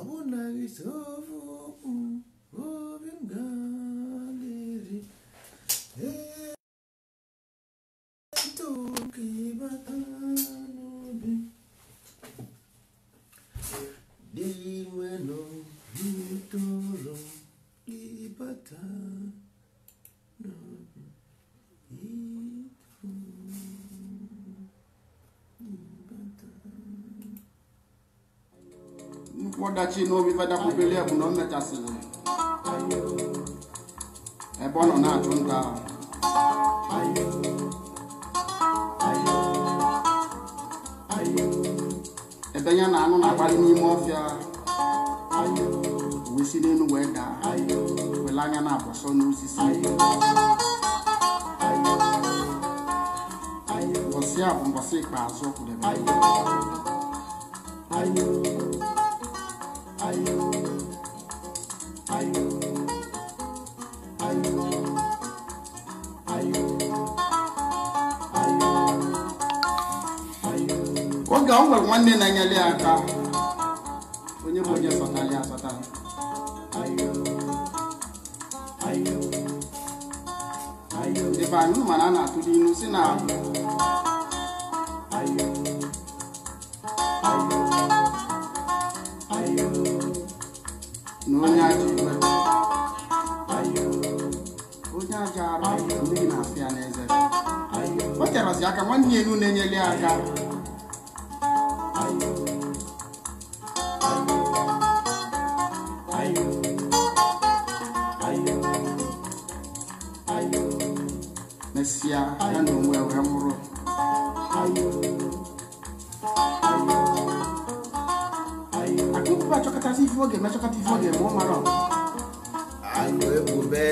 Abuna gisofu obingaleri toki batanobi dimeno mitoro ibata Wadachi no mi vada kupelea kuno mechasi. Ebono na chunta. Ebenya na anu na kwali ni mofia. Wisi ni nu weda. Welanya na aboso no sisi. Bosia bombosi pa azo ku de. Oga onwe nwanne na nyele aka onye bụ onye sọtali asọta ebe anyị mana a na-atụli inu si na onye aja arụ ndị na-afịa n'eze o terọzi aka nwanne enu na-enyele aka Mesia ya na onwe wee mụrụ akụkụ achọkọtasị ife oge mechọkọta ife oge ma ọ mara anụ ebube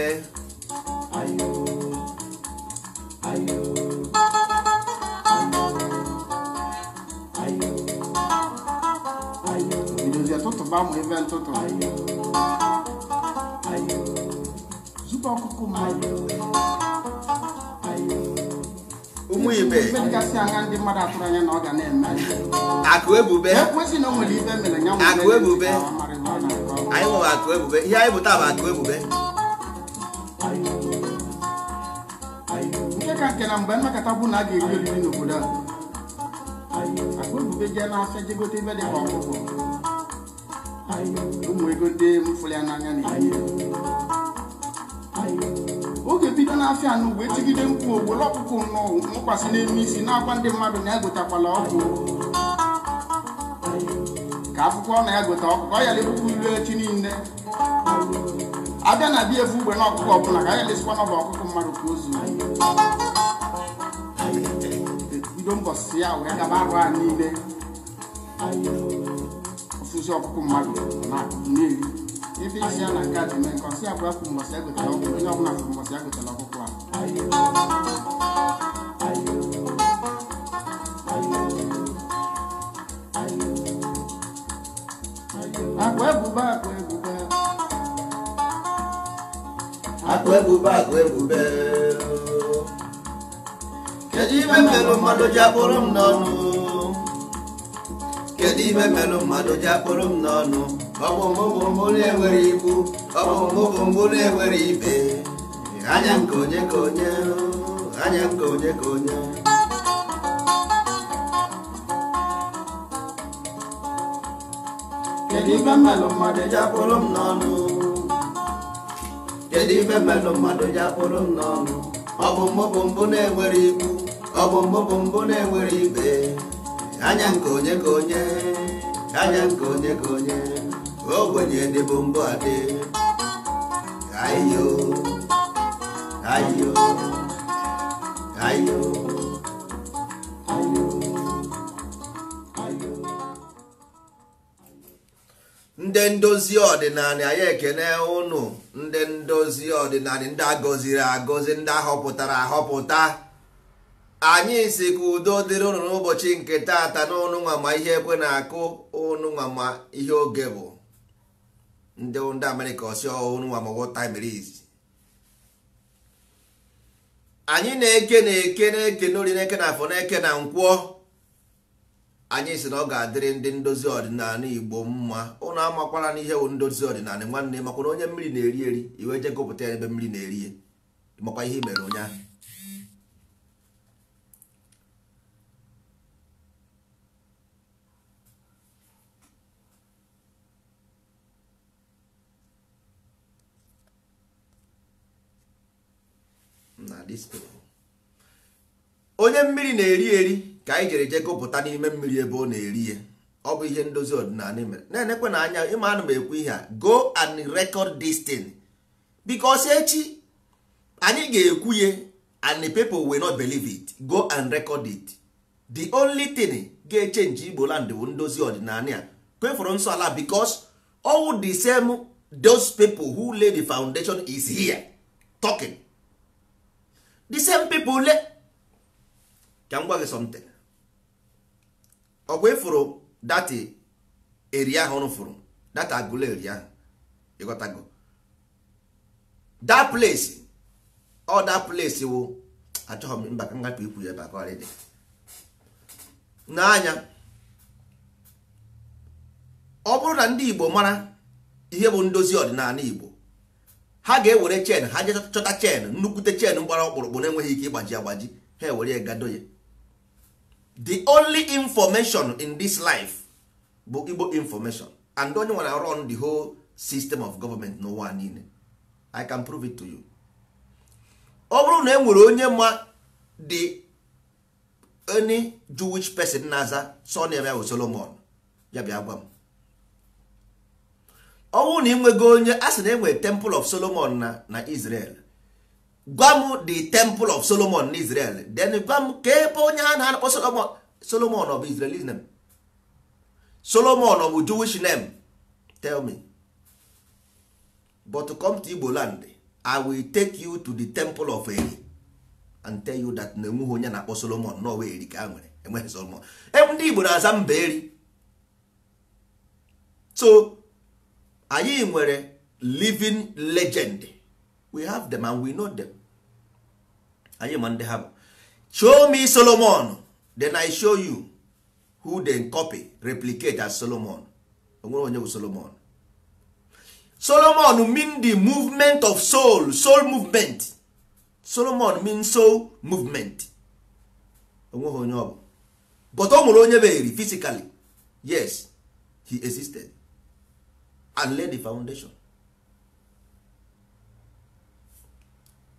bidozi atụtụba ma ebe ntụtụ zụba ọkụkụ mmadụ ụmụ ibe dịgasị anya ndị mmadụ atụrụ anya na ọ ga na-eme akụ ebube ekwesị na o nwere ibe mere nya akụ ebube anyị nwere akụ ebube ihe anyị bụta bụ akụ ebube nke ka nke na mgbe mmekọta bụ na a ga-eri oriri n'obodo a akụ ebube jee n'afịa jegote ibe dị ka ọkụkọ ụmụ ego ndị mfụrụ ya n'anya na-enye oge bido n'afịa anụ wee tigide mkpu owere ọkụkụ mkwasị n'elu isi na-agwa ndị mmadụ na ya gotakwala ọgwụ ka akwụkwọ na ya gota ọkụkọ ọ ya lekwukwu ilu echi niile abịa na bịa efu ugbe na ọkụkọ ọbụla ka ya lesikwa n'ọba ọkụkọ mmadụ ka ozu bido mbọsị ya wee gaba arụ a niile ofuzi ọkụkọ mmadụ na-eri ife isi ya na nke a ji mee nke ọsị abụọ kwụ mbọsị ya gotara ọkụkọ onye ọbụla kwụ mbọsị ya gotara ọkụkọ a akụ ebube akụ ebube akụ ebube akụ ebube kedu ibe mmelụ mmadụ ji akpụrụ m n'ọnụ kedu ibe mmelụ mmadụ ji akpụrụ m n'ọnụ ọ bụ mbụ na-enwere ibu ọ bụ mbụ na-enwere ibe anya nke onye ka onye anya nke onye ka onye kedu ibe mmelụ mmadụ ji akpụrụ m n'ọnụ kedu ibe mmelụ mmadụ ji akpụrụ m n'ọnụ ọ bụ mbụ na-enwere ibu ọ bụ mbụ na-enwere ibe anya nke onye ka onye anya nke onye ka onye ogbenye dịbụ mbụ adị ayo ayo ayo ndị ndozi ọdịnala anyị ekene ụnụ ndị ndozi ọdịnala ndị agọziri agọzi ndị ahọpụtara ahọpụta anyị si ka udo dịrị ụnụ n'ụbọchị nke taata n'ụnụ nwa ma ihe ekwe na-akụ ụnụ nwa ma ihe oge bụ ndị Amerịka ọsị ụnụ nwa ma what time it is anyị na-eke na-eke na-eke n'ori na-eke na afọ na-eke na nkwọ anyị si na ọ ga-adịrị ndị ndozi ọdịnala Igbo mma. Ụnụ amakwara na ihe wụ ndozi ọdịnala nwanne, makwana onye mmiri na-eri eri iwe je gụpụta ya ebe mmiri na-eri ya, makwa ihe mere ụnyaahụ. Onye mmiri na-eri eri ka anyị jere je gụpụta n'ime mmiri ebe ọ na-eri ya. Ọ bụ ihe ndozi ọdịnala mere. Na-enekwe na anya ịma anụ m ekwu ihe a, go and record this thing because echi anyị ga-ekwu ya and the people will not believe it. Go and record it. The only thing ga-echenji Igbo land bụ ndozi ọdịnala ya kwefọrọ nsọ ala because all the same those people who lay the foundation is here talking. The same people ka m gwa gị something. Ọgwa ịfụrụ that area ahụ ọnụ fụrụ that agụla area ahụ ịghọtago that place all that place wụ achọghị m mba ka m gapụ ikwu ya ebe aka ọrịdị n'anya. Ọ bụrụ na ndị Igbo mara ihe bụ ndozi ọdịnala Igbo, ha ga-ewere chen, ha je chọta chen, nnukwute chen mgbara ọkpụrụkpụ na-enweghị ike ịgbaji agbaji, ha ewere ya gado ya. The only information in this life bụ Igbo information, and onye nwere run the whole system of government n'ụwa niile. I can prove it to you. Ọ bụrụ na e nwere onye ma the any Jewish person na-aza son ya bụ Solomon, ya bịa gwa m. Ọ bụrụ na ị nwego onye a sị na enwe temple of Solomon na Israel, gwa m the temple of Solomon na Israel, then gwa m ka ebe onye a na-akpọ Solomon. Solomon ọ bụ Israeli name? Solomon ọ bụ Jewish name? Tell me. But to come to Igbo land, I will take you to the temple of Eri and tell you that na enweghị onye na-akpọ Solomon na ọwa Eri ka nwere, enweghị Solomon. Ebe ndị Igbo na-aza mba Eri. So anyị nwere living legend. We have them and we know them. Anyị ma ndị ha bụ. Show me Solomon, then I show you who then copy, replicate as Solomon. Onwere onye bụ Solomon. Solomon mean the movement of soul, soul movement. Solomon means soul movement. Onwere onye ọ bụ. But o nwere onye bụ physically. Yes, he existed and laid the foundation.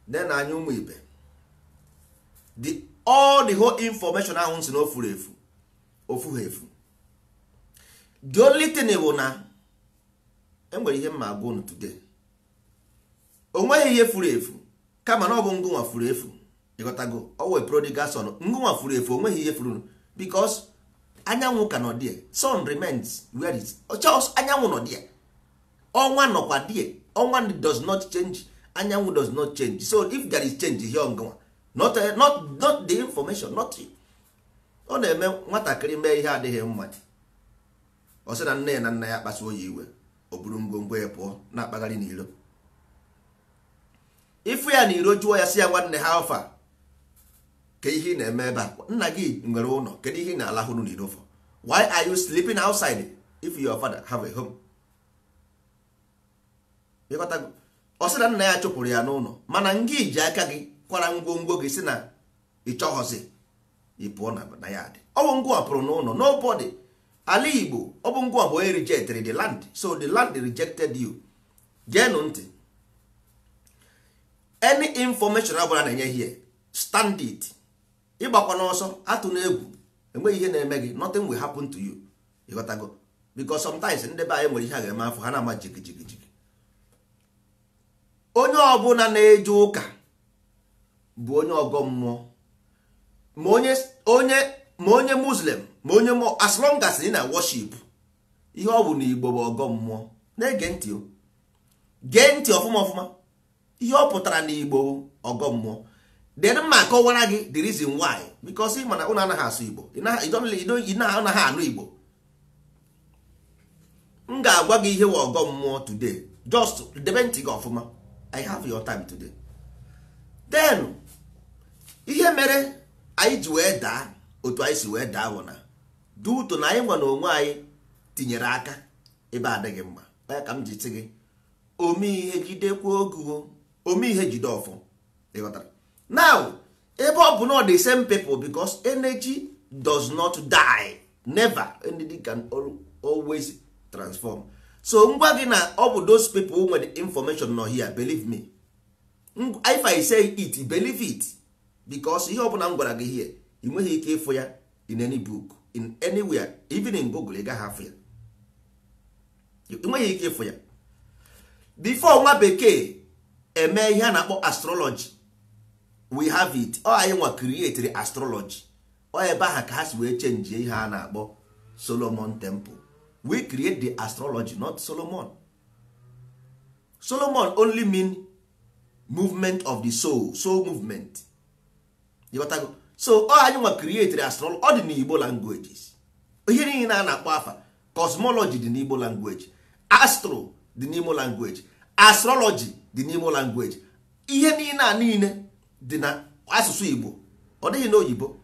Then anyị ụmụ ibe, all the whole information ahụ si na ofuru efu, ofughị efu. The only thing bụ na enwere ihe mma agwa unu today. O nweghị ihe furu efu, kama na ọ bụ ngụnwa furu efu. Ịghọtago, ọ wee prodigal son, ngụnwa furu efu, o nweghị ihe furu, because anyanwụ ka nọ there, sun remains where it is. Anyanwụ nọ there, ọnwa nọkwa there, ọnwa does not change, anyanwụ does not change. So if there is change here ngụnwa, not the information, not it. Ọ na-eme nwatakịrị mee ihe adịghị mma, ọ sị na nne ya na nna ya kpasuo ya iwe, o buru ngwongwo ya pụọ na-akpagharị n'iro. Ifu ya n'iro jụọ ya sị ya nwanne ha ọfa ka ihe ị na-eme ebe a, nna gị nwere ụlọ, kedu ihe ị na-alahụ n'iro for? Why are you sleeping outside if your father have a home? Ọ sị na nna ya chụpụrụ ya n'ụlọ, mana ngị ji aka gị kwara ngwongwo gị si na ị chọghọzi ị pụọ na ya dị. Ọ bụ ngwa pụrụ n'ụlọ, nobody. Ala Igbo, ọ bụ ngwa bụ onye rejected the land, so the land rejected you. Geenụ ntị, any information ọbụla na-enye here, stand it. Ịgbakwa n'ọsọ, atụ n'egwu, enweghị ihe na-eme gị, nothing will happen to you. Ịghọtago? Because sometimes ndị be anyị nwere ihe a ga-eme afọ, ha na-ama jigi. Onye ọbụla na-eje ụka bụ onye ọgọ mmụọ, ma onye Muslim, ma onye as long as ị na worship, ihe ọ bụ na Igbo bụ ọgọ mmụọ. Na-ege ntị o, gee ntị ọfụma. Ihe ọ pụtara na Igbo ọgọ mmụọ. Then ma akọwara gị the reason why, because ị mana ụnụ anaghị asụ Igbo, ị anaghị anụ Igbo. M ga-agwa gị ihe wụ ọgọ mmụọ today, just debe ntị gị ọfụma. I have your time today. Then ihe mere anyị ji wee daa otu anyị si wee daa bụ na duto na anyị nwa na onwe anyị tinyere aka ebe adịghị mma. Ya ka m ji sị gị ome ihe jidekwa ogu, ome ihe jide ọfọ. ịghọtara? Now ebe ọ bụ na the same people, because energy does not die, never. Energy can always transform. So ngwa gị na ọ bụ those people who nwere information nọ here, believe me. If I say it, believe it, because ihe ọbụla m gwara gị here, ị nweghị ike ịfụ ya in any book, in anywhere, even in Google, ị gaghị afụ ya. Ị nweghị ike ịfụ ya. Before nwa bekee eme ihe a na-akpọ astrology, we have it. Ọ anyị nwa create astrology. Ọ ebe ahụ ka ha si wee change ihe a na-akpọ Solomon Temple. We create the astrology, not Solomon. Solomon only mean movement of the soul, soul movement. You got to go. So all anyị nwa create astrology, all the Igbo languages. Ihe niile a na-akpọ afa, cosmology dị n'Igbo language, astro dị n'Igbo language, astrology dị n'Igbo language. Ihe niile a niile dị na asụsụ Igbo, ọ dịghị n'oyibo.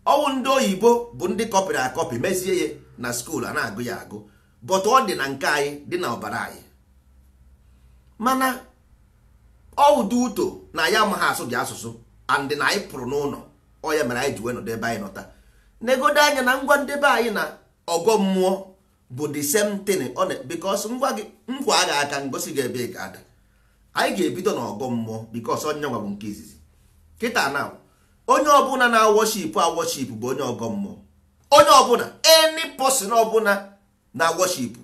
Ọwụ ndị oyibo bụ ndị kọpịrị akọpị mezie ya na skuul a na-agụ ya agụ, but ọ dị na nke anyị, dị na ọbara anyị. Mana ọwụdị uto na ya amaghị asụ dị asụsụ, and na anyị pụrụ n'ụlọ, ọ ya mere anyị ji wee nọdụ ebe anyị nọta. Negodo anya na ngwa ndebe anyị na ọgọ mmụọ bụ the same thing, because ngwa gị nkwa agha aka ngosi gị ebe ga ada. Anyị ga-ebido na ọgọ mmụọ, because onye nwa bụ nke izizi. Kịta na onye ọbụla na worship bụ onye ọgọ mmụọ. Onye ọbụla, any person ọbụla na worship,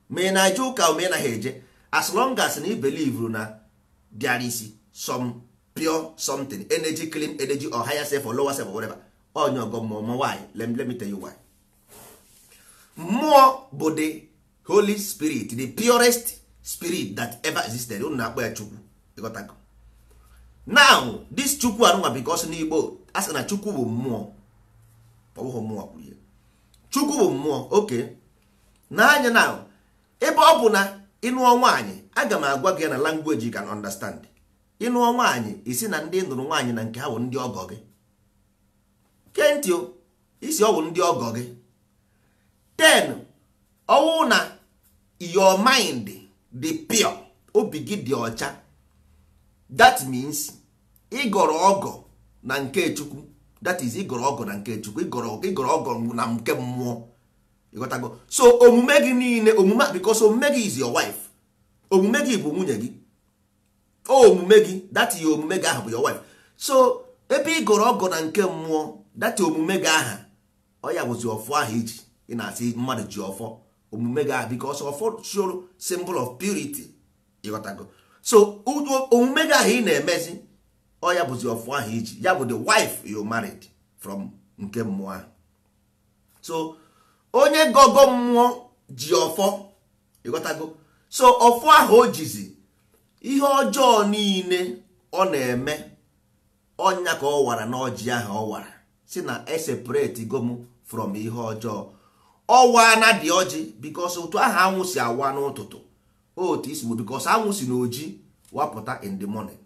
ma na aje ụka ma na ha eje, as long as na believe na there is some pure something, energy, clean energy, or higher self or lower self or whatever, onye ọgọ mmụọ. Why? Let me tell you why. Mmụọ bụ the Holy Spirit, the purest spirit that ever existed. Unu na-akpọ ya Chukwu. Ịghọtago? Now this Chukwu anụnwa, because n'Igbo asị na Chukwu bụ mmụọ, ọ bụghị mmụọ kwuru ya. Chukwu bụ mmụọ. Okay, n'anya now, ebe ọ bụ na ịnụọ nwaanyị, aga m agwa gị na language you can understand. Ịnụọ nwaanyị, isi na ndị nụrụ nwaanyị na nke ha bụ ndị ọgọ gị. Kentio, isi ọ bụ ndị ọgọ gị. Then ọwụ na your mind dị pure, obi gị dị ọcha, that means ịgọrọ ọgọ na nke Chukwu. That is ịgọrọ ọgọ na nke Chukwu, ịgọrọ ọgọ na nke mmụọ. Ịghọtago? So omume gị niile, omume, because omume gị is your wife. Omume gị bụ nwunye gị. Omume gị, that is omume gị ahụ bụ your wife. So ebe ịgọrọ ọgọ na nke mmụọ, that omume gị aha, ọ ya bụzi ọfọ ahụ iji ị na-asị mmadụ ji ọfọ. Omume gị aha, because ọfọ show symbol of purity. Ịghọtago? So omume gị ahụ ị na-emezi, ọ ya bụzi ọfọ ahụ iji, ya bụ the wife you married from nke mmụọ ahụ. So onye gọgọ mmụọ ji ọfọ. Ịghọtago? So ọfọ ahụ o jizi, ihe ọjọọ niile ọ na-eme, ọnya ka ọ wara n'ọjị ahụ ọ wara, si na separate gom from ihe ọjọọ. Ọwa na dị ọjị, because otu ahụ anwụ si awa n'ụtụtụ, otu isi bụ because anwụ si n'oji wapụta in the morning,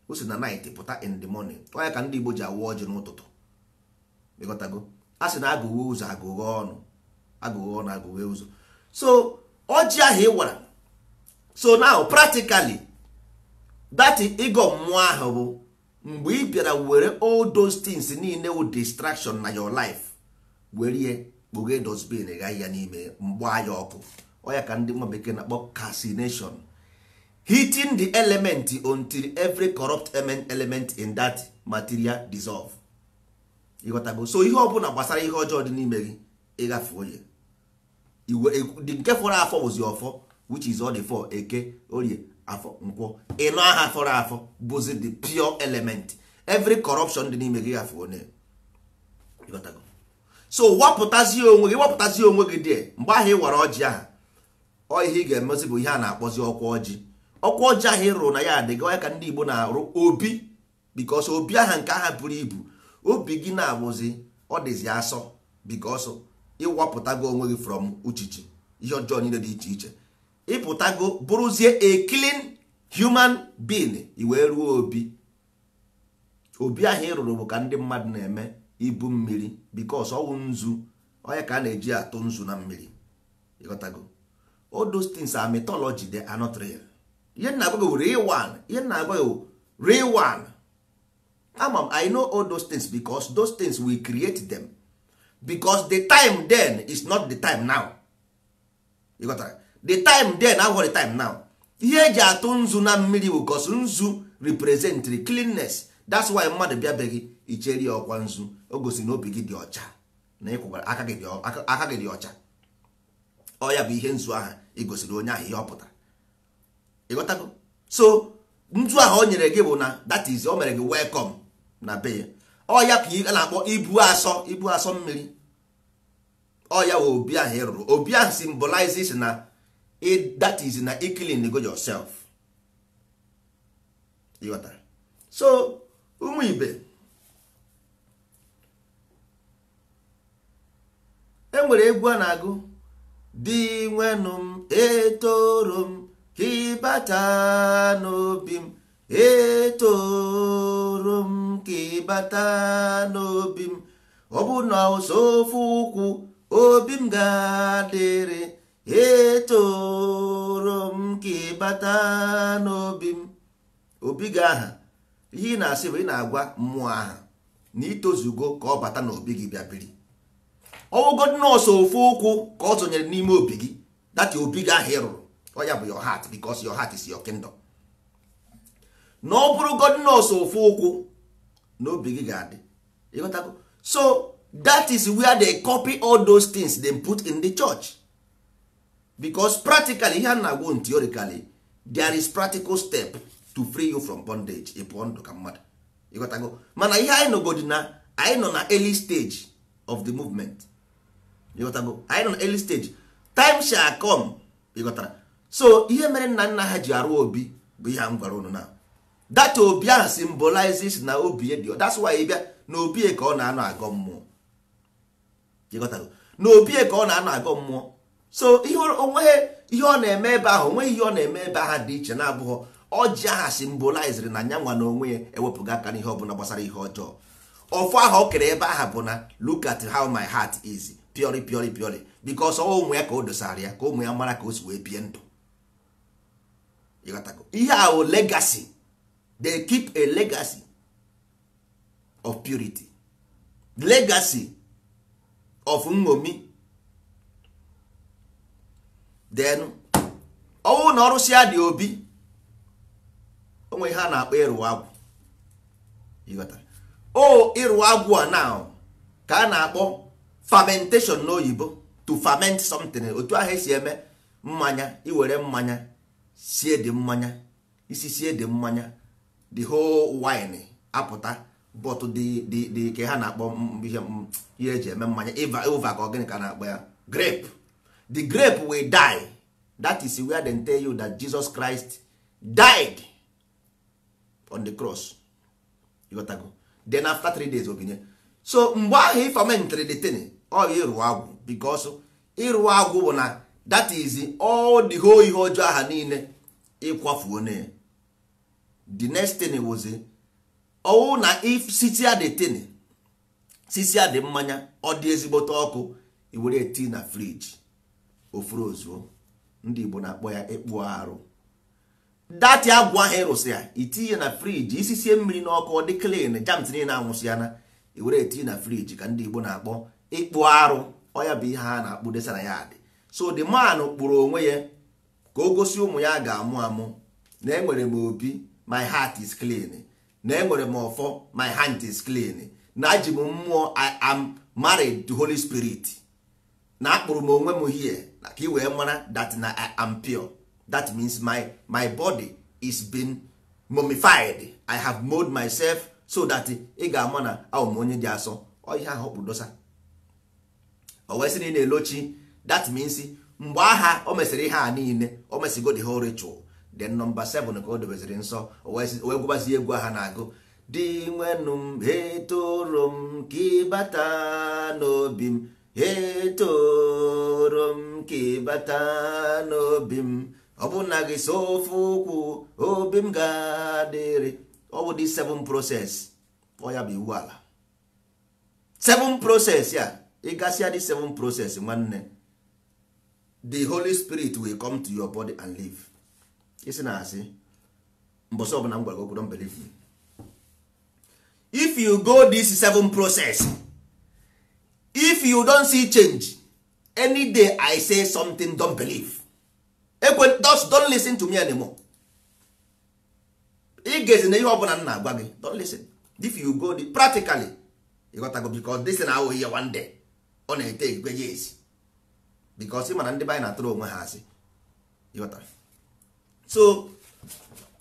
o si na night pụta in the morning. Onye ka ndị Igbo ji awa ọjị n'ụtụtụ. Ịghọtago? A sị na agụghị ụzọ agụghị ọnụ, agụghị ọnụ agụghị ụzọ. So ọjị ahụ ị wara. So now practically that ịgọ mmụọ ahụ bụ mgbe ị bịara were all those things niile wụ distraction na your life, were ihe kpoghe dosbin gha ya n'ime, mgba ya ọkụ. Oya ka ndị nwa bekee na-akpọ calcination, heating the element until every corrupt element in that material dissolve. Ịghọtago? So ihe ọbụla gbasara ihe ọjọọ dị n'ime gị, ịgafe oye. Dị nke fọrọ afọ bụzi ọfọ, which is all the four, Eke, Orie, Afọ, Nkwọ. Ịnọ aha fọrọ afọ bụzi the pure element. Every corruption dị n'ime gị gafe onye. Ịghọtago? So wapụtazi onwe gị dị mgbe ahụ ị wara ọjị ahụ. Ọ ihe ị ga-emezi bụ ihe a na-akpọzi ọkwa ọjị. Ọkwa ọjị ahụ ị rụrụ na ya adịghị, onye ka ndị Igbo na-arụ obi, because obi aha nke aha buru ibu. Obi gị na-abụzi ọ dịzi asọ, because ịwapụtago onwe gị from uchichi, ihe ọjọọ niile dị iche iche. Ịpụtago bụrụzie a clean human being, i wee ruo obi. Obi ahụ ị rụrụ bụ ka ndị mmadụ na-eme ibu mmiri because ọwụ nzu onye ka a na-eji atụ nzu na mmiri ịghọtago. All those things are mythology, they are not real. Ihe na-agwa gị real one, ihe na-agwa gị real one. I know all those things because those things we create them because the time then is not the time now. You got that? The time then now the time now. Ihe eji atụ nzu na mmiri because nzu represent the cleanness. That's why mmadụ bịa be gị icheri ọkwa nzu o gosi na obi gị dị ọcha na ịkwụbara aka gị dị ọcha. Ọ ya bụ ihe nzu ahụ igosiri onye ahụ ihe ọ pụtara. Ịghọtago? So nzu ahụ o nyere gị bụ na that is o mere gị welcome na be ya. Ọ ya ka ị na-akpọ ibu asọ mmiri. Ọ ya wụ obi ahụ ịrụrụ. Obi ahụ symbolizes na that is na clean go yourself. Ịghọtara? So ụmụ ibe enwere egwu a na-agụ dị nwenụ m etoro m ka ịbata n'obi m etoro m ka ịbata n'obi m ọ bụ na ụsofu ụkwụ obi m ga-adịrị etoro m ka ịbata n'obi m. Obi gị aha ihe ị na-asị bụ ị na-agwa mmụọ aha na itozugo ka ọ bata n'obi gị bịa biri. Ọwụgod nọọsụ ofu ụkwụ ka ọ tụnyere n'ime obi gị dati obi gị ahụ ịrụrụ ọ ya bụ your heart because your heart is your kingdom. Na ọ bụrụ god nọọsụ ofu ụkwụ na obi gị ga-adị. Ịghọtago? So that is where they copy all those things they put in the church because practically ihe a na-agwụ theoretically there is practical step to free you from bondage ịpụọ ndụ ka mmadụ. Ịghọtago? Mana ihe anyị nọgodi na anyị nọ na early stage of the movement. Ịghọtago? Anyị nọ na early stage. Time shall come. Ịghọtara? So ihe mere nna nna ha ji arụ obi bụ ihe m gwara unu na that obi ahụ symbolizes na obi dị. That's why ịbịa na obi ka ọ na-anọ agọ mmụọ. Ịghọtago? Na obi ka ọ na-anọ agọ mmụọ. So ihe onweghị ihe ọ na-eme ebe ahụ onweghị ihe ọ na-eme ebe ahụ dị iche na-abụghị ọjị aha symbolizere na nyanwa na onwe ya ewepụga aka n'ihe ọbụla gbasara ihe ọjọọ. Ọfọ ahụ o kere ebe ahụ bụ na look at how my heart is purely because ụmụ ya ka o dosara ya ka ụmụ ya mara ka o si wee bie ndụ. Ịghọtago? Ihe ahụ legacy. They keep a legacy of purity, legacy of nṅomi. Then ọwụ na ọrụsịa dị obi onwe ha na-akpọ ịrụ agwụ. Ịghọtara? Ịrụ agwụ a now ka a na-akpọ fermentation n'oyibo. To ferment something. Otu ahụ esi eme mmanya. Iwere mmanya sie dị mmanya isi sie dị mmanya the whole wine apụta but the ka ha na-akpọ ihe eji eme mmanya eva ka ogene ka na-akpọ ya grape. The grape will die. That is where they tell you that Jesus Christ died on the cross. You got to go. Then after 3 days obinye. So mgbe ahụ i fermentere the thing ọ ịrụ agwụ because ịrụ agwụ bụ na that is all the whole ihe ọjọọ aha niile ịkwafuo na. The next thing was ọwụ na if sitia the thing sisia dị mmanya ọ dị ezigbote ọkụ i were eti na fridge ofuru ozuo. Ndị Igbo na-akpọ ya ekpu arụ. Dati agwụ ahụ ịrụsị ya itinye na fridge isisie mmiri n'ọkụ ọ dị clean germs niile anwụsịana i were eti na fridge ka ndị Igbo na-akpọ ekpu arụ. Ọ ya bụ ihe ha na-akpụ desara ya adị. So the man kpụrụ onwe ya ka o gosi ụmụ ya ga-amụ amụ na enwere m obi my heart is clean, na enwere m ọfọ my hand is clean, na aji m mmụọ I am married to Holy Spirit, na akpụrụ m onwe m here na ka i wee mara that na I am pure. That means my body is been mummified. I have molded myself so that ị ga-ama na awụ m onye dị asọ. Ọ ihe ahụ kpụ dosa o wee sị na ị na-elochi. That means mgbe aha o mesịrị ihe a niile o mesigo the whole ritual. Then number 7 ka o dobeziri nsọ o wee gụbazie egwu aha na-agụ dị nwenụ m etoro m ka ịbata n'obi m etoro m ka ịbata n'obi m ọ bụ na gị sofu ụkwụ obi m ga-adịrị. Ọ bụ the 7 process ọ ya bụ iwu ala. 7 process ya ịgasịa dị 7 process nwanne, the Holy Spirit will come to your body and live. Isi na asị mbọsị ọbụla m gwara gị don't believe me. If you go this 7 process, if you don't see change, any day I say something, don't believe. Just don't listen to me anymore. Ị gezi na ihe ọbụla m na-agwa gị, don't listen. If you go practically, you got to go, because this is now here one day ọ na-ete igwe yes, because ịma na ndị banyị na-atụrụ onwe ha asị. So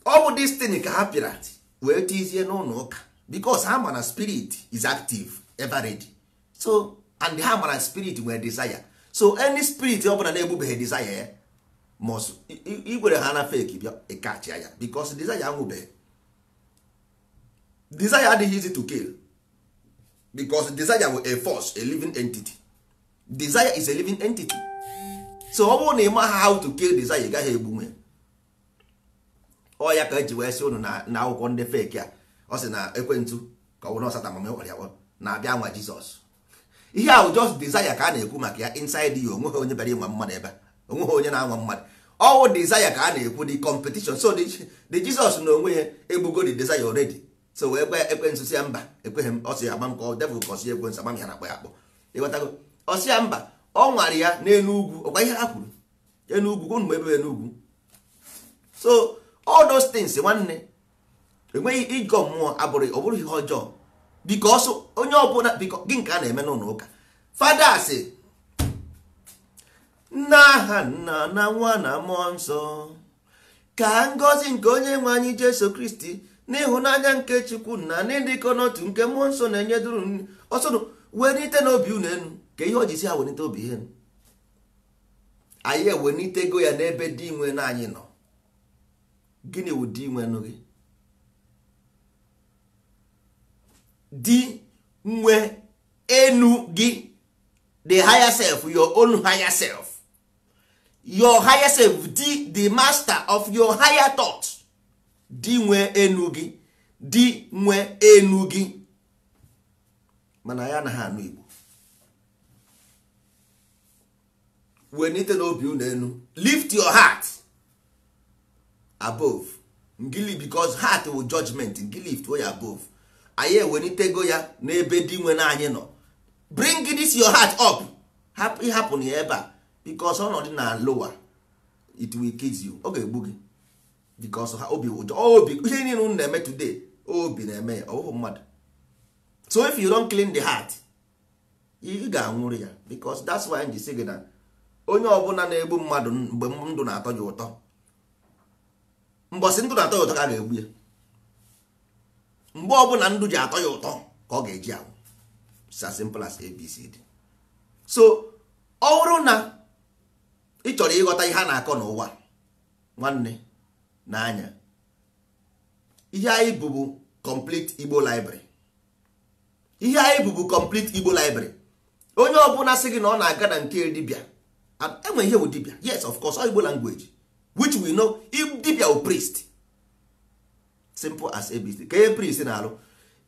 ọ bụ this thing ka ha pịara wee tizie n'ụlọ ụka, because ha ma na spirit is active ever ready. So and ha ma na spirit nwere desire. So any spirit ọ bụla na-egbubeghị desire ya must igwere ha na fake bịa ịkachi ya, because desire anwụbeghị. Desire adịghị easy to kill, because desire will a force, a living entity. Desire is a living entity. So ọ bụrụ na ịma how to kill desire, ị gaghị egbu nwe. Ọ ya ka eji wee sị unu na akwụkwọ ndị fake a, ọ sị na ekwentụ ka ọ bụ na ọsata ma mekwara ya na-abịa nwa Jizọs. Ihe ahụ just desire ka a na-ekwu maka ya inside you. Onweghị onye bịara ịnwa mmadụ ebe, onweghị onye na-anwa mmadụ. Ọwụ desire ka a na-ekwu, the competition. So the Jesus na onwe ya egbugo the desire already. So wee gwa ekwentụ si ya mba, ekweghị m, ọ sị agba m ka devil kọsi ekwentụ agba m ya na akpọ ya akpọ. Ịghọtago? Ọ sị ya mba, ọ nwara ya n'elu ugwu. Ọkwa ihe ha kwuru, enu ugwu unu ebe enu. So all those things nwanne, enweghị ịgọ mmụọ abụrụ, ọ bụrụ ihe ọjọọ, because onye ọbụla gị nke a na-eme n'ụlọ ụka. Fada sị nna ha nna na nwa na mmụọ nsọ, ka ngọzi nke onye nwe anyị Jesu Kristi n'ịhụnanya nke Chukwu na n'ịdịkọ n'otu nke mmụọ nsọ na-enye duru ọsọdụ wenite n'obi unu enu. Ka ihe o ji si ha wenite obi ihe enu, anyị ewenitego ya n'ebe dị nwe na anyị nọ. Gịnị wụ dị nwe nụ gị? Dị nwe enu gị, the higher self, your own higher self, your higher self, the master of your higher thought. Dị nwe enu gị, dị nwe enu gị. Mana ya na ha anụ Igbo. Wenite n'obi unu enu, lift your heart above ngili, because heart will judgment, ngili lift way above. Anyị ewenitego ya n'ebe dị nwe na anyị nọ. Bring this your heart up. Hapụ ya ebe a, because ọnọdụ na lower, it will kill you. Ọ ga-egbu gị, because ha obi ụjọ, obi ihe niile unu na-eme today, obi na-eme ya, ọ bụ mmadụ. So if you don't clean the heart, ị ga-anwụrụ ya, because that's why nji sị gị na onye ọbụla na-egbu mmadụ mgbe ndụ na-atọ ya ụtọ, mbọsị ndụ na-atọ ya ụtọ ka a ga-egbu ya. Mgbe ọbụla ndụ ji atọ ya ụtọ ka ọ ga-eji anwụ. It's as simple as ABCD. So ọ bụrụ na ị chọrọ ịghọta ihe a na-akọ n'ụwa nwanne n'anya, ihe anyị bụbu complete Igbo library. Ihe anyị bụbu complete Igbo library. Onye ọbụla sị gị na ọ na-aga na nke dibịa, enwe ihe bụ dibịa, yes of course, all Igbo language which we know. If dibịa bụ priest, simple as ABC. Ka ihe priest na-alụ,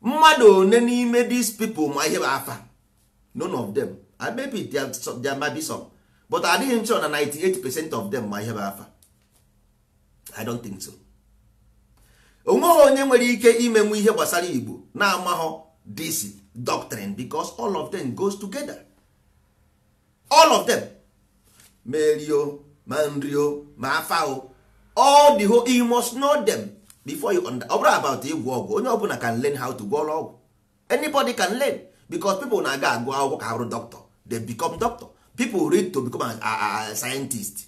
mmadụ one n'ime these people ma ihe bụ afa? None of them. And maybe there might be some, but I didn't sure na 98% of them ma ihe bụ afa. I don't think so. Onweghị onye nwere ike imenwu ihe gbasara Igbo na-amaghọ this doctrine, because all of them goes together. All of them, merio ma nrio ma afao, all the whole, you must know them before you understand. About ịgwọ ọgwụ, onye ọbụla can learn how to go ọgwụ. Anybody can learn, because people na-aga agụ akwụkwọ ka ha bụrụ doctor, they become doctor. People read to become a scientist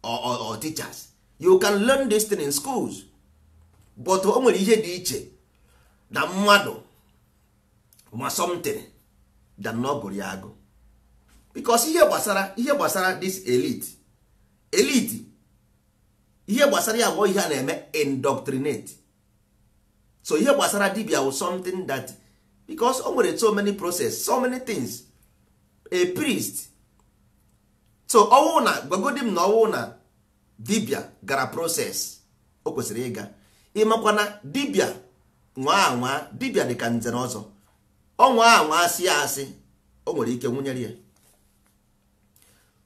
or teachers. You can learn this thing in schools, but o nwere ihe dị iche na mmadụ ma something than na ọ gụrụ ya agụ. Because ihe gbasara this elite, ihe gbasara ya bụ ihe a na-eme indoctrinate. So ihe gbasara dibia was something that, because o nwere so many process, so many things, a priest. So ọwụ na gwagodi m na ọwụ na dibia gara process o kwesịrị ịga, ịmakwana dibia nwa dibia dị ka nze na ọzọ. ọnwa anwa asị asị o nwere ike nwunyere ya.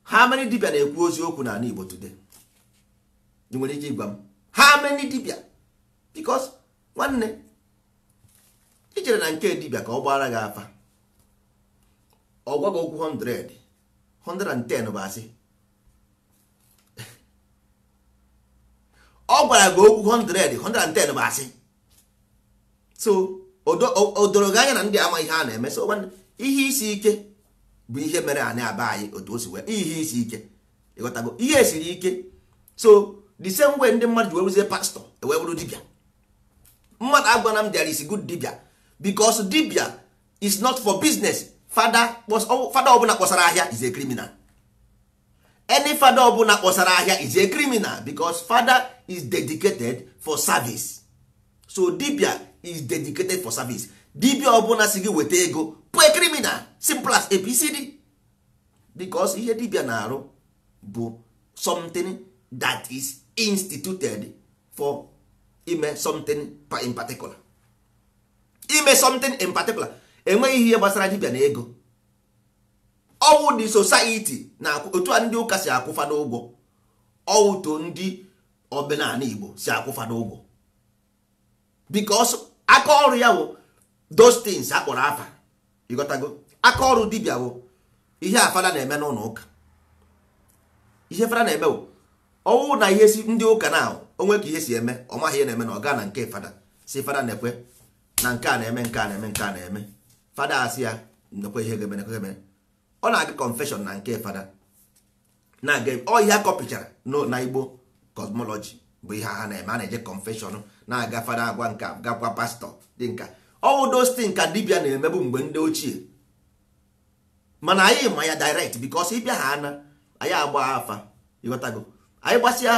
How many dibia na-ekwu oziokwu n'ala Igbo today? Ị nwere ike ịgwa m how many dibia? Because nwanne ijere na nke dibia ka ọ gbara gị afa, ọ gwa gị okwu 100 110 bụ asị. Ọ gwara gị okwu 100 110 bụ asị. So o doro gị anya na ndị ama ihe a na-eme. So ihe isi ike bụ ihe mere anyị aba anyị otu o si wee ihe isi ike, ịghọtago ihe esiri ike. So the same way ndị mmadụ wee wezie pastọ wee bụrụ dibia. Mmadụ agwana m there is a good dibia because dibia is not for business. Fada ọbụla kpọsara ahịa is a criminal. Any fada ọbụla kpọsara ahịa is a criminal because father is dedicated for service. So dibia is dedicated for service. Dibia ọbụla si gị weta ego bụ a criminal, simple as ABCD. Because ihe dibia na-arụ bụ something that is instituted for ime something in particular. Ime something in particular. Enweghị ihe gbasara dibia na ego. Ọwụ the society na otu a ndị ụka si akwụfada ụgwọ, ọwụ to ndị omenala Igbo si akwụfada ụgwọ. Because aka ọrụ ya bụ those things akpọrọ afa. Ịghọtago? Aka ọrụ dibia bụ ihe afada na-eme n'ụlọ ụka. Ihe fada na-eme bụ ọwụ na ihe si ndị ụka na onwe ka ihe si eme, ọ maghị ihe na-eme na ọ gaa na nke fada. Si fada na-ekwe na nke a na-eme nke a na-eme nke a na-eme. Fada asị ya nekwe ihe ga-eme nekwe eme. Ọ na-aga confession na nke fada. Na-aga ọ ihe akọpichara na Igbo cosmology bụ ihe ha na-eme. A na-eje confession na-aga fada agwa nka gakwa pastọ dị nka. All those things ka dibia na-emebu mgbe ndị ochie. Mana anyị ma ya direct because ịbịa ha ana anyị agba afa. Ịghọtago? Anyị gbasịa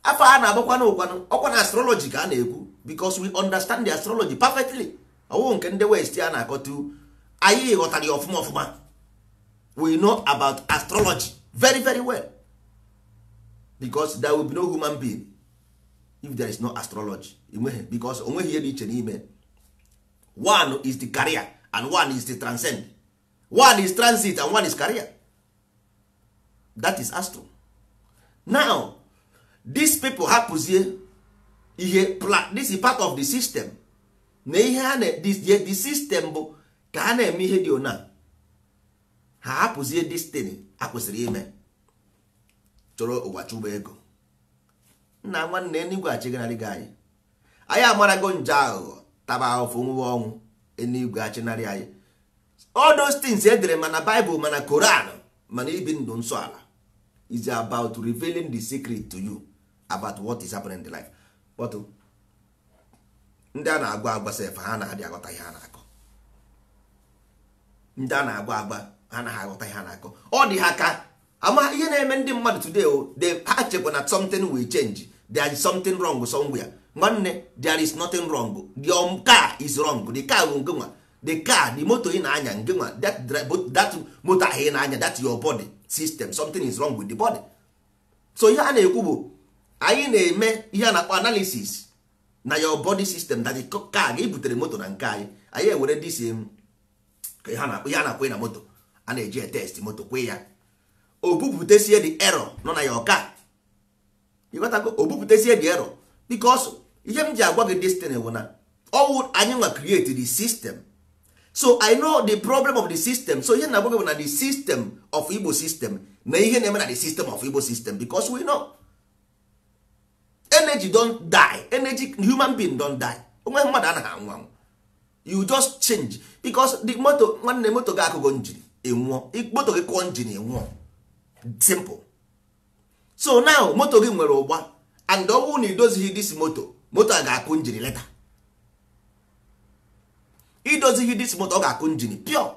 afa a na-agbakwa n'ụkwanụ ọkwa na astrology ka a na-ekwu because we understand the astrology perfectly. Ọwụ nke ndị West a na-akọtu anyị ghọtara ya ọfụma ọfụma. We know about astrology very very well because there will be no human being if there is no astrology. Because onweghị ihe dị iche n'ime. One is the career and one is the transcend. One is transit and one is career. That is astro. Now these people hapụzie ihe this is part of the system. Na ihe ha na the system bụ ka ha na-eme ihe dị ona. Ha hapụzie destiny a kwesịrị ime. Chọrọ ụwa chụba ego. Nna nwanne enigwe achịgharị gị anyị. Anyị amarago nje aghụghọ taba ahụfụ nwa ọnwụ enigwe achịnarị anyị. All those things edere mana Bible mana Quran mana ibi ndụ nsọ ala is about revealing the secret to you about what is happening in the life. But ndị a na-agwa agwa sef ha na-adị aghọta ihe ha na-akọ. Ndị a na-agwa agwa ha na-aghọta ihe ha na-akọ. Ọ dị ha ka ama ihe na-eme ndị mmadụ today ha chekwa na something will change. There is something wrong somewhere. Nwanne, there is nothing wrong. The car is wrong. The car will go. The car, the motor in anya ngenwa, that motor in anya, that's your body system. Something is wrong with the body. So ihe a na-ekwu bụ anyị na-eme ihe na analysis na your body system that the car ga-ebutere moto na nke anyị ewere this ihe a na-akwe na moto a na-eji test moto kwe ya obuputesie the error nọ na your car. You got to go obuputesie the error because ihe m ji agwa gị destiny bụ na ọwụ anyị nwa create the system. So I know the problem of the system. So ihe na-agwa gị bụ na the system of Igbo system na ihe na-eme na the system of Igbo system because we know energy don't die. Energy human being don't die. Onwe mmadụ anaghị anwụ anwụ. You just change because the moto nwanne moto gị akụgo njin enwụọ. Moto gị kụọ njin enwụọ. Simple. So now moto gị nwere ụgba and ọ bụrụ na idozighị this moto a ga-akụ njin leta. Idozighị this moto ọ ga-akụ njin pure.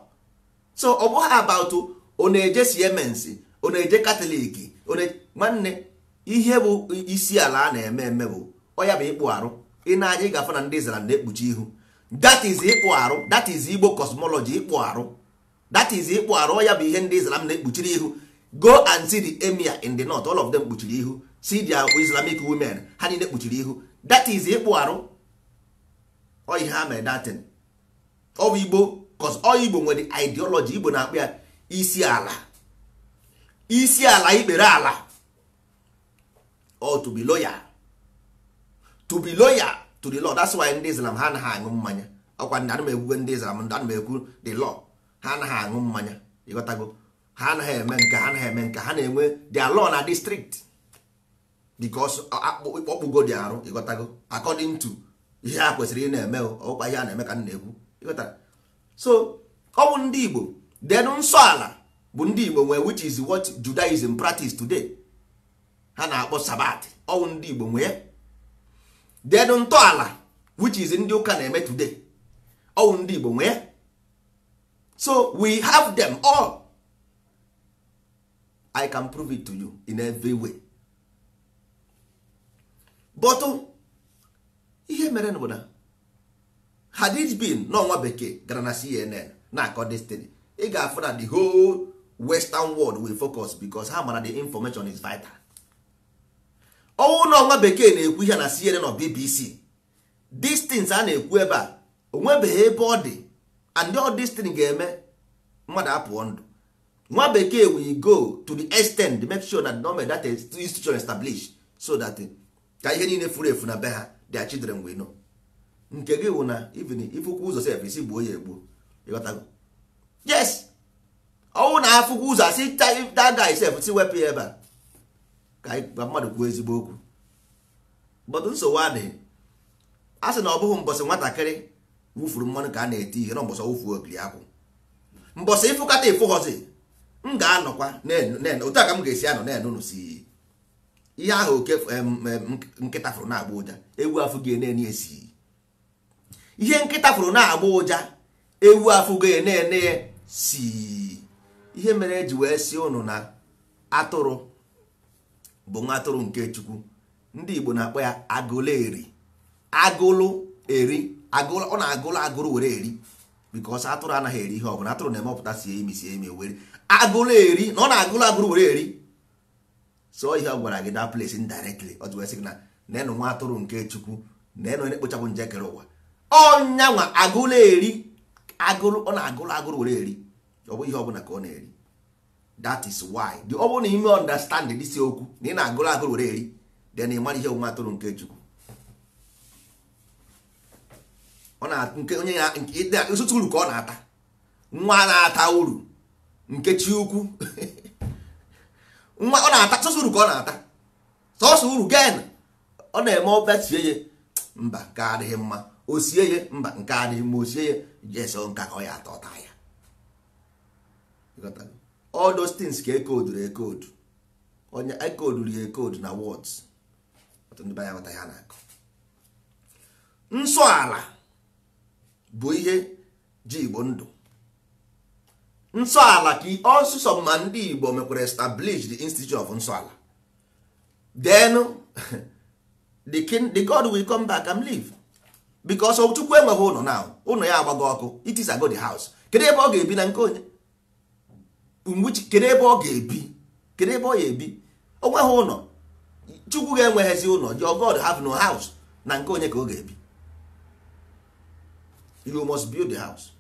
So ọ bụghị about ọ na-eje Siemens, ọ na-eje Catholic, nwanne ihe bụ isi ala a na-eme bụ ọ ya bụ ịkpụ arụ. Ị na-anya ị ga-afụ na ndị Izrel na-ekpuchi ihu. That is ịkpụ arụ. That is Igbo cosmology ịkpụ arụ. That is ịkpụ arụ. Ọ ya bụ ihe ndị Islam na-ekpuchiri ihu. Go and see the emir in the north, all of them kpuchiri ihu. See their Islamic women, ha niile kpuchiri ihu. That is ịkpụ arụ. Ọ ihe ha mere datin. Ọ bụ Igbo cause all Igbo nwere ideology. Igbo na-akpọ ya isi ala ikpere ala, or to be loyal to the law. That's why ndị Islam ha anaghị aṅụ mmanya. Ọkwa ndị ana egwu ndị Islam, ndị ana ekwu the law, ha anaghị aṅụ mmanya, ịghọtago. Ha anaghị eme nke ha na-enwe their law na district because ọkpụgo dị arụ, ịghọtago, according to ihe a kwesịrị ị na-eme. Ọkwa ihe a na-eme ka m na-ekwu, ịghọtara. So ọ bụ ndị Igbo. Then nsọ ala bụ ndị Igbo nwee, which is what Judaism practice today. Ha na-akpọ Sabat, ọ bụ ndị Igbo nwee. Then ntọala, which is ndị ụka na-eme today, ọ bụ ndị Igbo nwee. So we have them all. I can prove it to you in every way. But ihe mere bụ na had it been n'ọnwa bekee gara na CNN na-akọ destiny, ị ga-afụ na the whole western world will focus because ha mara the information is vital. Ọnwụ n'ọnwa bekee na-ekwu ihe na CNN or BBC, these things a na-ekwu ebe a onwebeghị ebe ọ dị, and all this thing ga-eme mmadụ apụọ ndụ. Nwa bekee will go to the extent to make sure that no that institution established so that ka ihe niile furu efu na be ha their children will know. Nke gị wụ na even ifukwu ụzọ sef isi gbuo ya egbuo, ịghọtago. Yes, ọwụ na afụkwu ụzọ asị that guy sef si wepụ ya ebe a ka mmadụ kwuo ezigbo okwu. But nsogbu adịghị. A sị na ọ bụghị mbọsị nwatakịrị wufuru mmanụ ka a na-eti ihe na mbọsị wufuo ogiri akwụ. Mbọsị ịfụkata ịfụghọzi, m ga-anọkwa otu a ka m ga-esi anọ na-enu si ihe ahụ oke nkịta fụrụ na-agba ụja, ewu afụ gị na-ene esi. Ihe nkịta fụrụ na-agba ụja, ewu afụ gị na-ene si. Ihe mere eji wee si ụnụ na atụrụ bụ nwa atụrụ nke Chukwu. Ndị Igbo na-akpọ ya agụlụ eri. Agụlụ eri, ọ na-agụlụ agụrụ were eri, because atụrụ anaghị eri ihe ọbụla. Atụrụ na-emepụta sie emi were. Agụlụ eri na ọ na-agụlụ agụrụ were eri. So ihe ọ gwara gị that place indirectly, ọ jụrụ sị gị na nenu nwa atụrụ nke Chukwu, nenu onye kpochapụ nje kere ụwa. Ọnya nwa agụlụ eri, agụlụ ọ na-agụlụ agụrụ were eri. Ọ bụ ihe ọbụla ka ọ na-eri. That is why ọ bụrụ na ime understand this okwu na ị na-agụlụ agụrụ were eri, then ị mara ihe nwa atụrụ nke Chukwu. Ọ na nke onye ya nke ọtụtụ uru ka ọ na-ata. Nwa na-ata uru nke chi ukwu. Nwa ọ na-ata sọsọ uru ka ọ na-ata. Sọsọ uru gen ọ na-eme ọbachie ya mba ka adịghị mma, o sie ya mba nke adịghị mma, o sie ya jeso nka ka ọ ya atọ ta ya. All those things ka ekodu onye ekoduru ya ekodu na words. Ọtụ ndị banya wata ya na-akọ. Nsọ ala bụ ihe ji Igbo ndụ. Nsọ ala ka ọsụsọ ma ndị Igbo mekwere establish the institute of nsọ ala. Then the God will come back and live. Because Chukwu enweghị ụlọ now. Ụlọ ya agbago ọkụ. It is a God house. Kedu ebe ọ ga-ebi na nke onye? Kedu ebe ọ ga-ebi? Kedu ebe ọ ga-ebi? O nweghị ụlọ. Chukwu ga-enweghịzi ụlọ. Your God have no house. Na nke onye ka ọ ga-ebi. You must build the house.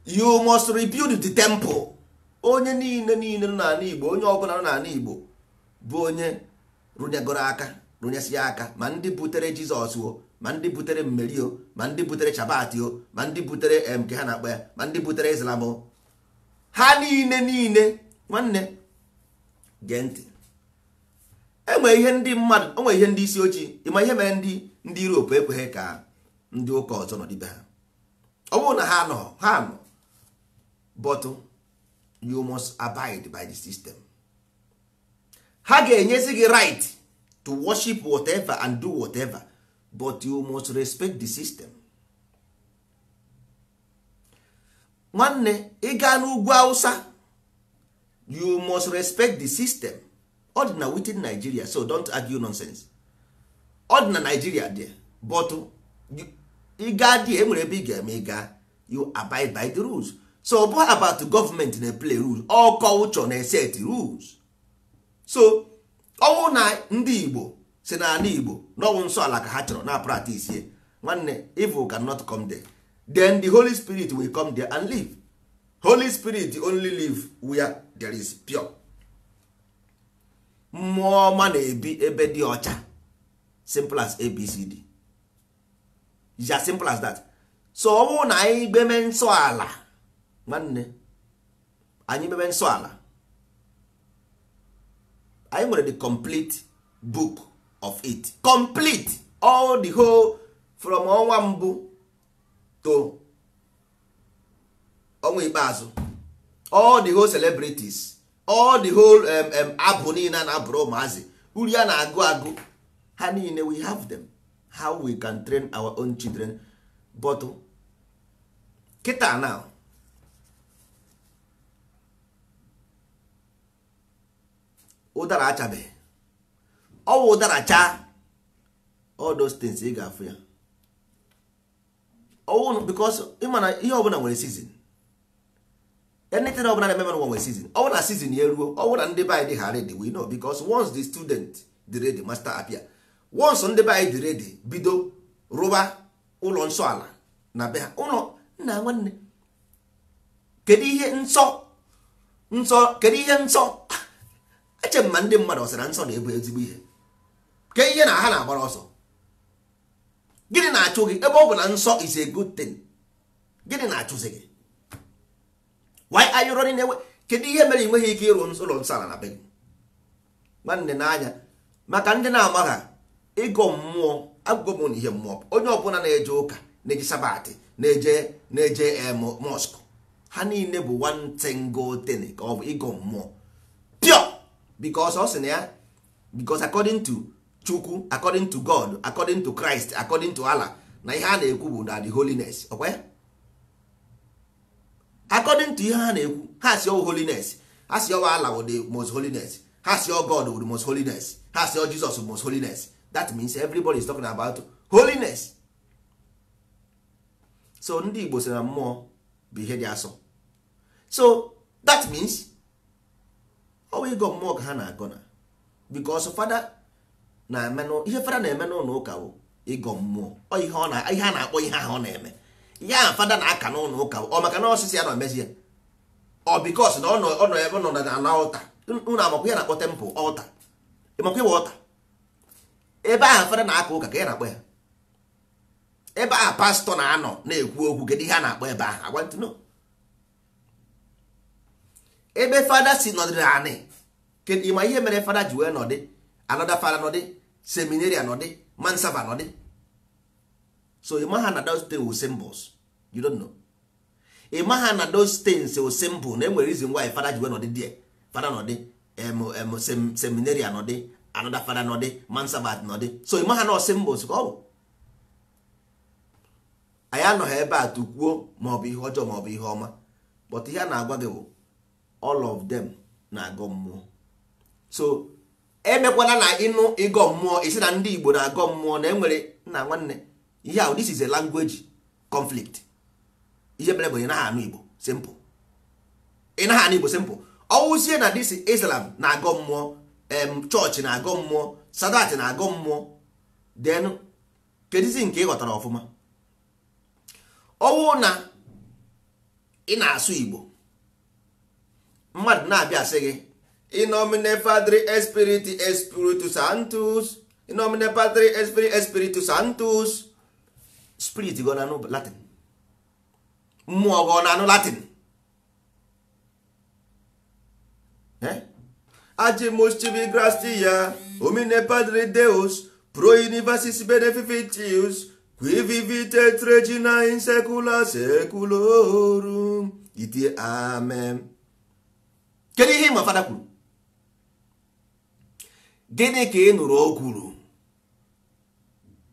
You must rebuild the temple. Onye niile nọ n'ala Igbo, onye ọbụla nọ n'ala Igbo bụ onye rụnyegoro aka, rụnyesi aka, ma ndị butere Jizọs o, ma ndị butere mmeri o, ma ndị butere Chabat o, ma ndị butere nke ha na-akpọ ya, ma ndị butere Islam o. Ha niile nwanne gee ntị. Enwe ihe ndị mmadụ, onwe ihe ndị isi ojii, ịma ihe mere ndị Europe ekweghị ka ndị ụka ọzọ nọ dibe ha. Ọ bụrụ na ha nọ, but you must abide by the system. Ha ga-enyezi gị right to worship whatever and do whatever, but you must respect the system. Nwanne ị gaa n'ugwu Hausa, you must respect the system. Ọ dị na within Nigeria, so don't argue nonsense. Ọ dị na Nigeria there, but ị gaa dị enwere ebe ị ga-eme ị gaa, you abide by the rules. So what about the government na play rules? All culture na set rules. So ọwụ na ndị Igbo si na ala Igbo n'ọwụ nsọ ala ka ha chọrọ na practice ye, nwanne evil cannot come there. then the Holy Spirit will come there and live. Holy Spirit only live where there is pure. Mmụọ ọma na-ebi ebe dị ọcha. Simple as ABCD. It's as simple as that. So ọ bụrụ na anyị gbeme nsọ ala nwanne, anyị gbeme nsọ ala, anyị nwere the complete book of it. Complete all the whole from ọnwa mbụ to ọnwa ikpeazụ, all the whole celebrities, all the whole abụ niile na abụrụ ụmụazị uri a na-agụ ha niile, we have them. How we can train our own children. But kịta now, ụdara achabeghị, ọwụ ụdara cha, all those things ị ga-afụ ya ọwụ, because ịmana ihe ọbụla nwere season. Anything ọbụla na-eme n'ụwa nwere season. Ọwụ na season ya eruo, ọwụ na ndị be anyị dị ha ready, we know, because once the student dị ready, master appear. Once ndị be anyị dị ready, bido rụba ụlọ nsọ ala na be ha. Ụlọ nna nwanne, kedu ihe nsọ kedu ihe nsọ? Eche m ma ndị mmadụ ọsara nsọ na-ebu ezigbo ihe. Ke ihe na ha na-agbara ọsọ. Gịnị na-achụ gị ebe ọ bụ na nsọ is a good thing? Gịnị na-achụzi gị? Why are you running away? Kedu ihe mere ị nweghị ike ịrụ ụlọ nsọ ala na be gị? Nwanne n'anya, maka ndị na-amagha ịgọ mmụọ, agụgọ m na ihe mmụọ. Onye ọbụla na-eje ụka, na-eje sabatị, na-eje mosque, ha niile bụ one single thing ka ọ bụ ịgọ mmụọ pure. Because ọ sị na ya, because according to Chukwu, according to God, according to Christ, according to Allah, na ihe a na-ekwu bụ na the holiness. Okay? According to ihe ha na-ekwu, ha si ọ holiness, ha si ọ Allah bụ the most holiness, ha si ọ God bụ the most holiness, ha si ọ Jesus bụ most holiness. That means everybody is talking about holiness. So ndị Igbo sị na mmụọ bụ ihe dị asọ. So that means ọwa ịgọ mmụọ ka ha na-agọ na, because fada na-eme ihe fada na-eme n'ụlọ ụka bụ ịgọ mmụọ. Ọ ihe a na-akpọ ihe ahụ ọ na-eme. Ihe ahụ fada na-aka n'ụlọ ụka ọ maka na ọsịsị ya na emezi ya, ọ because na ọ nọ ebe nọ na ọta. Unu amakwa ya na-akpọ temple ọta. Ịmakwa ịwa ọta? Ebe ahụ fada na-aka ụka ka ya na-akpọ ya. Ebe ahụ pastọ na-anọ na-ekwu okwu, kedu ihe a na-akpọ ebe ahụ? I want to know. Ebe fada si nọdịrị anị, kedu ịma ihe mere fada ji wee nọdị, another fada nọdị, seminary nọdị, mansaba nọdị? So ịma ha na those things were symbols. You don't know. Ịma ha na those things were symbol, na enwere reason why fada ji wee nọdị there. Fada nọdị, seminary nọdị, another fada nọdị, mansaba nọdị. So ịma ha na symbols ka ọ bụ. Anyị anọghị ebe a tukwuo maọbụ ihe ọjọọ maọbụ ihe ọma, but ihe a na-agwa gị bụ all of them na-agọ mmụọ. So emekwana na ịnụ ịgọ mmụọ isi na ndị Igbo na-agọ mmụọ na enwere nna nwanne. Ihe ahụ, this is a language conflict. Ihe mere bụ ị naghị anụ Igbo simple. Ị naghị anụ Igbo simple. Ọwụzie na this Islam na-agọ mmụọ, chọọchị na-agọ mmụọ, Sadat na-agọ mmụọ, then kedizi nke ị ghọtara ọfụma. Ọwụ na ị na-asụ Igbo, mmadụ na-abịa sị gị in nomine Patri et Spiritus Sanctus, in nomine Patri et Spiritus Sanctus. Spirit gọ na anụ Latin, mmụọ gọ na anụ Latin. Agimus tibi gratia, omine Padre Deus, pro universis beneficitius, qui vivit regina in secula seculorum. Itie amen. Kedu ihe ma fada kwuru? Gịnị ka ị nụrụ o kwuru?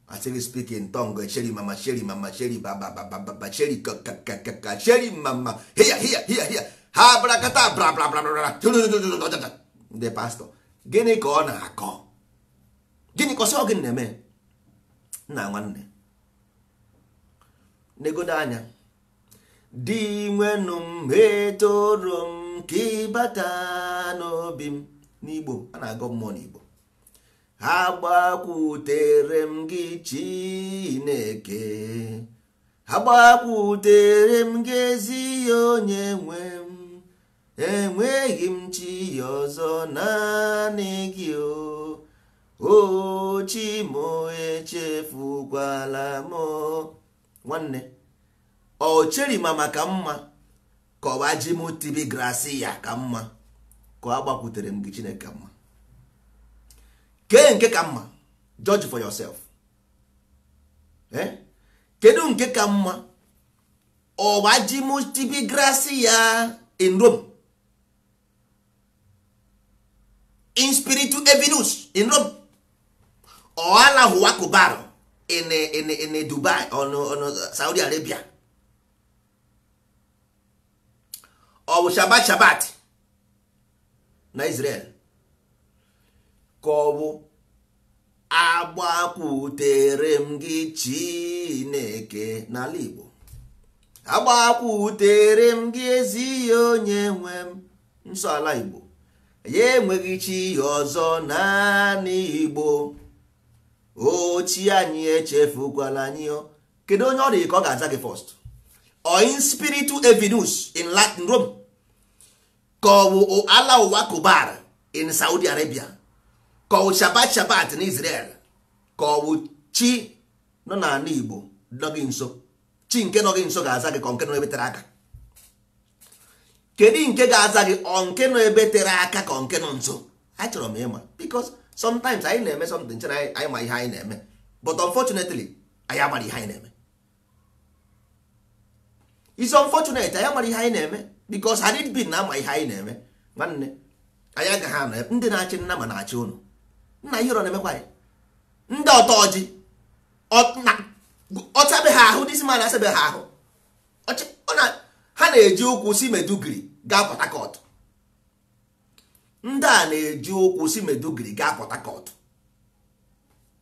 Actually speaking tongue, sheri mama, sheri mama, sheri baba baba, sheri kaka, sheri mama, here, ha brakata bra bra bra bra. The pastor, gịnị ka ọ na-akọ? Gịnị ka ọ gịnị na-eme? Nna nwanne, negodo anya. Di nwenu m etoro m ka ịbata n'obi m. N'Igbo a na-agọ mmụọ n'Igbo. Ha gbakwutere m gị Chineke, agbakwutere m gị ezi onye nwe m, enweghị m chi ọzọ naanị gị o chi m echefukwala m. Nwanne, ọ cheri ma maka mma ka ọ bụ ji m tibi grasị ya ka mma ka ọ agbakwutere m gị Chineke ka mma? Kee nke ka mma? Judge for yourself. Kedu nke ka mma? Ọ bụ ji m tibi grasị ya in Rome, in spiritu evinus in Rome, or Allahu Akbar in Dubai or Saudi Arabia, or Shabbat na Israel? Ka ọ bụ agbakwutere m gị Chineke n'ala Igbo, agbakwutere m gị ezi onye nwe m, nsọ ala Igbo, ya enweghị chi ọzọ naanị Igbo, o chi anyị echefukwala anyị. Kedu onye ọ dị ka ọ ga-aza gị first? Or in spiritu evinus in Latin Rome, ka ọ bụ Allahu Akbar in Saudi Arabia, ka ọ bụ Shabbat in Israel, ka ọ bụ chi nọ n'ala Igbo nọ gị nso? Chi nke nọ gị nso ga-aza gị ka nke nọ ebe tere aka? Kedu nke ga-aza gị, ọ nke nọ ebe tere aka ka nke nọ nso? Achọrọ m ịma, because sometimes anyị na-eme something chere anyị ma ihe anyị na-eme, but unfortunately anyị amara ihe anyị na-eme. It's unfortunate anyị amara ihe anyị na-eme, because had it been na ama ihe anyị na-eme, nwanne anyị agaghị anọ. Ndị na-achị nna ma na-achị ụnụ, nna ihe ụrọ na-emekwa anyị. Ndị ọtọ ọjị ọchabe ha ahụ, disi ma na-asabe ha ahụ, ha na-eji ụkwụ si Meduguri gaa Port Harcourt. Ndị a na-eji ụkwụ si Meduguri gaa Port Harcourt.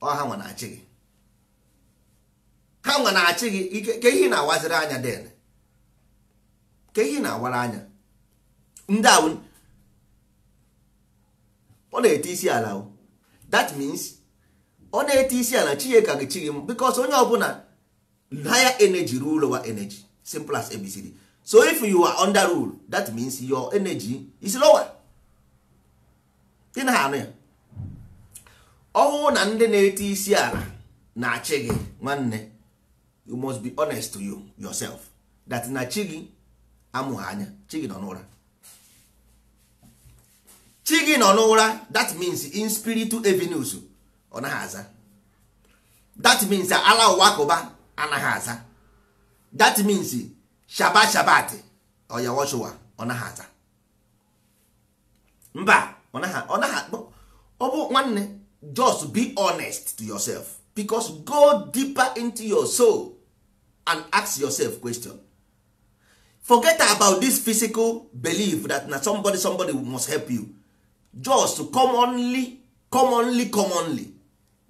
Ha nwa na-achị gị, ha nwa na-achị gị. Ke ihe na-awaziri anya den, ke ihe na-awara anya. Ndị ahụ ọ na-ete isi ala, that means ọ na-ete isi ala chi ya ka gị chi gị, because onye ọbụla higher energy rule lower energy, simple as ABCD. So if you are under rule, that means your energy is lower. Ị na-anụ ya? Ọhụụ na ndị na-ete isi ala na-achị gị, nwanne, you must be honest to yourself that na chi gị amụghị anya, chi gị nọ n'ụra. Chi gị nọ n'ụra, that means in spiritu evinus ọ naghị aza. That means Allahu Akbar anaghị aza. That means Shabbat or Yawoshua ọ naghị aza. Mba, ọ naghị. Ọ bụ nwanne, just be honest to yourself, because go deeper into your soul and ask yourself question. Forget about this physical belief that na somebody must help you. Just commonly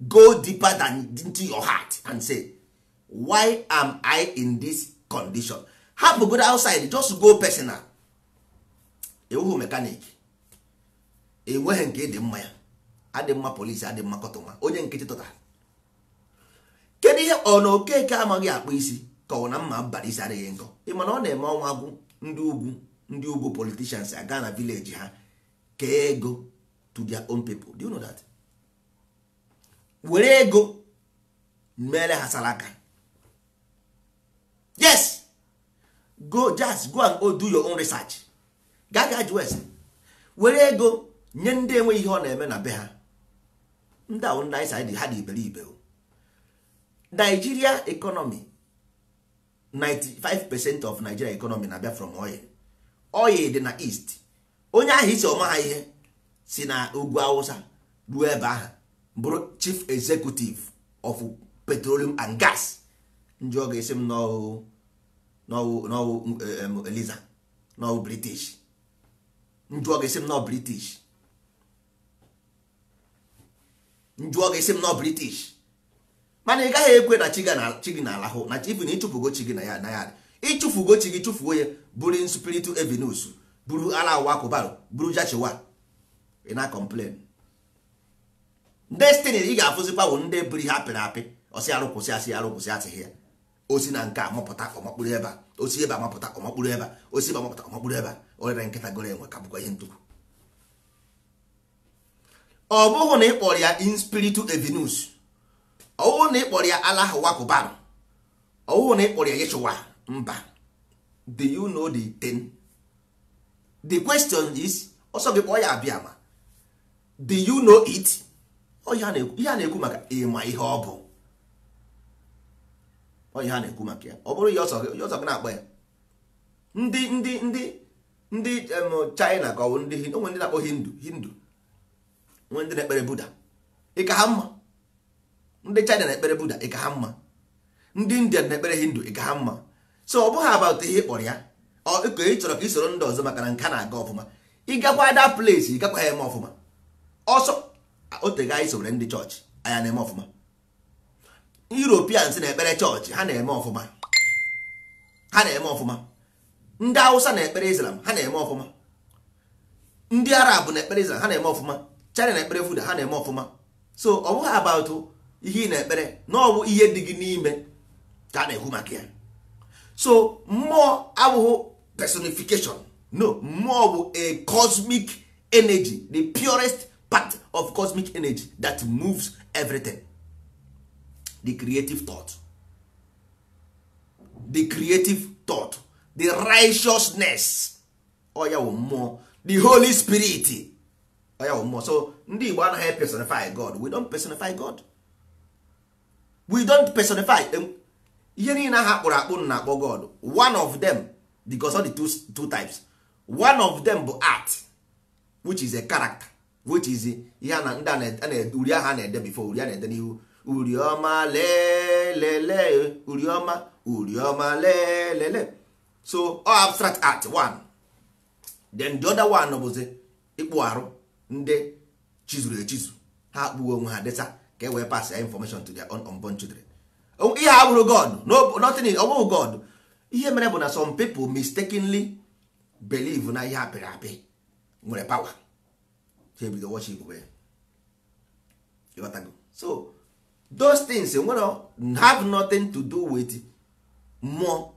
go deeper than into your heart and say, why am I in this condition? Hapụ go outside, just go personal. Ewuhu mechanic, enweghị nke dị mma ya, adị mma polisi, adị mma kọtụma, onye nkịtị tụta. Kedu ihe ọ na Okeke amaghị akpụ isi ka ọ na mma mbara isi adịghị nkọ? Ị mana ọ na-eme ọnwa gwụ ndị ugwu politicians aga na village ha kee ego to their own people. Do you know that? Were ego mere ha salaka. Yes, just go and do your own research. Gaga US were ego nye ndị enwe ihe ọ na-eme na be ha. Ndị ahụ ndị anyị ha dị iberibe. Nigeria economy, 95% of Nigeria economy na-abịa from oil. Oil dị na east. Onye ahụ isi ọma ha ihe si na ugwu Awụsa ruo ebe ahụ bụrụ chief executive of petroleum and gas. Ndị ọ ga-esi m no Eliza, no British. Ndị ọ ga-esi m no British. Ndị ọ ga-esi m no British. Mana ị gaghị ekwe na chi gị na alahụ na chi na ịchụfugo chi gị na ya ịchụfugo chi gị chụfuo ya, bụrụ spiritu evinus, bụrụ Allahu Akbar, bụrụ Joshua, ị na complain. Destiny ị ga-afụzikwa bụ ndị biri ha pịrị apị, ọsị arụkwụsị asị arụkwụsị asị ya. osi na nke amapụta ọmakpụrụ ebe a, osi ebe amapụta ọmakpụrụ ebe a, osi ebe amapụta ọmakpụrụ ebe a, o rere nkịta goro enwe ka bụkwa ihe ntụkwu. Ọ bụghị na ị kpọrọ ya in spiritu evinus, ọ bụghị na ị kpọrọ ya Allah wakubar, ọ bụghị na ị kpọrọ ya Yeshua, mba. Do you know the thing? The question is, ọsọ gị kpọọ ya abịa ma, do you know it? Ihe a na-ekwu maka ịma ihe ọ bụ, ihe a na-ekwu maka ya. Ọ bụrụ ya ọsọ gị na-akpọ ya ndị China ka ọ bụ ndị onwe ndị na-akpọ Hindu, nwe ndị na-ekpere Buddha, ị ka ha mma. Ndị China na-ekpere Buddha, ị ka ha mma. Ndị India na-ekpere Hindu, ị ka ha mma. So ọ bụghị about ihe kpọrọ ya ka ị chọrọ ka ị soro ndị ọzọ maka na nka na-aga ọfụma. Ị gakwa that place, ị gakwa ya eme ọfụma. Ọsọ otega anyị soro ndị chọọchị anya na-eme ọfụma. Europeans na-ekpere chọọchị, ha na-eme ọfụma, ha na-eme ọfụma. Ndị Hausa na-ekpere Islam, ha na-eme ọfụma. Ndị Arab na-ekpere Islam, ha na-eme ọfụma. China na-ekpere Buddha, ha na-eme ọfụma. So ọ bụghị about ihe ị na-ekpere, na ọ bụ ihe dị gị n'ime ka a na-ekwu maka ya. So mmụọ abụghị personification, no, mmụọ bụ a cosmic energy, the purest part of cosmic energy that moves everything. The creative thought, the righteousness, oya wụ mmụọ, the Holy Spirit, oya wụ mmụọ. So ndị Igbo anaghị personify God. We don't personify God. We don't personify ihe niile ha akpụrụ akpụ na-akpọ God. One of them, because of the two types, one of them bụ art, which is a character, which is ihe na uri aha na-ede before uri a na-ede n'ihu, uriọma lelele, uriọma lelele. So abstract art one. Then the other one bụzi ịkpụ arụ ndị chizuru echizu, ha kpuo onwe ha desa ka e wee pass information to their unborn children. Ihe a bụrụ God, no, nothing is, ọ bụghị God. Ihe mere bụ na some people mistakenly believe na ihe apịrị apị nwere power, so ebido worship wee. So those things have nothing to do with mmụọ.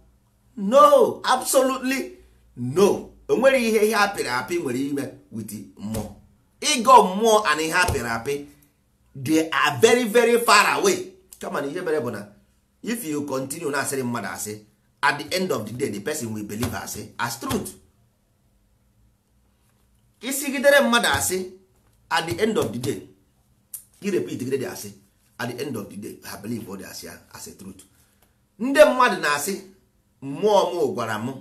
No, absolutely no. Onwere ihe apịrị apị nwere ime with mmụọ. Ịgọ mmụọ and ihe apịrị apị, they are very very far away. Kama na ihe mere bụ na if you continue na asịrị mmadụ asị, at the end of the day the person will believe asị as truth. Isigidere mmadụ asị, at the end of the day you repeat gide asị, at the end of the day I believe what they asị as a truth. Ndị mmadụ na-asị mmụọ m gwara m,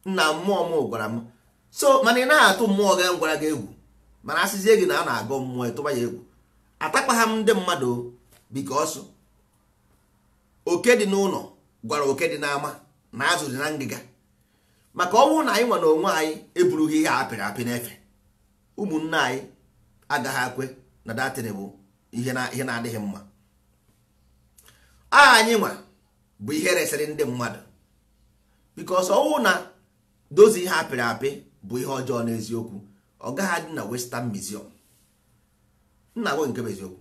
nna mmụọ m gwara m. So mana ị na-atụ mmụọ gị ngwara gị egwu, mana asịzie gị na a na-agọ mmụọ ịtụba ya egwu. Atakpa ha ndị mmadụ because oke dị n'ụlọ gwara oke dị n'ama na azụ dị na ngịga. Maka ọnwụ na anyị nwa na onwe anyị eburughị ihe apịrị apị n'efe, ụmụnne anyị agaghị akwe na datin bụ ihe na-adịghị mma. Anyị nwa bụ ihe resịrị ndị mmadụ, because ọnwụ na dozi ihe apịrị apị bụ ihe ọjọọ n'eziokwu, ọ gaghị adị na Western Museum. Nna gwe nke bụ eziokwu.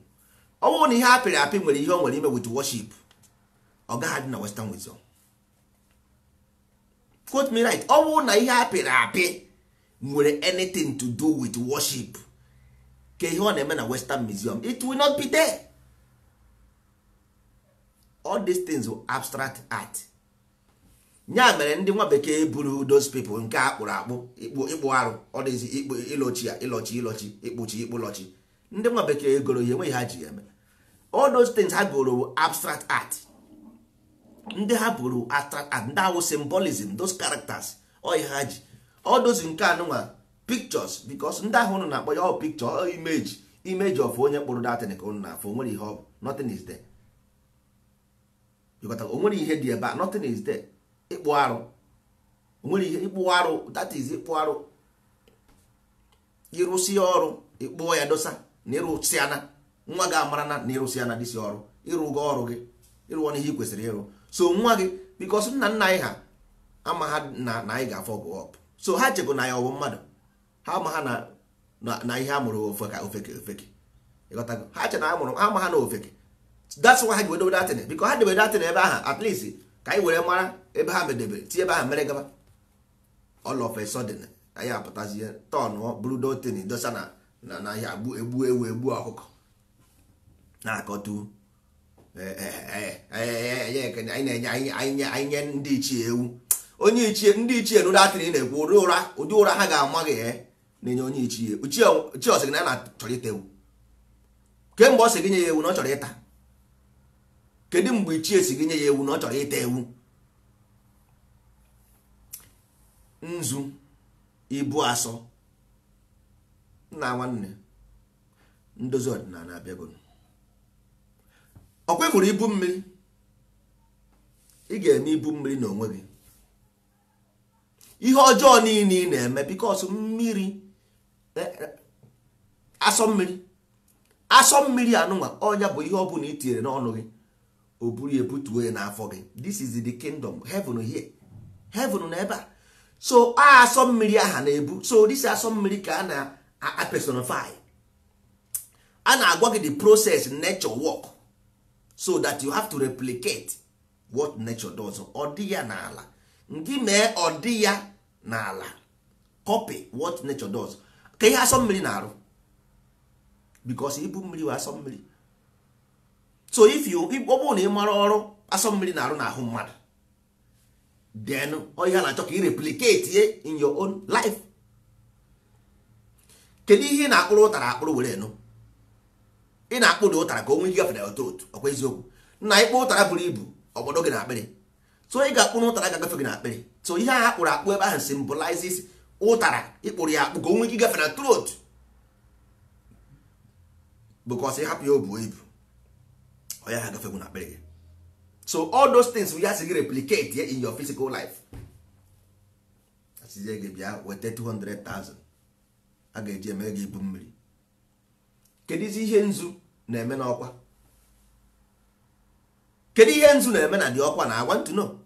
Ọnwụ na ihe apịrị apị nwere ihe ọ nwere ime with worship, ọ gaghị adị na Western Museum. Quote me right. Ọnwụ na ihe apịrị apị nwere anything to do with worship, ka ihe ọ na-eme na Western Museum, it will not be there. All these things are abstract art. Nya mere ndị nwa bekee buru those people nke akpụrụ akpụ, ikpụ arụ, ọ dịzi ikpụ ilochi, ikpụchi. Ndị nwa bekee goro ihe enweghị ha ji eme. All those things ha goro abstract art. Ndị ha buru abstract art, ndị ahụ symbolism, those characters, ọ ihe ha ji. All those nke anụnwa pictures, because ndị ahụ nọ na-akpọ ya picture, image of onye kpụrụ datin ka ụnụ na-afọ, onwere ihe ọ bụ, nothing is there. Onwere ihe dị ebe a, nothing is there. Ịkpụ arụ, onwere ihe ịkpụ arụ, that is ịkpụ arụ. Ịrụsi ọrụ, ịkpụọ ya dosa na ịrụsiana, nwa gị amara na ịrụsiana dịsi ọrụ, ịrụgo ọrụ gị, ịrụọ n'ihe ị kwesịrị ịrụ. So nwa gị, because nna anyị ha ama ha na anyị ga-afọ go up. So ha chego na ya ọ bụ mmadụ, ha ama ha na ihe a mụrụ ofeke. Ha che na amụrụ, ha ama ha na ofeke. That's why ha ji wedobe datin, because ha debe datin ebe ahụ, at least ka anyị were mara ebe ha medebere tie ebe ha mere gaba. All of a sudden anyị apụtazie tọnụ buru dotin dosa na ahịa egbu ewu egbu ọkụkọ na-akọtu anyị nye ndị ichie ewu. Onye ichie ndị ichie nụ datịrị na-ekwu ụdị ụra ha ga-ama gị na-enye onye ichie uchi ọsị na ya na-achọrọ ite ewu. Kemgbe ọ sị gị nye ya ewu na ọ chọrọ ịta? Kedu mgbe ichie si gị nye ya ewu na ọ chọrọ ịta ewu? Nzu ibu asọ nna nwanne ndozi ọdịnala abịago. Ọ kwefuru ibu mmiri, ị ga-eme ibu mmiri n'onwe gị. Ihe ọjọọ niile ị na-eme bikos mmiri asọ mmiri anụnwa ọnya bụ ihe ọ bụla i tinyere n'ọnụ gị o buru ya butuo ya n'afọ gị. This is the kingdom, heaven here, heaven na ebe a. So asọ mmiri aha na-ebu. So this asọ mmiri ka a na-personify. A na-agwa gị the process nature work so that you have to replicate what nature does. Ọ dị ya n'ala nke mee ọ dị ya n'ala, copy what nature does. Ka ihe asọ mmiri na-arụ because ibu mmiri wa asọ mmiri. So if you ọ bụrụ na ị mara ọrụ asọ mmiri na-arụ n'ahụ mmadụ, then ọ ihe na-achọ ka ị replicate ye in your own life. Kedu ihe ị na-akpụrụ ụtara akpụrụ were nụ? Ị na-akpụ dị ụtara ka o nwee ike gafere otu ọkwa eziokwu. Nna ịkpụ ụtara buru ibu ọgbọdọ gị na akpịrị, so ị ga-akpụ n'ụtara ga-agafe gị na akpịrị. So ihe ahụ akpụrụ akpụ ebe ahụ symbolizes ụtara ịkpụrụ ya akpụ ka o nwee ike gafe na throat, because ịhapụ ya o buo ibu ọ ya agafe gị na akpịrị gị. So all those things we have to replicate here in your physical life. Asizie gị bịa weta 200,000 a ga-eji eme gị ibu mmiri. Kedu ihe nzu na-eme n'ọkwa? Kedu ihe nzu na-eme na dị ọkwa? na I want to know.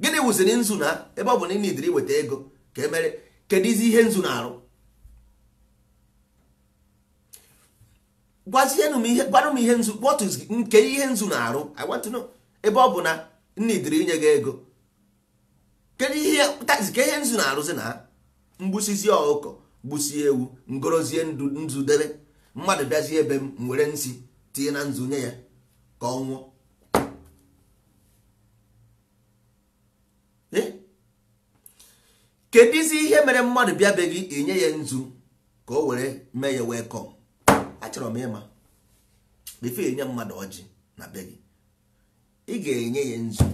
Gịnị wụziri nzu na ebe ọ bụ na ị nidiri weta ego ka emere? Kedu ihe nzu na-arụ? Gwanụ m ihe nzu, what is nke ihe nzu na-arụ? I want to know. Ebe ọ bụ na nidiri inye gị ego, kedu ihe nzu na-arụzi? na mgbusizie ọkụkọ, gbusie ewu, ngorozie nzu debe, mmadụ bịazie ebe m nwere nsi tinye na nzu nye ya ka ọ nwụọ. Kedizi ihe mere mmadụ bịa be gị enye ya nzu ka o were mee ya welcome? Achọrọ m ịma bifo enye mmadụ ọjị na be gị, ị ga-enye ya nzu.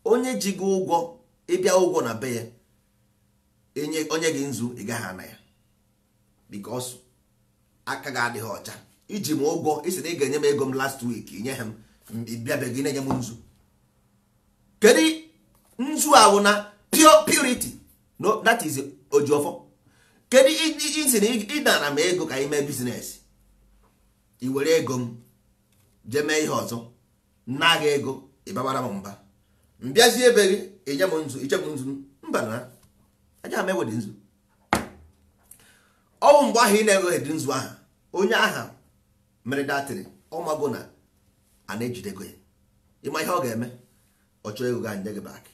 Onye ji gị ụgwọ ịbịa ụgwọ na be ya enye onye gị nzu, ị gaghị ana ya because aka gị adịghị ọcha. Iji m ụgwọ isi na ị ga-enye m ego m last week, inye ha m bịa be gị na-enye m nzu. Kedu nzu ahụ na purity? No, that is ojiọfọ. Kedu isi na ịdara m ego ka anyị mee business, i were ego m jee mee ihe ọzọ, nna gị ego ịbabara m mba, mbịazie ebe gị enye m nzu, iche m nzu? Mba na aja m ewedị nzu. Ọwụ mgbe ahụ ị na-ewedị nzu ahụ, onye aha mere datịrị ọmago na a na-ejidego ya. Ịma ihe ọ ga-eme? Ọ chọọ ego ga nye gị back.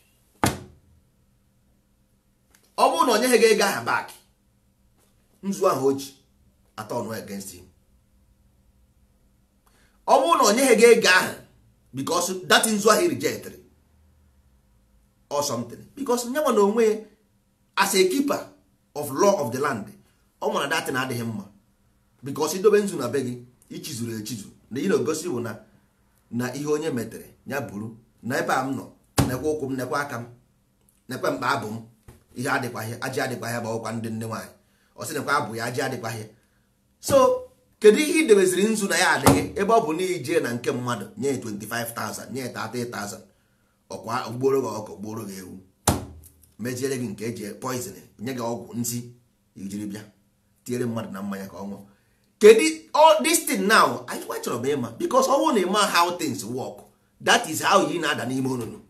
Ọ bụrụ na o nyeghị gị ego aha back, nzu ahụ o ji atọ ọnụ against him. Ọ bụrụ na o nyeghị gị ego aha because that nzu ahụ rejected or something, because nyenwa na onwe as a keeper of law of the land, ọ mara dat na adịghị mma because idobe nzu na be gị ichizuru echizu na ị na-egosi bụ na ihe onye metere ya buru na ebe a m nọ, nekwa ụkwụ m, nekwa aka m, nekwa mkpa abụ m, ihe adịkwaghị, ajị adịkwaghị bụ ọkwa ndị nne nwaanyị, ọ sị nekwa abụ ya ajị adịkwaghị. So kedu ihe idebeziri nzu na ya adịghị ebe ọ bụ na ije na nke mmadụ nye 25,000 nye 30,000 ọkwa gboro gị ọkụ, gboro gị ewu, mejiere gị nke eji poison, nye gị ọgwụ nsi ijiri bịa tinyere mmadụ na mmanya ka ọ nwụọ. Kedu all this thing now? anyị chọrọ m ịma because ọ bụrụ na ịma how things work, that is how you na-ada n'ime onunu.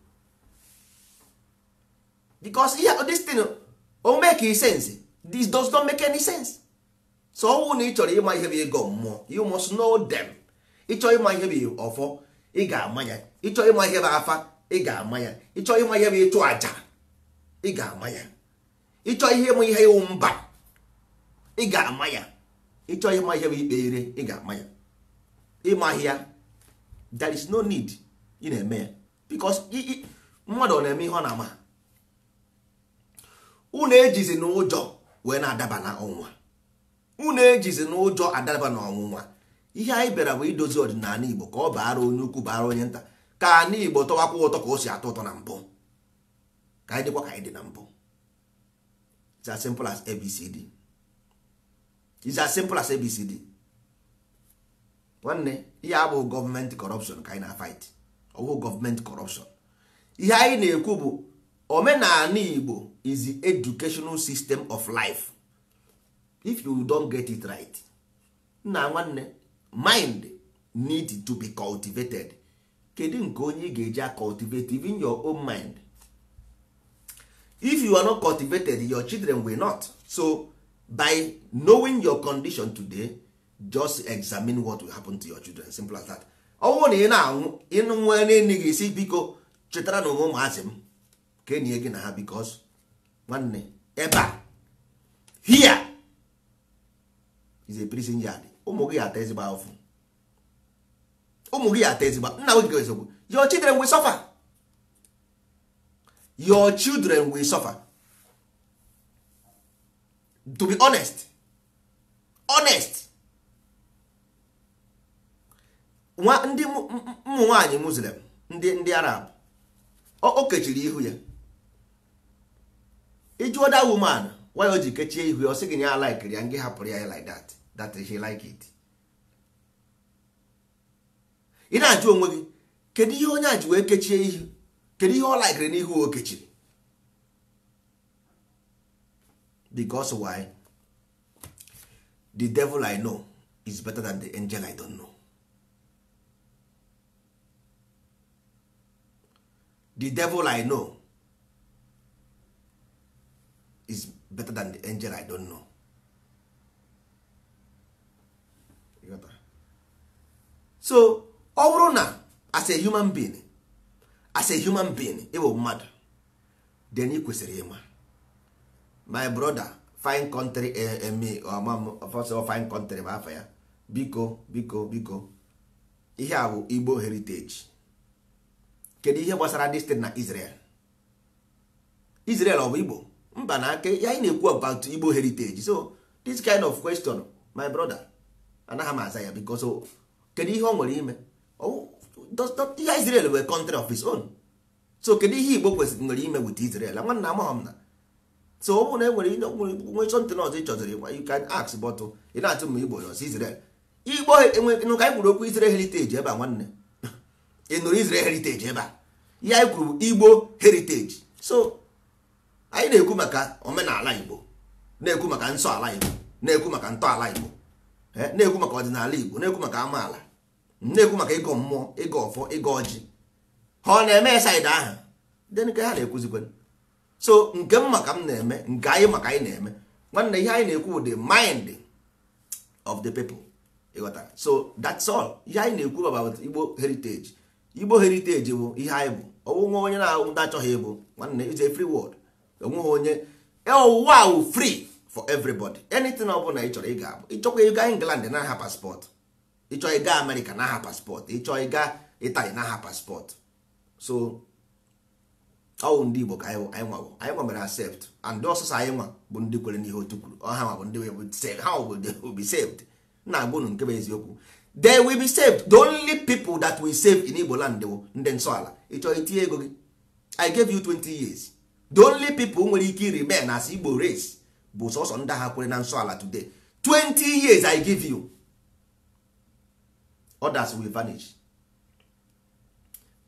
Because this thing o make sense, this does not make any sense. So ọ bụrụ na ị chọrọ ịma ihe bụ ego mmụọ, you must know them. Ị chọrọ ịma ihe bụ ọfọ, ị ga-ama ya. Ịchọ ịma ihe bụ afa, ị ga-ama ya. Ịchọ ịma ihe bụ ịchụ aja, ị ga-ama ya. Ịchọ ihe ịma ihe iwu mba, ị ga-ama ya. Ịchọ ịma ihe bụ ikpe ire, ị ga-ama ya. Ịma ya, there is no need ị na-eme ya, because mmadụ ọ na-eme ihe ọ na-ama. Unu ejizi n'ụjọ wee na-adaba na ọnwụnwa. Unu ejizi n'ụjọ adaba na ọnwụnwa. Ihe anyị bịara bụ idozi ọdịnala Igbo ka ọ baara onye ukwu baara onye nta, ka anyị Igbo tọwakwa ụtọ ka o si atọ ụtọ na mbụ, ka anyị dịkwa ka anyị dị na mbụ. It's as simple as ABCD. It's as simple as ABCD. Nwanne, ihe abụghị gọọmenti corruption ka anyị na-fight. Ọ bụ gọọmenti corruption. Ihe anyị na-ekwu bụ omenala Igbo is the educational system of life. If you don't get it right, na nwanne, mind need to be cultivated. Kedu nke onye ga-eji cultivate even your own mind? If you are not cultivated, your children will not. So by knowing your condition today, just examine what will happen to your children. Simple as that. Ọnwụ na ị na-anwụ ịnụ nwa na-enye gị isi, biko chetara na ụmụazị m ka enyi gị na ha, because nwanne ebe a here is a prison yard. Ụmụ gị ata ezigbo afọ, ụmụ gị ata ezigbo, nna gị ga-ezogbu. Your children will suffer. Your children will suffer. To be honest, ndị ụmụ nwaanyị Muslim, ndị Arab, o kechiri ihu ya. Ịjụọ that woman why o ji kechie ihu ya, ọ sị gị ya like ya, ngị hapụrụ ya like that she like it. Ị na-ajụ onwe gị, kedu ihe onye a ji wee kechie ihu? Kedu ihe ọ likere n'ihu o kechiri? Because why? The devil I know is better than the angel I don't know. The devil I know is better than the angel I don't know. So ọ bụrụ na as a human being ịbụ mmadụ, then ị kwesịrị ịma, my brother, fine country eme ọmam fine country bụ afọ ya. Biko ihe a bụ Igbo heritage. Kedu ihe gbasara this thing na Israel ọ bụ Igbo? Mba na aka ya anyị na-ekwu about Igbo heritage. So this kind of question, my brother, anaghị m aza ya, because kedu ihe ọ nwere ime? Ihe Israel were country of his own. So kedu ihe Igbo kwesịrị nwere ime with Israel? Nwanna amaghị m na. So ọ bụrụ na enwere something ọzọ ị chọziri, you can ask, but ị na-atụ m Igbo na Israel. Igbo enwe ka anyị kwuru okwu Israel heritage ebe a, nwanne. Ị nụrụ Israel heritage ebe a? Ihe anyị kwuru bụ Igbo heritage. So anyị na-ekwu maka omenala Igbo, na-ekwu maka nsọ ala Igbo, na-ekwu maka ntọala Igbo, na-ekwu maka ọdịnala Igbo, na-ekwu maka amaala, na-ekwu maka ịgọ mmụọ, ịgọ ọfọ, ịgọ ọjị. Ha ọ na-eme side ahụ, dị nke ha na-ekwuzikwa. So nke m maka m na-eme, nke anyị maka anyị na-eme, nwanne, ihe anyị na-ekwu the mind of the people. So that's all. Ihe anyị na-ekwu about Igbo heritage. Igbo heritage bụ ihe anyị bụ. Ọnwụnwe onye na-achọghị ịbụ, nwanne, is a free world. Onweghị onye wow, free for everybody. Anything ọ bụla ị chọrọ ị ga-abụ. Ịchọkwa ịga England na aha passport, ịchọ ịga America na aha passport, ịchọ ịga Italy na aha passport. So ọ ndị Igbo ka anyị nwa mere accept, and ọsọsọ anyị nwa bụ ndị kwere n'ihe otu kwuru. Ọha nwa bụ ndị will be saved. Na-agwa unu nke bụ eziokwu, they will be saved. The only people that will save in Igbo land bụ ndị nsọ ala. Ịchọ itinye ego gị, I gave you 20 years. The only people nwere ike remain as Igbo race bụ sọsọ ndị ha kwere na nsọ ala today. 20 years I give you, others will vanish.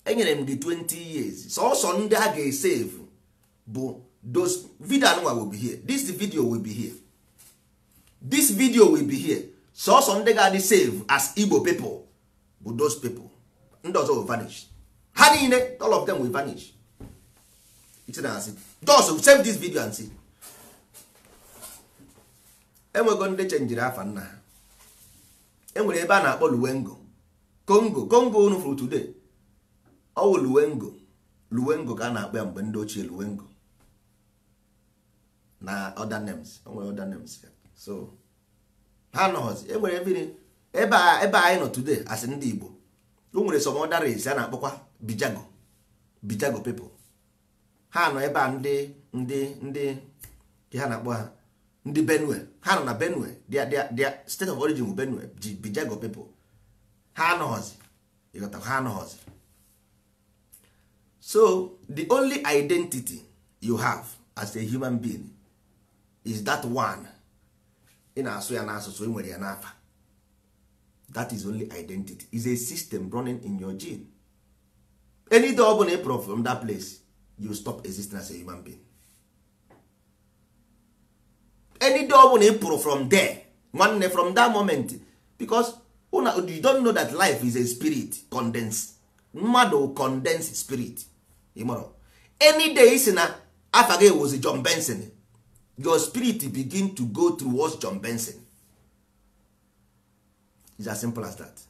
Enyere m gị 20 years, sọsọ ndị a ga-esave bụ those. Video anụnwa will be here, this video will be here, this video will be here. Sọsọ ndị ga-adị save as Igbo people bụ those people. Ndị ọzọ will vanish. Ha niile, all of them will vanish. Just save this video and see. Enwego ndị chenjiri afa nna ha. Enwere ebe a na-akpọ Luwengo Congo unu furu today ọwụ luwengo ka a na-akpọ ya mgbe ndị ochie luwengo na other names, onwere other names. So ha nọzi enwere ebe anyị nọ today as ndị Igbo o nwere some other race a na-akpọkwa Bijago people. Ha nọ ebe a ndị ha na-akpọ ha ndị Benue. Ha nọ na Benue, their state of origin bụ Benue, Bijago people. Ha nọzi ịghọta, ha nọzi. So the only identity you have as a human being is that one. Ị na-asụ ya n'asụsụ, ị nwere ya n'afa. That is only identity. Is a system running in your gene. Any day ọbụla ị pụrụ from that place, you stop existing as a human being. Any day ọbụla ị pụrụ from there, nwanne, from that moment, because you don't know that life is a spirit condense. Mmadu condense spirit. Any day isi na afa gị was John Benson, your spirit begin to go towards John Benson. It's as simple as that.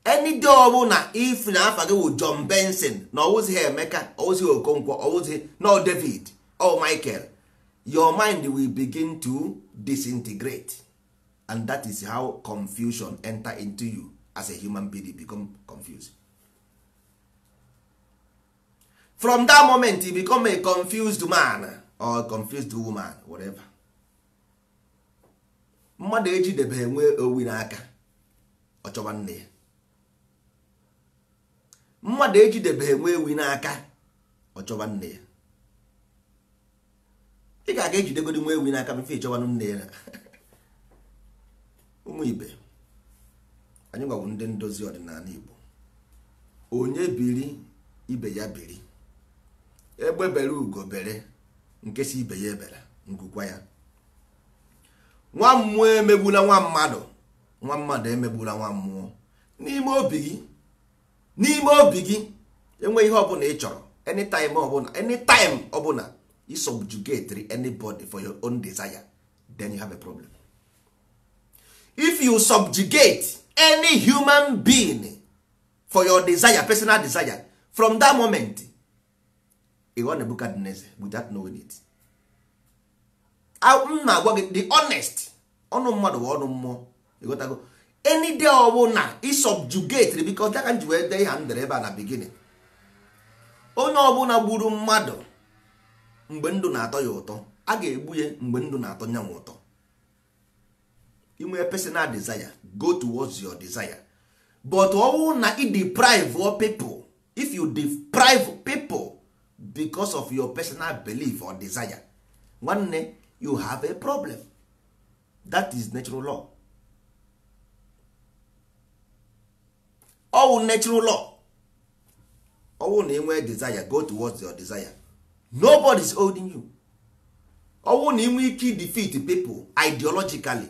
Any day ọbụla if na afa gị was John Benson, na ọwụzi Emeka, ọwụzi Okonkwo, ọwụzi no David or Michael, your mind will begin to disintegrate, and that is how confusion enter into you. As a human being, you become confused. From that moment you become a confused man or a confused woman, whatever. Mmadụ ejidebe enwe owi n'aka ọ chọba nne ya. Mmadụ ejidebe enwe ewi n'aka ọ chọba nne ya. Ị ga-aga ejidegodi nwe ewi n'aka mfe ịchọba nne ya. Ụmụ ibe, anyị gwabụ ndị ndozi ọdịnala Igbo. Onye biri ibe ya biri. Egbe bere ugo bere, nke si ibe ya ebere ngụkwa ya. Nwa mmụọ emegbula nwa mmadụ emegbula nwa mmụọ. N'ime obi gị enwe ihe ọbụla ị chọrọ, anytime ọbụla you subjugate anybody for your own desire, then you have a problem. If you subjugate any human being for your desire, personal desire, from that moment you want to book at Nebuchadnezzar without knowing it. The honest ọnụ mmadụ bụ ọnụ mmụọ. Ịghọtago? Any day ọbụla is subjugate, because that can ji wee dee ha ndere ebe a na beginning. Onye ọbụla gburu mmadụ mgbe ndụ na-atọ ya ụtọ, a ga-egbu ya mgbe ndụ na-atọ ya ụtọ. Inwe personal desire, go towards your desire. But ọwụ na i deprive people, if you deprive people because of your personal belief or desire, one day you have a problem. That is natural law. All natural law. All na desire, go towards your desire. Nobody is holding you. All na defeat people ideologically.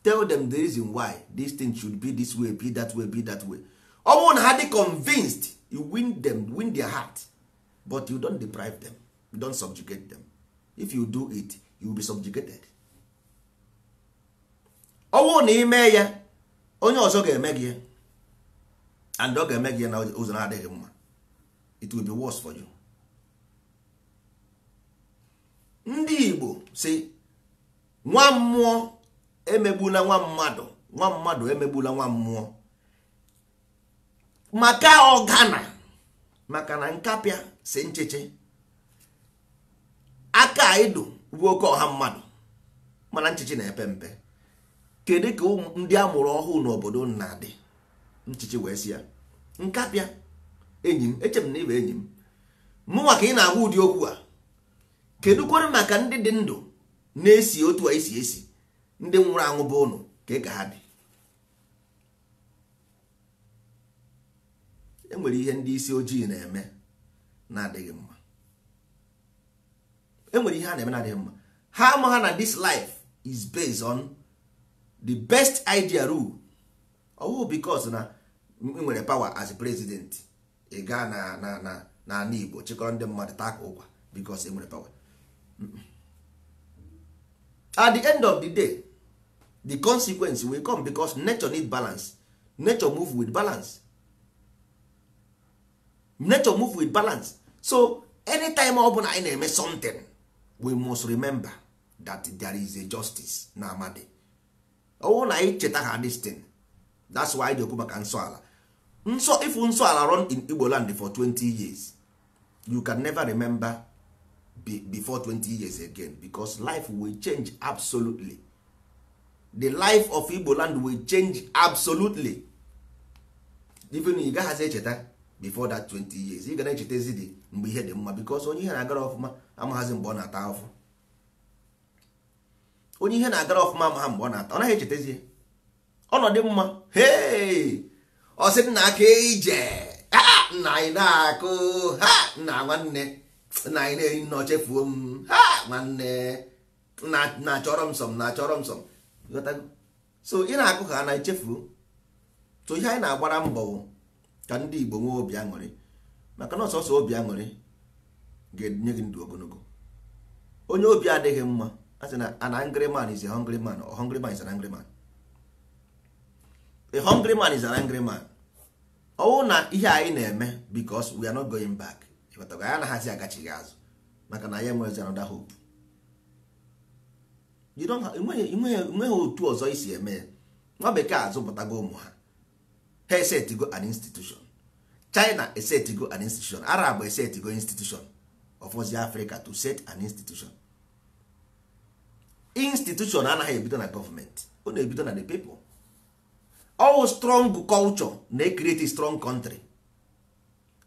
Tell them the reason why this thing should be this way, be that way, be that way. All na had convinced, you win them, win their heart. But you don't deprive them, you don't subjugate them. If you do it, you will be subjugated. Ọwụ na ime ya, onye ọzọ ga-eme gị, and ọ ga-eme gị na ụzọ na-adịghị mma. It will be worse for you. Ndị Igbo si nwa mmụọ emegbula nwa mmadụ emegbula nwa mmụọ. Maka ọgana, maka na nkapịa si ncheche, aka idu bụ oke ọha mmadụ, mana ncheche na-epe mpe. Kedu ka ndị amụrụ ọhụụ n'obodo na-adị? Ncheche wee si ya nkapịa enyi m, eche m na ibe enyi m, mụnwa ka ị na-agwa ụdị okwu a. Kedu kwere maka ndị dị ndụ na-esi otu a esi ndị nwụrụ anwụ bụ ụnụ ka ị ka ha dị? Enwere ihe ndị isi ojii na-eme na-adịghị mma. Enwere ihe ha na-eme na-adịghị mma. Ha ama ha na this life is based on the best idea rule. Oh, because na nwere power as a president, ị gaa na Igbo chịkọrọ ndị mmadụ taka ụkwa because enwere power. At the end of the day, the consequence will come because nature need balance. nature move with balance. Nature move with balance. So anytime ọ bụla anyị na-eme something, we must remember that there is a justice na amadi. Ọwụ na anyị cheta ha this thing. That's why they okwu maka nsọ ala. If nsọ ala run in Igbo land for 20 years, you can never remember before 20 years again, because life will change absolutely. The life of Igbo land will change absolutely. Even you gaghị echeta before that 20 years, ị ga na-echetezi dị mgbe ihe dị mma, because onye ihe na-agara ọfụma amaghazi mgbe ọ na-ata afọ. Onye ihe na-agara ọfụma amagha mgbe ọ na-ata, ọ naghị echetezi ọnọdụ mma. Hey, ọ sị na aka ije nna anyị na-akụ nna nwanne nna anyị na-eri nna ochefuo m nwanne na-achọrọ m sọm na-achọrọ m sọm. So ị na-akụ ka a na-echefuo. So ihe anyị na-agbara mbọ ka ndị Igbo nwee obi aṅụrị, maka na ọsọsọ obi aṅụrị ga-enye gị ndụ ogologo. Onye obi adịghị mma, a sị na an angry man is a hungry man, or hungry man is an angry man. A hungry man is an angry man. Ọwụ na ihe anyị na-eme because we are not going back. Ịghọtago, anyị anaghịzi agachighị azụ maka na ya nwere another hope. You don't have inweghị otu ọzọ isi eme. Nwa bekee azụpụtago ụmụ ha. Ha esetigo an institution. China esetigo an institution. Arab esetigo institution. Of course Africa to set an institution. Institution anaghị ebido na government. Ọ na-ebido na the people. All strong culture na-create a strong country.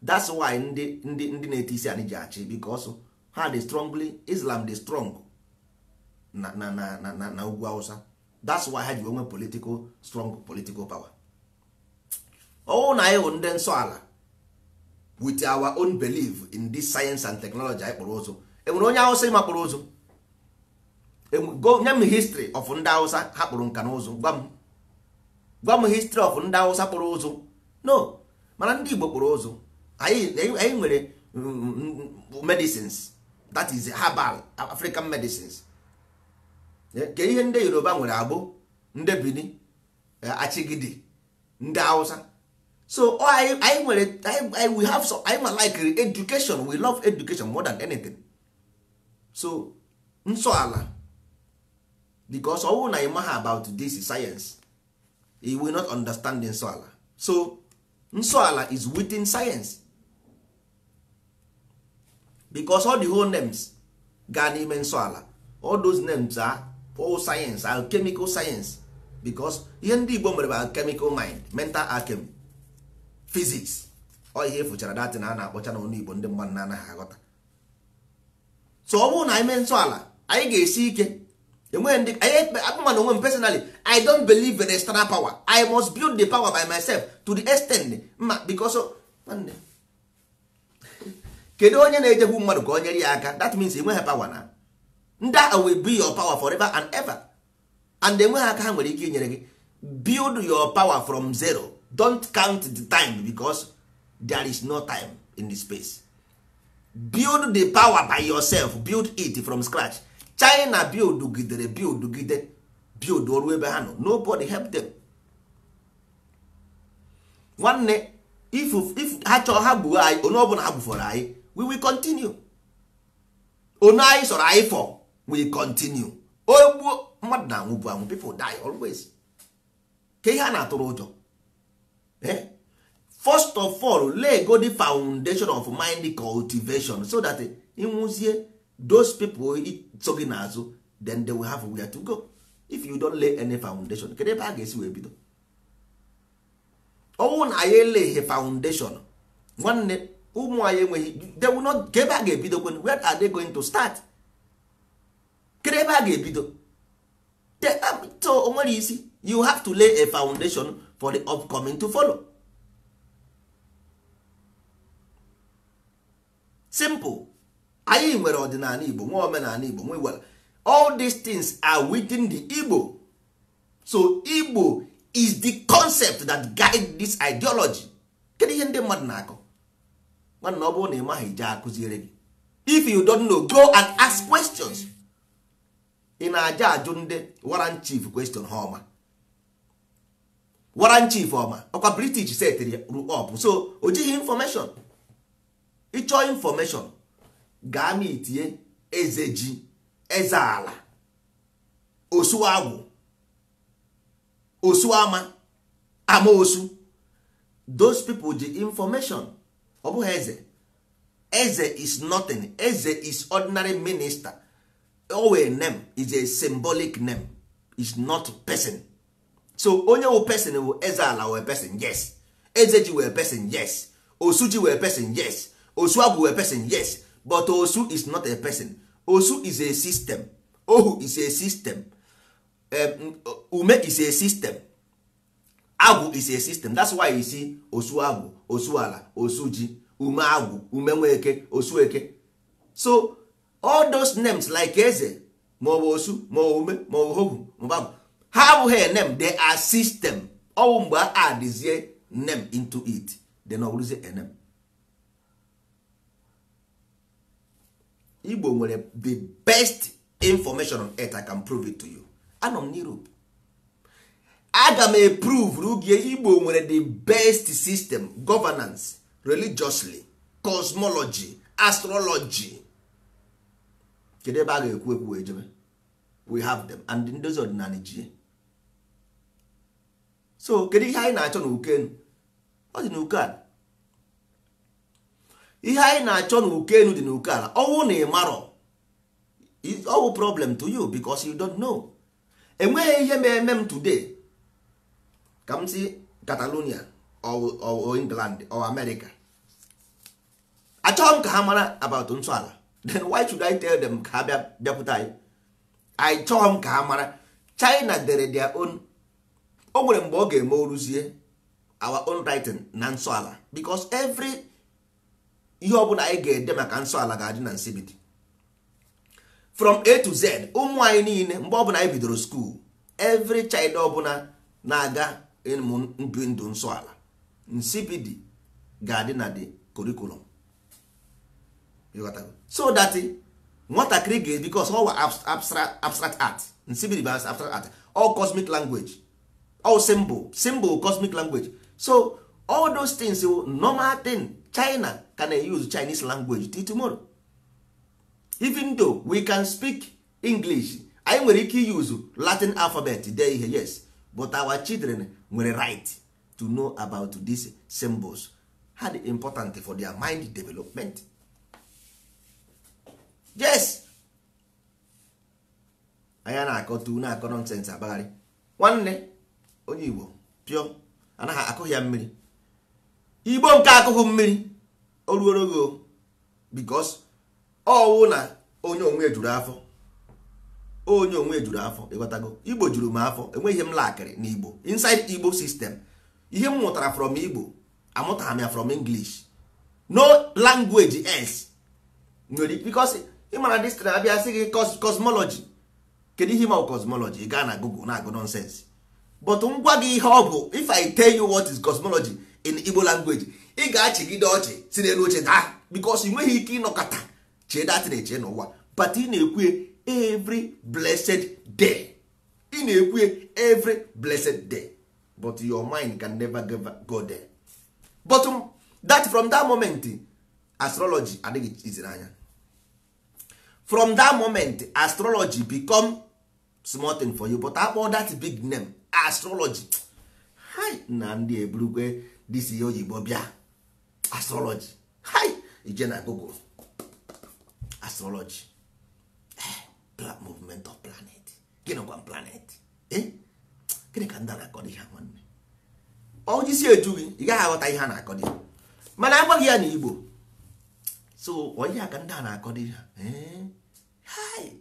That's why ndị na-eti isi anyị ji achị, because ha dị strongly, Islam dị strong na ugwu Hausa. That's why ha ji onwe strong political power. All na anyị ndị nsọ ala with our own belief in this science and technology anyị kpọrọ ụzọ. Enwere onye Hausa ịma kpọrọ ụzọ? Nye m history of ndị Hausa ha kpụrụ nka na ụzụ. Gwa m history of ndị Hausa kpụrụ ụzụ. No, mana ndị Igbo kpụrụ ụzụ. Anyị nwere medicines, that is herbal African medicines. Ke ihe ndị Yoruba nwere agbụ, ndị Bini, achigidi, ndị Hausa. So I we have so I'm like education. We love education more than anything. So nsọ ala, because all na ịma about this science, you will not understand nsọ ala. So nsọ ala is within science, because all the whole names ga n'ime nsọ ala, all those names are all science, are chemical science, because ihe ndị Igbo mere bụ chemical mind, mental alchemy, physics. Ọ ihe efuchara datin na a na-akpọcha n'ọnụ Igbo ndị mmadụ na-anaghị aghọta. So ọ bụrụ na anyị mee nsọ ala, anyị ga-esi ike. Enweghị ndị akpụma na onwe m personally, I don't believe in external power. I must build the power by myself to the extent because nwanne kedu onye na-ejekwu mmadụ ka o nyere ya aka? That means enweghị power na that will be your power forever and ever, and enweghị aka ha nwere ike inyere gị. Build your power from zero. Don't count the time, because there is no time in the space. Build the power by yourself. Build it from scratch. China build ọrụ ebe ha nọ. Nobody help them. Nwanne, if ha chọọ ha gbuo anyị, onye ọbụla ha gbufọrọ anyị, we will continue. Onye anyị sọrọ anyị for, we continue. Ogbu mmadụ na-anwụ bụ anwụ, people die always. Ka ihe a na-atụrụ ụjọ. First of all, lay go the foundation of mind cultivation, so that ịnwụzie those people so gị n'azụ, then they will have where to go. If you don't lay any foundation, kedu ebe a ga-esi wee bido? Ọnwụ na anyị lay foundation, nwanne ụmụ anyị enweghị, they will not. Kedu ebe a ga-ebido? Where are they going to start? Kedu ebe a ga-ebido? So o nwere isi, you have to lay a foundation for the upcoming to follow. Simple. Anyị nwere ọdịnala Igbo, nwe omenala Igbo, nwe iwere. All these things are within the Igbo. So Igbo is the concept that guide this ideology. Kedu ihe ndị mmadụ na-akọ? Nwanne ọ bụrụ na ị maghị ije akụziere gị. If you don't know, go and ask questions. Ị na-aja ajụ ndị warrant chief question ha ọma. warrant chief ọma ọkwa British setịrị up, so o jighị information. Ịchọ information gaa ma itinye eze ji, eze ala, osu agwụ, osu ama, ama osu. Those people ji information. Ọ bụghị eze. Eze is nothing. Eze is ordinary minister. Our name is a symbolic name. It's not person. So onye wo person wo eze ala wo person, yes. Eze ji wo person, yes. Osu ji wo person, yes. Osu agwụ wo person, yes. But Osu is not a person. Osu is a system. Ohu is a system. Ume is a system. Agwụ is a system. That's why you see Osu agwụ, Osu ala, Osu ji, Ume agwụ, Ume nweke, Osu eke. So all those names like eze, ma ọ bụ Osu, ma ọ ume, ma ọ ohu, ma agwụ, ha abụghị name, they are system. Ọ mgbe a adịzie name into it, then ọ bụrụzie a name. Igbo nwere the best information on earth. I can prove it to you. Anọ m n'Europe. Aga m eprove rugie Igbo nwere the best system, governance, religiously, cosmology, astrology. Kedu ebe a ga-ekwu ejebe? We have them, and ndozi ọdịnala ji. So kedu ihe anyị na-achọ n'ukenu? Ọ dị n'ukeala. Ihe anyị na-achọ n'ukenu dị n'ukeala. Ọwụ na ịmarọ, ọwụ problem to you because you don't know. Enweghị ihe na-eme m today ka m si Catalonia or England or America. Achọghị m ka ha mara about nsọala. Then why should I tell them ka ha bịapụta anyị? I chọọ m ka ha mara. China dere their own. O nwere mgbe ọ ga-eme oruzie our own writing na nsọala, because every ihe ọbụla anyị ga-ede maka nsọala ga-adị na nsibidi from A to Z. Ụmụ anyị niile mgbe ọbụla anyị bidoro school, every child ọbụla na-aga ndụ nsọala, nsibidi ga-adị na the curriculum. So that nwatakịrị ga, because all abstract art, nsibidi bụ abstract art, all cosmic language, all symbol cosmic language. So all those things, normal thing. China can use Chinese language till tomorrow. Even though we can speak English, I nwere ike use Latin alphabet there, yes, but our children nwere right to know about these symbols. How important for their mind development. Yes. Anya na-akọ nonsense abagharị. Nwanne onye Igbo pịọ anaghị akụ ya mmiri. Igbo nke akụkụ mmiri o ruorogo, because ọwụ na onye onwe juru afọ, onye onwe juru afọ, ịghọtago. Igbo juru m afọ, enweghị ihe m lakịrị n'Igbo. Inside Igbo system, ihe m mụtara from Igbo amụtara m ya from English. No language else nwere, because ịmara this thing abịa sị gị cosmology. Kedu ihe ma cosmology? Ị gaa na Google na-agụ nonsense. But ngwa gị ihe ọ bụ, if I tell you what is cosmology in Igbo language, ị ga-achịgide ọchị si n'elu oche daa, because ị nweghị ike ịnọkọta chee datị na-eche n'ụwa. But ị na-ekwu every blessed day. Ị na-ekwu every blessed day, but your mind can never go there. But that from that moment, astrology adịghị iziri anya. From that moment, astrology become small thing for you. But about that big name, astrology, hi, na ndị eburukwe this oyibo bịa astrology, hi, ije na Google astrology, black movement of planet. Gịnị kwa planet? Gịnị ka ndị na-akọ dị ha nwanne? Ọ jisi eju gị, ị gaghị aghọta ihe a na-akọ dị, mana agwaghị ya n'Igbo. So onye aka ndị a na-akọ dị ha, hi,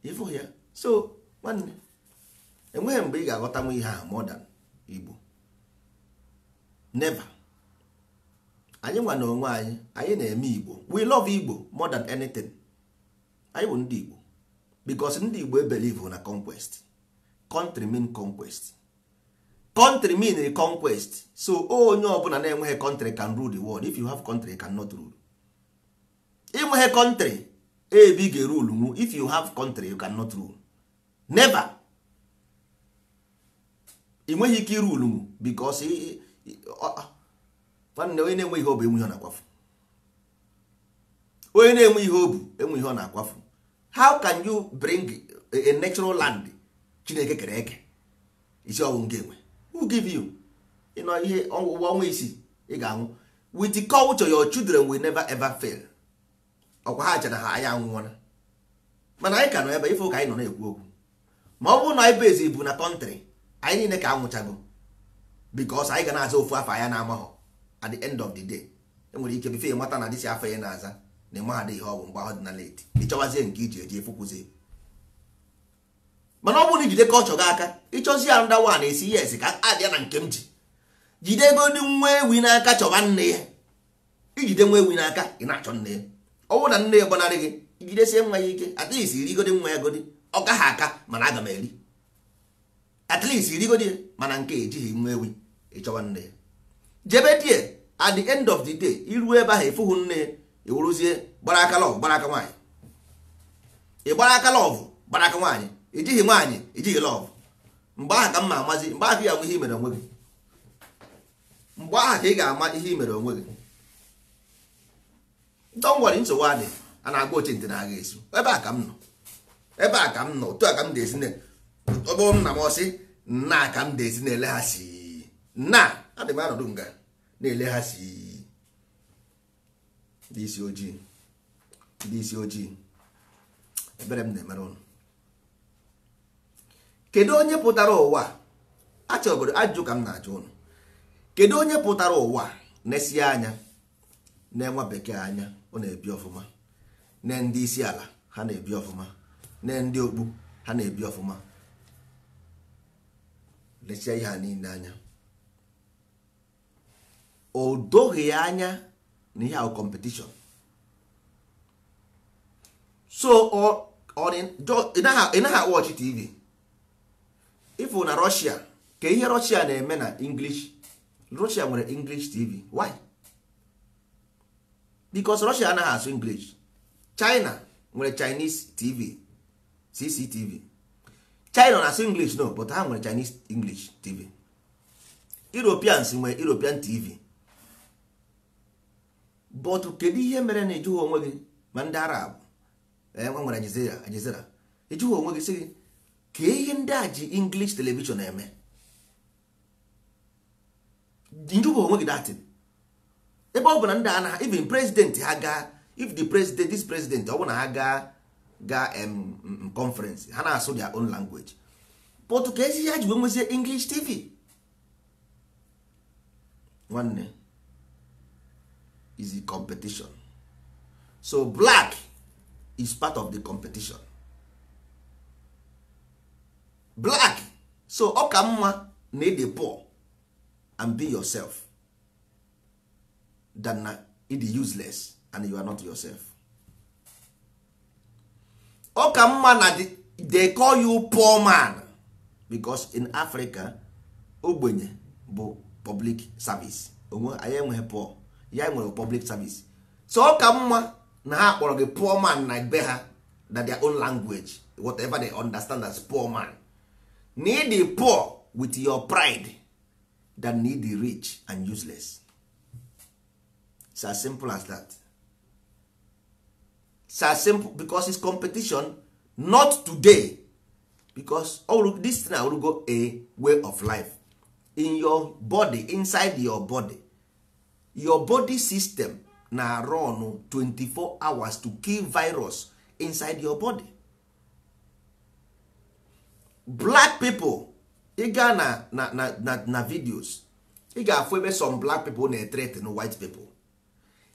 ifo ya. So nwanne, enweghị mgbe ị ga-aghọta nwe ihe a more than Igbo. Never. Anyị nwa na onwe anyị na-eme Igbo. We love Igbo more than anything. Anyị bụ ndị Igbo because ndị Igbo believe na conquest. Country mean conquest. Country mean conquest. So onye ọbụla na-enweghị country can rule the world. If you have country, you cannot rule. Inweghị country, ebe ga rule mu. If you have country, you cannot rule. Never. ị nweghị ike iru ulu because nwanne onye na-enwe ihe obu enwe ihe ọ na-akwafu. Onye na-enwe ihe obu enwe ihe ọ na-akwafu. How can you bring a natural land Chineke kere eke isi ọnwụ nke enwe? Who give you? Ịnọ ihe ọnwa isi ị ga-anwụ. With the culture your children will never ever fail. Ọkwa ha chara ha anya anwụọna. Mana anyị ka nọ ebe ife ụka anyị nọ na-ekwu okwu. Ma ọ bụrụ na anyị bezi bụ na kọntrị anyị niile ka anwụchago because anyị ga na-aza ofu afọ anya na-amahọ. At the end of the day enwere ike bife mata na dịsi afọ ya na-aza na ịmahadị ihe ọgwụ mgbe ahụ dị na late ịchọwazie nke iji eji efukwuzie. Mana ọ bụrụ na ijide kọlchọ gị aka ịchọzi ya nda wa na-esi yes ka adịa na nke m ji jide ego dị nwa ewi n'aka chọba nne ya. Ijide nwa ewi n'aka ị na-achọ nne ya. Ọ bụrụ na nne ya gbanarị gị ijidesie nwa ya ike at least irigodi nwa ya godi ọ gaghị aka mana aga m eri at least irigodi mana nke ejighị nwa ewi ịchọba nne ya. Jebe die at the end of the day iruo ebe ahụ efughị nne ya iwuruzie gbara aka lọvụ gbara aka nwaanyị. Ị gbara aka lọvụ gbara aka nwaanyị ijighị nwaanyị ijighị lọvụ. Mgbe ahụ ka m ma amazi mgbe ahụ ya nwe ihe mere onwe gị. Mgbe ahụ ka ị ga-ama ihe i mere onwe gị. Don't worry, nsogbu adị a na-agba oche ntị na-agha esu ebe a ka m nọ. Ebe a ka m nọ otu a ka m na-esi ọ bụrụ nna m ọsị nna ka m na-esi na-ele ha si nna adị m anọdụ nga na-ele ha si ndị isi ojii ebere m na-emere ụnụ. Kedu onye pụtara ụwa achọgodo ajụjụ ka m na-ajụ ụnụ. Kedu onye pụtara ụwa na-esi anya na-enwa bekee anya ọ na-ebi ọfụma na ndị isi ala ha na-ebi ọfụma na ndị okpu ha na-ebi ọfụma lesia ihe ha niile anya o doghị ya anya na ihe ahụ competition. So ị naghị watch TV ifu na Russia ka ihe Russia na-eme na English. Russia nwere English TV. Why? Because Russia anaghị asụ English. China nwere Chinese TV CCTV. China na-asụ English no, but ha nwere Chinese English TV. Europeans nwere European TV. But kedu ihe mere na ejughị onwe gị ma ndị Arab nwere Aljazeera ejughị onwe gị sị gị ka ihe ndị a ji English television eme njughị onwe gị datin ebe ọ bụ na ndị anaghị even president ha gaa if this president ọ bụ na ha gaa conference ha na-asụ their own language but ka ezi ya ji nwezie English TV. Nwanne is the competition. So black is part of the competition. Black. So ọ ka mma na ịdị poor and be yourself than na ịdị useless and you are not yourself. Ọ ka mma na they call you poor man because in Africa ogbenye bụ public service. Onwe anyị enweghị poor ya nwere public service. So ọ ka mma na ha kpọrọ gị poor man na be ha na their own language whatever they understand as poor man. Need the poor with your pride than need the rich and useless. It's as simple as that. It's as simple because it's competition, not today. Because all this thing will go a way of life in your body, inside your body system na run 24 hours to kill virus inside your body. Black people ị ga na videos ị ga-afụ ebe some black people na-threaten white people.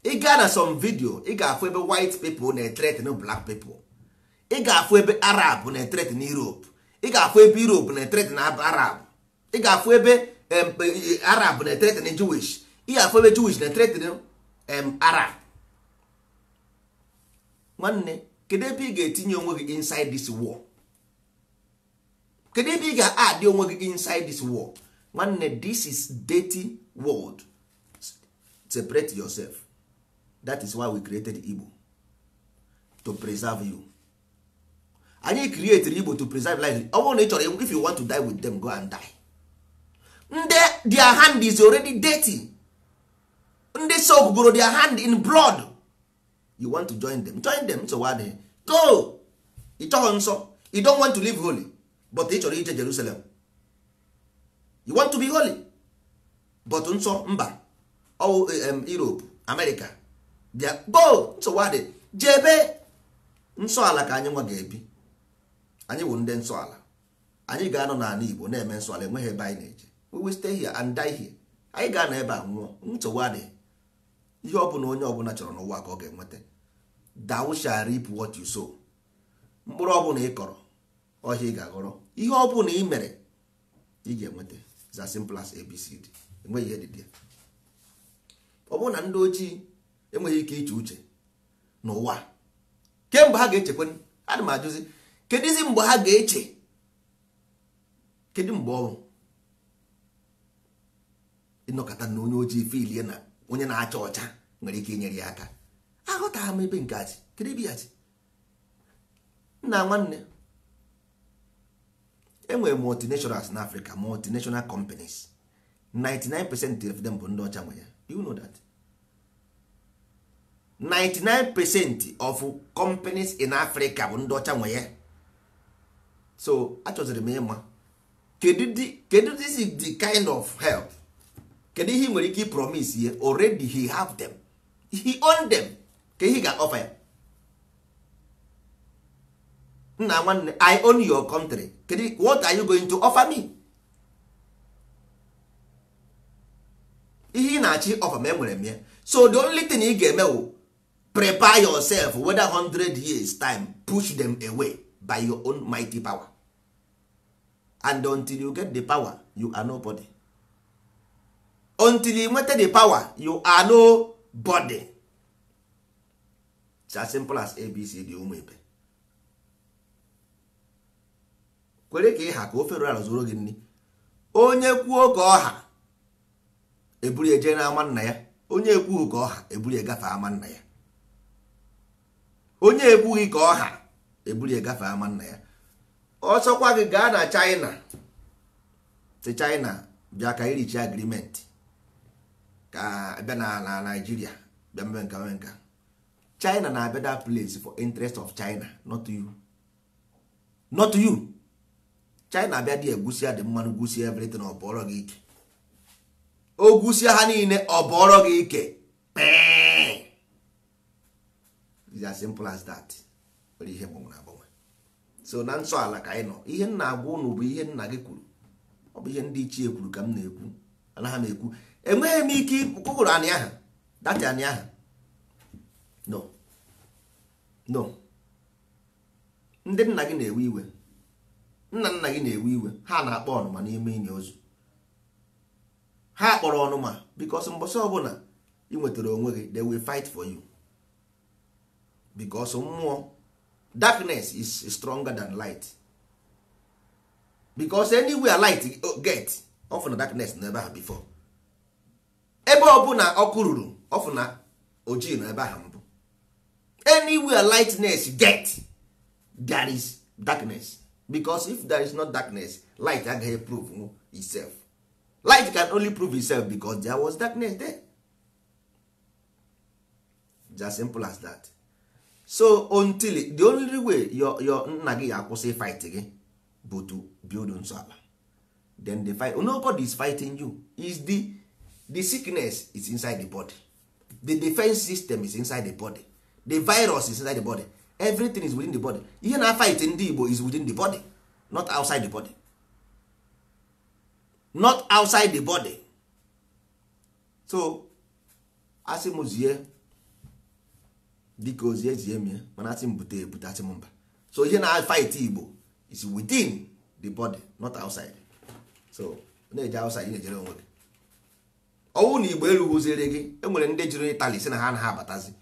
Ị ga na some video ị ga-afụ ebe white people na-threaten black people. Ị ga-afụ ebe Arab na-threaten Europe. Ị ga-afụ ebe Europe na-threaten Arab. Ị ga-afụ ebe Arab na-threaten Jewish. Ị ga-afụ ebe Jewish na-threaten Arab. Nwanne kedu ebe ị ga-etinye onwe gị inside this war? Kedu ebe ị ga-adị onwe gị inside this war? Nwanne, this is dirty world. Separate yourself. That is why we created Igbo, to preserve you. Anyị created Igbo to preserve life. Ọ bụrụ na ị chọrọ, if you want to die with them, go and die. their hand is already dirty. Ndị soakgoro their hand in blood. You want to join them, so what? Go. Ị chọghị nsọ, you don't want to live holy, but ị chọrọ ije Jerusalem. You want to be holy, but nsọ mba, Europe, America, go. So what? Jebe nsọ ala ka anyị nwa ga-ebi. Anyị wụ ndị nsọ ala. Anyị ga-anọ n'ala Igbo na-eme nsọ ala, enweghị ebe anyị na-eje. We will stay here and die here. Anyị ga-anọ ebe a nwụọ. Nsogbu adịghị. Ihe ọ bụla onye ọbụla chọrọ n'ụwa ka ọ ga-enweta. Thou shall reap what you sow. Mkpụrụ ọbụla ị kọrọ ọhịa ị ga-aghọrọ. Ihe ọbụla ị mere ị ga-enweta. It's as simple as ABCD. Enweghị ihe dị dị. Ọ bụrụ na ndị ojii enweghị ike iche uche n'ụwa, kemgbe ha ga-echekwa, adị m ajụzi, kedụzi mgbe ha ga-eche? Kedu mgbe ọrụ ịnọkọta na onye ojii filie na onye na-acha ọcha nwere ike inyere ya aka? Aghọtara m ebe nke aji. Kedu ebe ya ji? Nna nwanne, enwere multinationals na Africa, multinational companies. 99% of them bụ ndị ọcha nwe ya. Do you know that? 99% of companies in Africa bụ ndị ọcha nwe ya. So achọziri m ịma kedu this is the kind of help, kedu ihe nwere ike promise ye? Already he have them, he own them, ka ihe ga-offer ya. Nna nwanne, I own your country. What are you going to offer me? Ihe na-achị offer m enwere m ya. So the only thing ị ga-eme wụ prepare yourself, whether 100 years time, push them away by your own mighty power. And until you get the power, you are nobody. Until you get the power, you are nobody. It's as simple as ABCD. Ụmụibe kwere ka ịha ka ofe rụrụ zoro gị nri. Onye kwuo ka ọha eburu eje na ama nna ya. Onye ekwughị ka ọha eburu egafe ama nna ya. Onye ekwughị ka ọha eburu egafe ama nna ya. Ọsọkwa gị gaa na China, si China bịa ka irichi agreement ka bịa na Nigeria bịa mmemme nka. China na better place for interest of China, not you. Not you. China bịa dị egusi dị mmanụ gusi everything ọ bụọrọ gị ike. O gusi ha niile ọ bụọrọ gị ike. It's as simple as that. Were ihe gbanwere agbanwe. So na nsọ ala ka anyị nọ. Ihe nna agwa unu bụ ihe nna gị kwuru. Ọ bụ ihe ndị ichie kwuru ka m na-ekwu. Anaghị m ekwu. Enweghị m ike kwụrụ anị aha. Dati anị aha. No. Ndị nna gị na-ewe iwe. Nna gị na-ewe iwe. Ha na-akpọ ọnụma n'ime inye ozu. Ha kpọrọ ọnụma because mbọsị ọbụla ị nwetara onwe gị, they will fight for you. Because mmụọ, darkness is stronger than light. Because anywhere light get, often darkness never had before. Ebe ọbụla ọkụ ruru, often ojii na ebe ahụ mbụ. Anywhere lightness get, there is darkness. Because if there is not darkness, light agaghị prove itself. Light can only prove itself because there was darkness there. Just simple as that. So until the only way your nna gị akwụsị fight gị bụ to build nsọala. Then the fight, nobody is fighting you. Is the sickness is inside the body. The defense system is inside the body. The virus is inside the body. Everything is within the body. Ihe na fight ndị Igbo is within the body, not outside the body. Not outside the body. So asị m zie dịka ozie zie m ya, mana asị m bute ebute asị m mba. So ihe na fight Igbo is within the body, not outside. So na-eje outside na-ejere onwe gị. Ọwụ na Igbo erughuziri gị, enwere ndị jiri Italy sị na ha anaghị abatazi.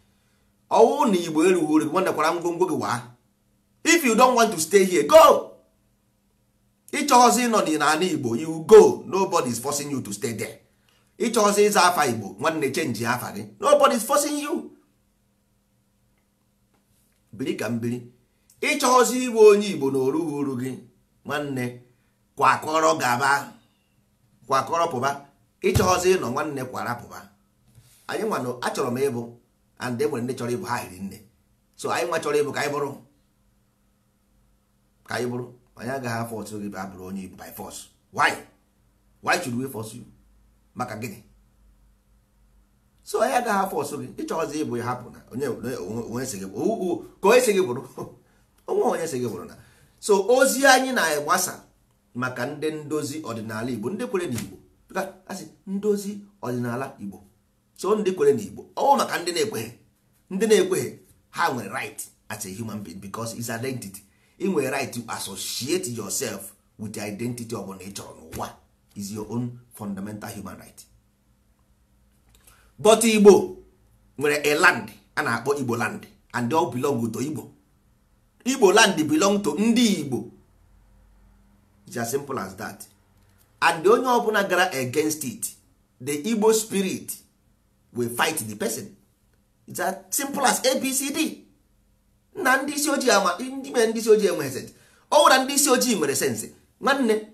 Ọwụ na Igbo erughuri gị, nwannekwara ngwongwo gị waa. If you don't want to stay here, go. Ịchọghọzi ịnọ n'ala Igbo, you go. Nobody is forcing you to stay there. Ịchọghọzi ịza afa Igbo, nwanne change afa gị. Nobody is forcing you. Biri ka mbiri. Ịchọghọzi iwe onye Igbo na orughuru gị, nwanne kwakọrọ gaba. kwakọrọ pụba, ịchọghọzi ịnọ nwanne kwara pụba. Anyị nwanụ achọrọ m ịbụ and e nwere ndị chọrọ ịbụ ha hiri nne, so anyị nwa chọrọ ịbụ ka anyị bụrụ anyị agaghị afọ otu gị abụrụ onye Igbo by force. Why should we force you? Maka gịnị? So anyị agaghị afọ otu gị, ịchọghọzi ịbụ ya hapụ na onye si gị bụ ka onye si gị bụrụ onwe onye si gị bụrụ na. So ozi anyị na-agbasa maka ndị ndozi ọdịnala Igbo, ndị kwere n'Igbo, asị ndozi ọdịnala Igbo, so ndị kwere n'Igbo ọ maka ndị na-ekweghị ha nwere right as a human being because it's identity. ị nwere right to associate yourself with the identity of nature n'ụwa is your own fundamental human right. But Igbo nwere a land a na-akpọ Igbo land and they all belong to Igbo. Igbo land belong to ndị Igbo. It's as simple as that. And onye ọbụla gara against it, the Igbo spirit will fight the person. It's as simple as ABCD. Na ndị isi ojii ama ndị isi ojii enwe sense. Ọ wụra ndị isi ojii nwere sense. Nwanne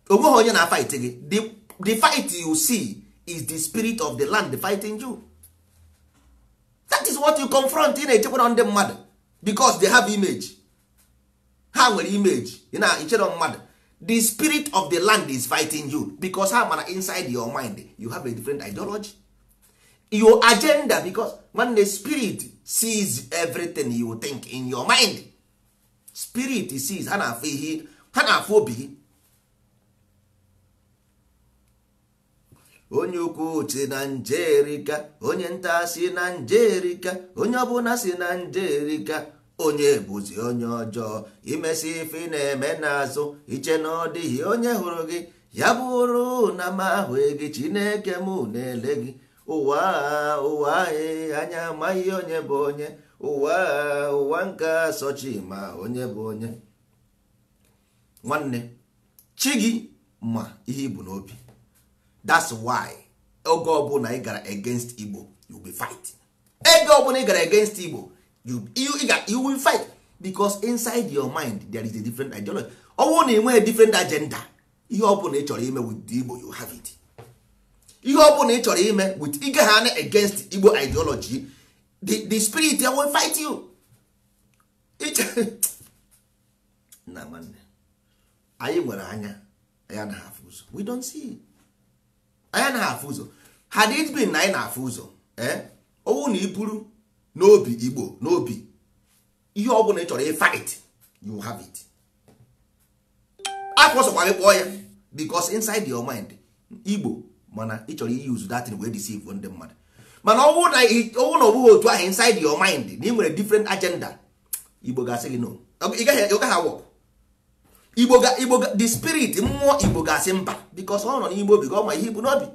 onweghị onye na fight gị. The fight you see is the spirit of the land fighting you. That is what you confront in echekwa ndị mmadụ because they have image. Ha nwere image. Ị na-echere mmadụ. The spirit of the land is fighting you because ha mara inside your mind you have a different ideology, your agenda, because when the spirit sees everything you think in your mind, spirit sees ha na-afụ obi gị. Onye ukwu si na njerika, onye nta si na njerika, onye ọbụla si na njerika, onye bụzi onye ọjọọ, imesi ife na-eme n'azụ, iche na ọ dịghị onye hụrụ gị, ya bụrụ na m ahụghị gị, Chineke m na-ele gị. Ụwa anya amaghị onye bụ onye, ụwa nka sochi ma onye bụ onye. Nwanne chi gị ma ihe ibu n'obi. That's why oge ọbụla ị gara against Igbo, you will fight. Ege ọbụla ị gara against Igbo, you will fight because inside your mind there is a different ideology. Ọwụ na enwe a different agenda. Ihe ọbụla ị chọrọ ime with the Igbo, you have it. Ihe ọbụla ị chọrọ ime with ige ha na against Igbo ideology, the spirit will fight you. Na man, anyị nwere anya anya na-afụ ụzọ. We don't see. Anya na-afụ ụzọ. Had it been na anyị na-afụ ụzọ, ọwụ na iburu n'obi Igbo, n'obi ihe ọbụla ị chọrọ fight, you have it. Akwụsọkwa gị kpọọ ya because inside your mind Igbo mana ị chọrọ use that thing wee deceive ndị mmadụ. Mana ọwụ na ọbụghị otu ahụ inside your mind na ị nwere different agenda, Igbo ga-asị gị no. Ị gaghị work. Igbo the spirit mmụọ Igbo ga-asị mba because ọ nọ n'ime obi gị, ọ ma ihe ibu n'obi.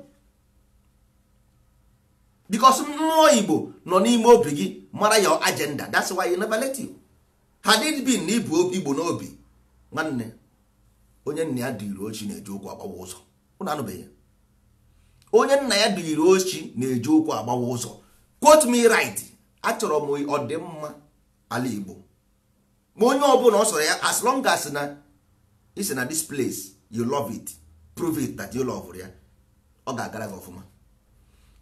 Because mmụọ Igbo nọ n'ime obi gị mara your agenda, that's why you never let you. Had it been na ibu Igbo n'obi, nwanne onye nna ya dịrị ochi na-eji ụkwụ agbawa ụzọ. Unu anụbeghị? Onye nna ya dịrị ochi na-eji ụkwụ agbawa ụzọ. Quote me right. Achọrọ m ọdịmma ala Igbo. Ma onye ọbụla ọ sọrọ ya, as long as na isi na this place you love it, prove it that you love ya, ọ ga-agara gị ọfụma.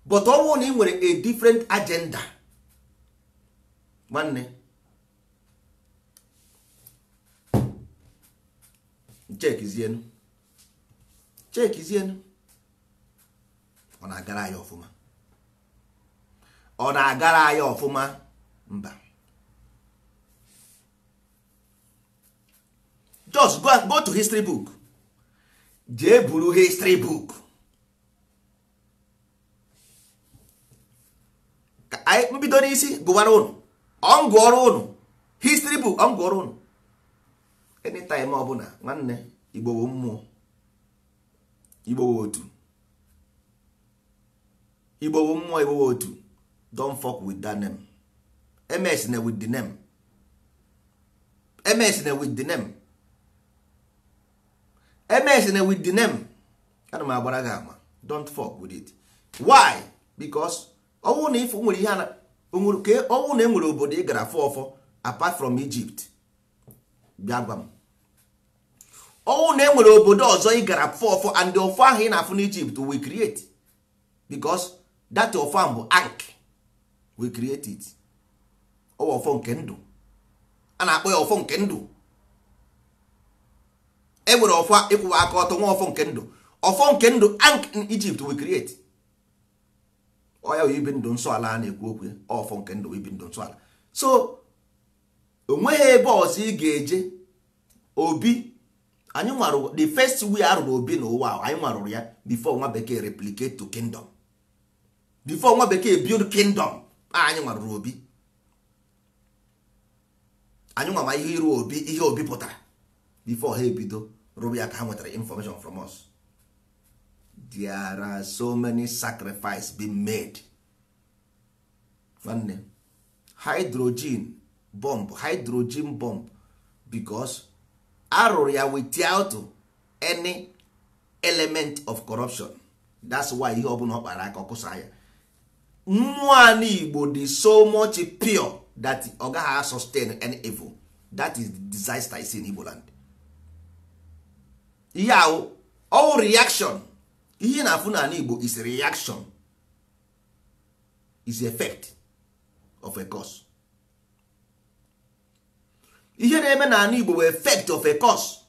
But ọ bụrụ na ị nwere a different agenda, nwanne chekizienu ọ na-agara anyị ọfụma, ọ na-agara anyị ọfụma. Mba, just go to history book, jee buru history book. Ka anyị mbido n'isi gụwara ụnụ, ọ ngụọrọ ụnụ history book, ọ ngụọrọ ụnụ anytime ọbụla. Nwanne Igbo bụ mmụọ, Igbo bụ otu, Igbo bụ mmụọ, Igbo bụ otu. Don't fuck with that name. MS na with the name, MS na with the name, MS na with the name. Ana m agbara gị ama, don't fuck with it. Why? Because ọnwụ na ifu nwere ihe ana onwere ke ọnwụ na enwere obodo ị gara fọ apart from Egypt, bịa gwa m. ọnwụ na enwere obodo ọzọ ị gara fọ and ọfọ ahụ ị na-afụ n'Egypt we create because that ọfọ ahụ bụ Ankh we create it. Ọfọ nke ndụ a na-akpọ ya ọfọ nke ndụ. Enwere ọfọ ịkwụwa aka ọtọ nwa ọfọ nke ndụ. Ọfọ nke ndụ Ankh in Egypt we create. Ọya ibi ndụ nsọ ala a na-ekwu okwu ọfọ nke ndụ ibi ndụ nsọ ala. So onweghị ebe ọzọ ị ga-eje. Obi anyị nwarụ the first way arụrụ obi n'ụwa anyị nwarụrụ ya before nwa bekee replicate to kingdom. Before nwa bekee build kingdom anyị nwarụrụ obi. Anyị nwa ma ihe iru obi ihe obi pụtara before ha ebido rụrụ ya ka ha nwetara information from us. There are so many sacrifices being made. Nwanne hydrogen bomb because arụrụ ya without any element of corruption. That's why ihe ọbụla ọ kpara aka ọkụsa ya. Mmụọ Igbo dị so much pure that ọ gaghị sustain any evil. That is the disaster is in Igbo land. Ihe ahụ all reaction. Ihe na-afụ n'ala Igbo is reaction, is effect of a cause. Ihe na-eme n'ala Igbo were effect of a cause.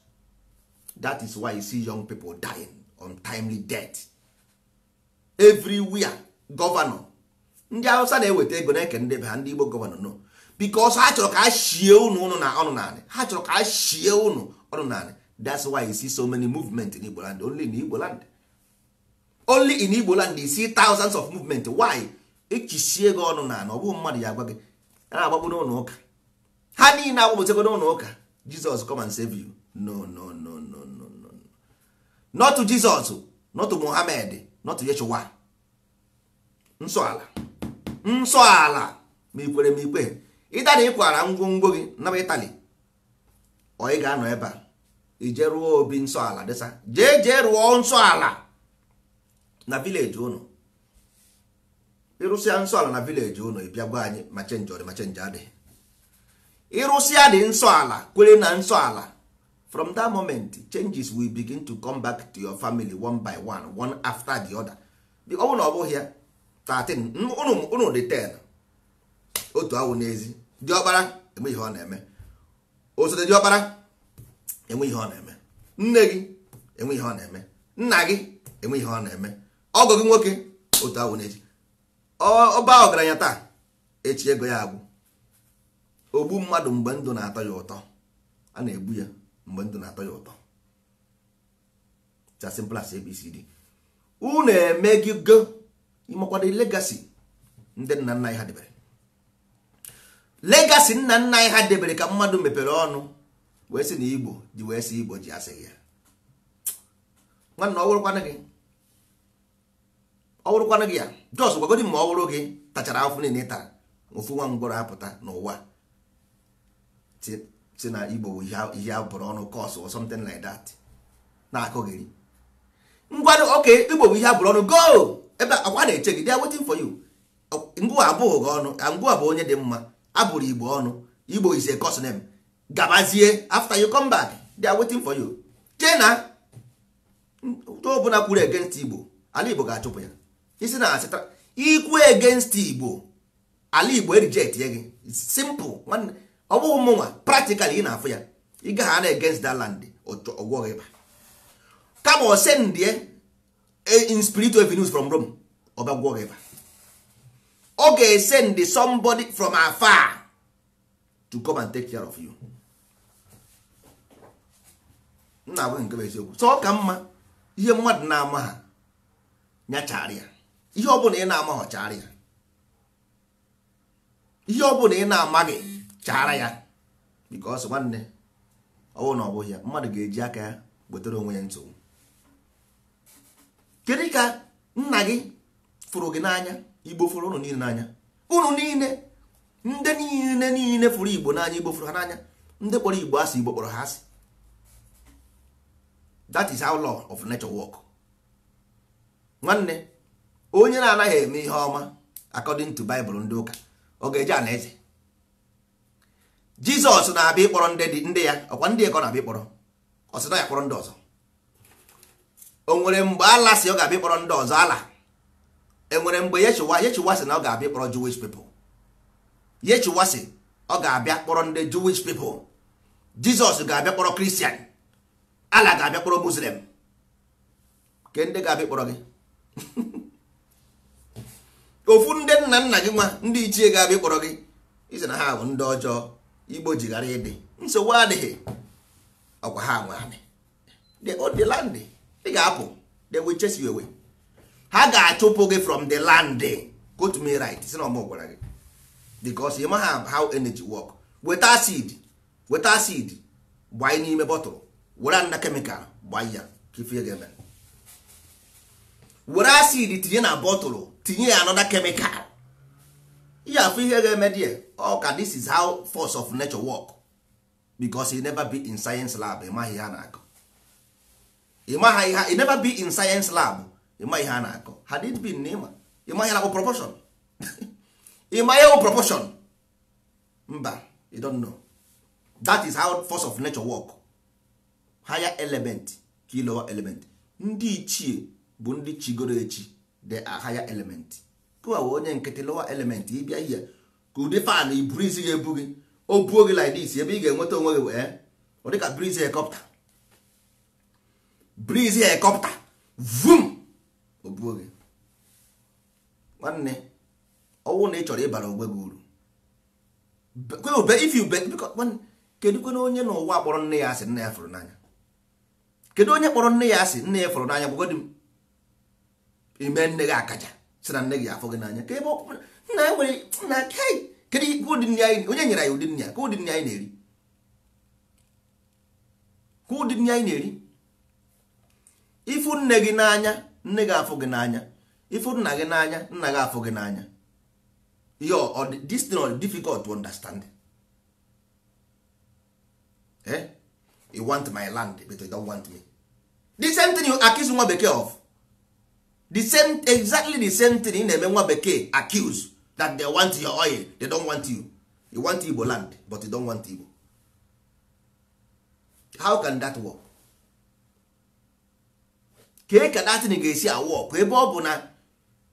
That is why you see young people dying untimely death everywhere. Governor ndị Hausa na-eweta ego na-eke ndị be ha, ndị Igbo gọvanọ no, because ha chọrọ ka ha shie unu na ọnụ naanị. Ha chọrọ ka ha shie unu ọnụ naanị. That's why you see so many movement in Igbo land. Only in Igbo land. Only in Igbo land you see thousands of movement. Why? Echisie gị ọnụ naanị. Ọ bụ mmadụ ya agwa gị na-agbagbu n'ụlọ ụka. Ha niile agbụgbọtego n'ụlọ ụka. Jesus come and save you. No. Not to Jesus, not to Muhammad, not to Yeshua. Nsọ ala ma ikwere ma ikwe. Ịtali ịkwara ngwongwo gị na Italy. Ọ ị ga-anọ ebe a ije rụọ obi nsọ ala desa. Jee rụọ nsọ ala na village unu. Ịrụsịa nsọ ala na village unu ịbịa gwa anyị ma chenji ọdị ma chenji adịghị. Ịrụsịa dị nsọ ala kwere na nsọ ala. From that moment changes will begin to come back to your family one by one after the other. Ọ na ọ bụghị ya 13 unu dị 10 otu awụ n'ezi. Diọkpara enwe ihe ọ na-eme. Osote diọkpara enwe ihe ọ na-eme. Nne gị enwe ihe ọ na-eme. Nna gị enwe ihe ọ na-eme. Ọgọ gị nwoke otu awụ n'ezi. Ọba ọgaranya taa echi ego ya agwụ. Ogbu mmadụ mgbe ndụ na-atọ ya ụtọ. A na-egbu ya mgbe ndụ na-atọ ya ụtọ. It's as simple as ABCD. Unu emegigo imekwado legacy ndị nna nna anyị ha debere. Legacy nna nna anyị ha debere ka mmadụ mepere ọnụ wee sị na Igbo ji wee sị Igbo ji asị ya. Nwanne ọ wụrụkwana gị ya. Jos gwagodi ma ọ wụrụ gị tachara afọ niile tara ofu nwa mgbọrọ apụta n'ụwa si na Igbo ihe abụrụ ọnụ cause or something like that na-akọghịrị. Ngwado okay Igbo bụ ihe abụrụ ọnụ go ebe akwa na-eche gị they are waiting for you. Ngwa abụghị gị ọnụ. Ngwa bụ onye dị mma abụrụ Igbo ọnụ. Igbo is a cause name. Gabazie after you come back they are waiting for you. Chena to bụ na kwuru against Igbo ala Igbo ga-achụpụ ya. Isi na asịta ikwu against Igbo ala Igbo reject ya gị. Simple one. Ọ bụghị mụnwa practically ị na-afụ ya. Ị gaghị na against that land ọgwọ gị ba. Kama o send in spiritual avenues from Rome ọba gwọ gị ba. Ọ ga-send somebody from afar to come and take care of you. Nna abụghị nke bụ eziokwu. So ọ ka mma ihe mmadụ na-ama ha nyachara ya. Ihe ọbụla ị na-ama ha chara ya. Ihe ọbụla ị na-amaghị chara ya. Because nwanne ọwụ na ọ bụghị ya mmadụ ga-eji aka ya wetara onwe ya nsogbu. Kedu ka nna gị fụrụ gị n'anya? Igbo fụrụ unu niile n'anya. Unu niile ndị niile fụrụ Igbo n'anya. Igbo fụrụ ha n'anya. Ndị kpọrọ Igbo asị Igbo kpọrọ ha asị. That is how law of nature work. Nwanne onye na-anaghị eme ihe ọma according to Bible ndị ụka ọ ga-eje alaeze. Jizọs na-abịa ịkpọrọ ndị ya ọkwa ndị eko na-abịa ịkpọrọ ọ sị na ya kpọrọ ndị ọzọ. O nwere mgbe ala si ọ ga-abịa kpọrọ ndị ọzọ ala. Enwere mgbe Yeshua sị na ọ ga-abịa kpọrọ Jewish people. Yeshua sị ọ ga-abịa kpọrọ ndị Jewish people. Jizọs ga-abịa kpọrọ Christian. Ala ga-abịa kpọrọ Muslim. Ke ndị ga-abịa kpọrọ gị? Ofu ndị nna nna gị nwa ndị ichie ga-abịa kpọrọ gị. Isi na ha bụ ndị ọjọọ. Igbo jighara ịdị. Nsogbu adịghị. Ọkwa ha nwe anị. They own the land. Ị ga-apụ. They will chase you away. Ha ga-achụpụ gị from the land. Go to me right. Si na ọmụ gwara gị. Because you ma have how energy work. Weta acid. Gbaa n'ime bọtụlụ. Were nna chemical. Gbaa ya. Kifie ga-eme. Were acid tinye na bọtụlụ. Tinye ya another chemical. You have ihe ga-eme there. Okay, this is how force of nature work. Because you never be in science lab. Ịmaghị ihe a na-akọ. You never be in science lab. Ịmaghị ihe a na-akọ. Had it been n'ịma. Ịmaghị na proportion. Ịmaghị proportion. Mba, you don't know. That is how force of nature work. Higher element, lower element. Ndị ichie bụ ndị chigoro echi. They are higher element. Kụwa onye nkịtị lower element. Ịbịa ihe ka ụdị fan iburu isi ga-ebu gị. O buo gị like this. Ebe ị ga-enweta onwe gị wee. Ọ dịka breeze helicopter. Breeze helicopter. Vroom. O buo gị. Nwanne. Ọwụ na ị chọrọ ịbara ogbe gị uru. If you bet, because kedu kwena onye n'ụwa kpọrọ nne ya asị nne ya fụrụ n'anya? Kedu onye kpọrọ nne ya asị nne ya fụrụ n'anya? Bụgodị m ime nne gị akaja sị na nne gị afọ gị n'anya. Ka ebe nna ya nwere nna kai kedu ụdị nne anyị onye nyere anyị ụdị nne ya? Ka ụdị nne anyị na-eri? Ka ụdị nne anyị na-eri? Ifu nne gị n'anya nne gị afọ gị n'anya. Ifu nna gị n'anya nna gị afọ gị n'anya. This thing is difficult to understand. You want my land, but you don't want me. The same thing you accuse nwa bekee of. Exactly the same thing in nwa bekee accuse that they want your oil, they don't want you. You want Igbo land, but you don't want Igbo. How can that work? Ka that thing ga-esi work ebe ọ bụ na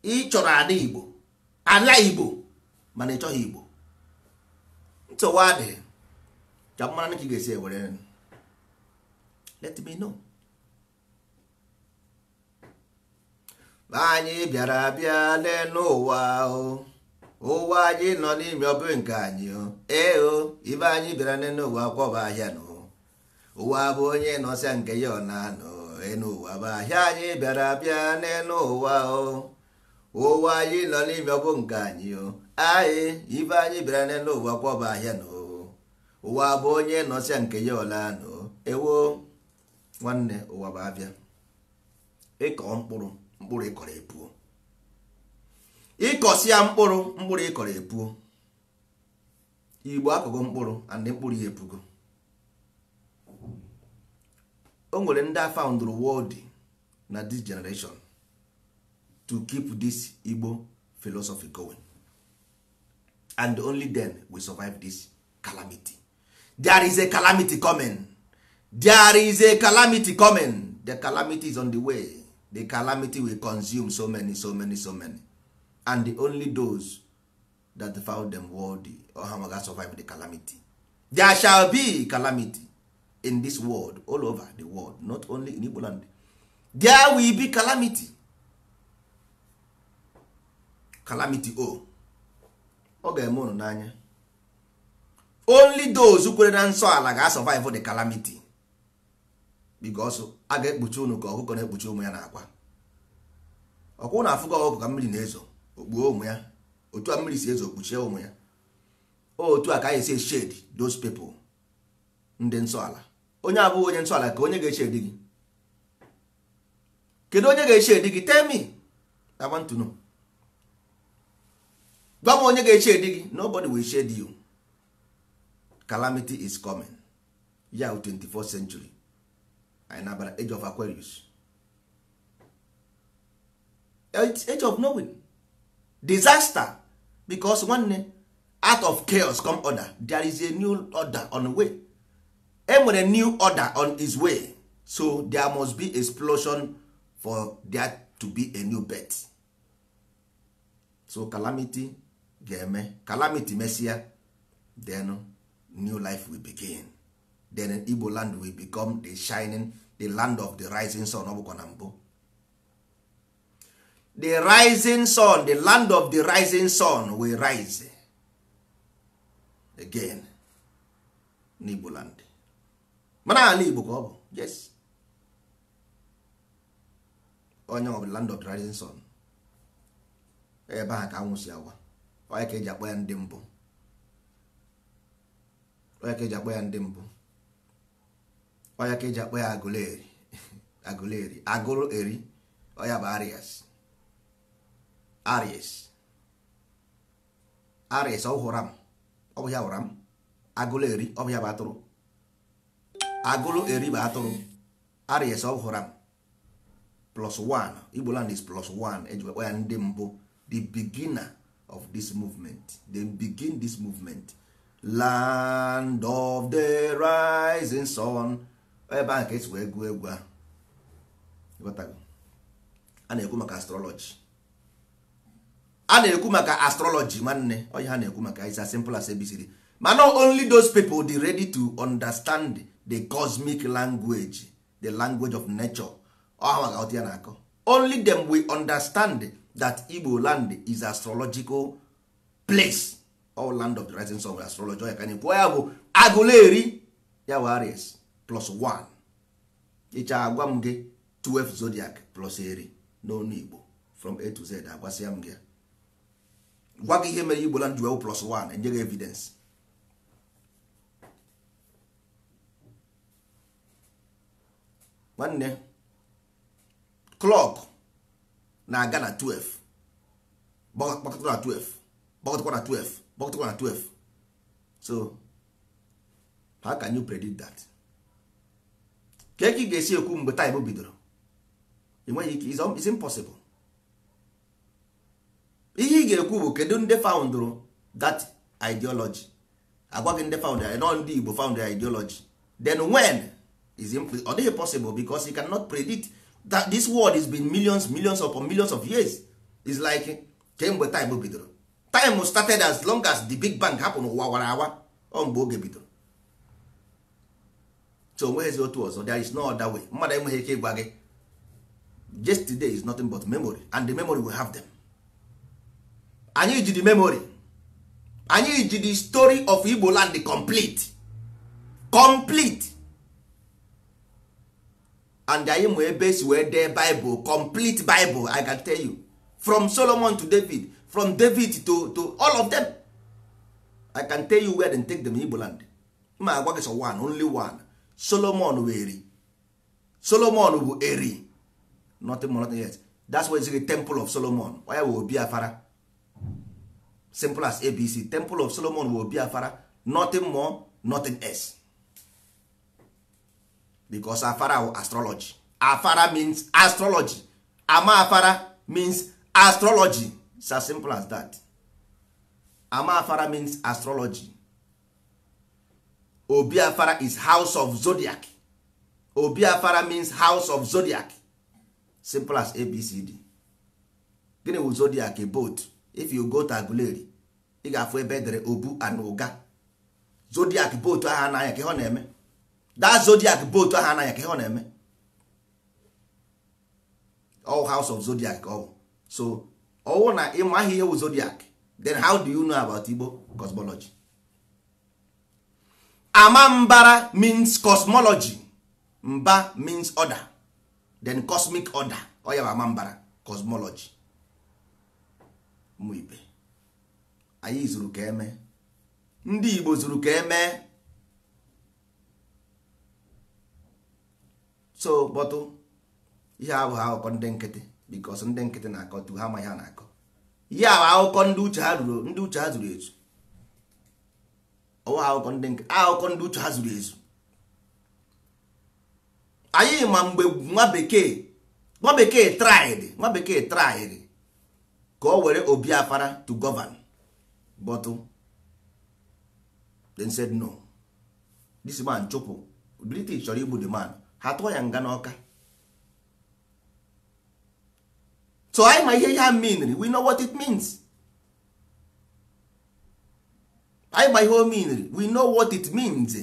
ị chọrọ ada Igbo, ala Igbo, mana ị chọghị Igbo. Ntọwa adị ka mara na ka ị ga-esi ewere. Let me know. Anyị bịara abịa n'ụwa o. Ụwa anyị nọ n'ime ọ bụ nke anyị o. Ibe anyị bịara n'ụwa kwọba ahịa no. Ụwa bụ onye nọsịa nke ya ọ na-anọ. N'ụwa bụ ahịa anyị bịara abịa n'ụwa o. Ụwa anyị nọ n'ime ọ bụ nke anyị o. Ibe anyị bịara n'ụwa kwọba ahịa no. Ụwa bụ onye nọsịa nke ya ọ na-anọ. Ewo nwanne ụwa bụ abịa. Ịkọ mkpụrụ ịkọrọ epuo. Ịkọsịa mkpụrụ ịkọrọ epuo. Igbo akụgo mkpụrụ and mkpụrụ ya epugo. O nwere ndị a found the world na this generation to keep this Igbo philosophy going. And only then we survive this calamity. There is a calamity coming. There is a calamity coming. The calamity is on the way. The calamity will consume so many. And only those that found them worthy or have survived the calamity. There shall be calamity in this world, all over the world, not only in Igbo land. There will be calamity. Calamity o. Ọ ga-eme unu n'anya. Only those who kwere na nsọ ala ga-survive the calamity. Because a ga-ekpuchi unu ka ọkụkọ na-ekpuchi ụmụ ya na-akwa. Ọkụ na-afụga ọkụkọ ka mmiri na-ezo okpuo ụmụ ya. Otu a mmiri si ezo okpuchie ụmụ ya. Otu a ka anyị si shade those people. Ndị nsọ ala. Onye abụghị onye nsọ ala ka onye ga-eshade gị. Kedu onye ga-eshade gị? Tell me. I want to know. Gwa m onye ga-eshade gị. Nobody will shade you. Calamity is coming. Ya 24th century. Anyị na-abara age of Aquarius. Age of knowing. Disaster. Because one out of chaos come order. There is a new order on the way. enwere new order on its way, so there must be explosion for there to be a new birth. So calamity ga-eme, calamity mesia, then new life will begin. Then Igbo land will become the land of the rising sun. The rising sun, the land of the rising sun will rise again n'Igbo land. Mana ala Igbo ka ọ bụ, yes. Onye of the land of the rising sun. Ebe a ka anwụ si awa. Onye ka eji akpọ ya ndị mbụ. Onye ka eji akpọ ya ndị mbụ. Onye ka eji akpọ ya agụleri. Agụleri. Agụrụ eri. Onye bụ Arias. Aries. Aries ọ hụrụ m. Ọ bụ ya hụrụ m. Agụleri ọ bụ ya bụ atụrụ. Agụrụ eri bụ atụrụ. Aries ọ hụrụ m. +1. Igbo land is +1. Eji akpọ ya ndị mbụ. The beginner of this movement. They begin this movement. Land of the rising sun. Ebe a ka esi wee gụọ egwu a. A na-ekwu maka astrology. A na-ekwu maka astrology nwanne. Onye ha na-ekwu maka is as simple as ABCD. But not only those people they ready to understand the cosmic language, the language of nature. Only them will understand that Igbo land is astrological place. All land of the rising sun astrology. Aguleri ya Aries +1. Icha agwa m gị 12 zodiac plus eri n'onu Igbo from A to Z agwasịa m gị. Gwa gị ihe mere Igbo land jụọ +1 enye gị evidence. Nwanne clock na-aga na 12 gbakọtara na 12 gbakọtara na 12 gbakọtara na 12. So how can you predict that? Ka ị ga-esi ekwu mgbe time bidoro? Enweghị ike. It's impossible. Ihe ị ga-ekwu bụ kedu ndị foundrụ that ideology. Agwa gị ndị founder, not ndị Igbo found the ideology. Then when is ọ dịghị possible because you cannot predict that this world has been millions upon millions of years. It's like kemgbe time bidoro. Time started as long as the Big Bang happened ụwa wara awa mgbe oge bidoro. So onweghịzi otu ọzọ. There is no other way. Mmadụ enweghị ike ịgwa gị yesterday is nothing but memory and the memory will have them. Anyị ji the memory. Anyị ji the story of Igbo land complete. And anyị nwe ebe si wee dee Bible, complete Bible. I can tell you from Solomon to David, from David to all of them. I can tell you where they take them in Igbo land. Ma agwa gị so one, only one. Solomon were eri. Solomon bụ eri. Nothing more, nothing less. That's why it's the Temple of Solomon. Why will be Biafra? Simple as ABC. Temple of Solomon will be Biafra. Nothing more, nothing else. Because Afara is astrology. Afara means astrology. Ama Afara means astrology. It's as simple as that. Ama Afara means astrology. Obi Afara is house of zodiac. Obi Afara means house of zodiac. Simple as ABCD. Gịnị wụ zodiac boat? If you go to Aguleri, ị ga-afụ ebe edere Ogbu and Oga. Zodiac boat aha na ya ka ọ na-eme. That zodiac boat aha na ya ka ọ na-eme. All house of zodiac all. So ọwụ na ịmaghị ihe wụ zodiac, then how do you know about Igbo cosmology? Amambara means cosmology. Mba means order. Then cosmic order. Oya Amambara cosmology. Muibe. Anyị zuru ka eme. Ndị Igbo zuru ka eme. So bọtụ ihe abụghị akụkọ ndị nkịtị, because ndị nkịtị na-akọ tu ha amaghị ha na-akọ. Ihe ahụ akụkọ ndị uche ha zuru ezu. Ọwụ akụkọ ndị nkịtị, akụkọ ndị uche ha zuru ezu. Anyị ma mgbe nwa bekee tried ka o were Obi Afara to govern, but then said no, this man chụpụ British chọrọ igbu the man, ha tụọ ya nga n'ọka. So anyị ma ihe ha mean, we know what it means. anyị ma ihe o mean, we know what it means.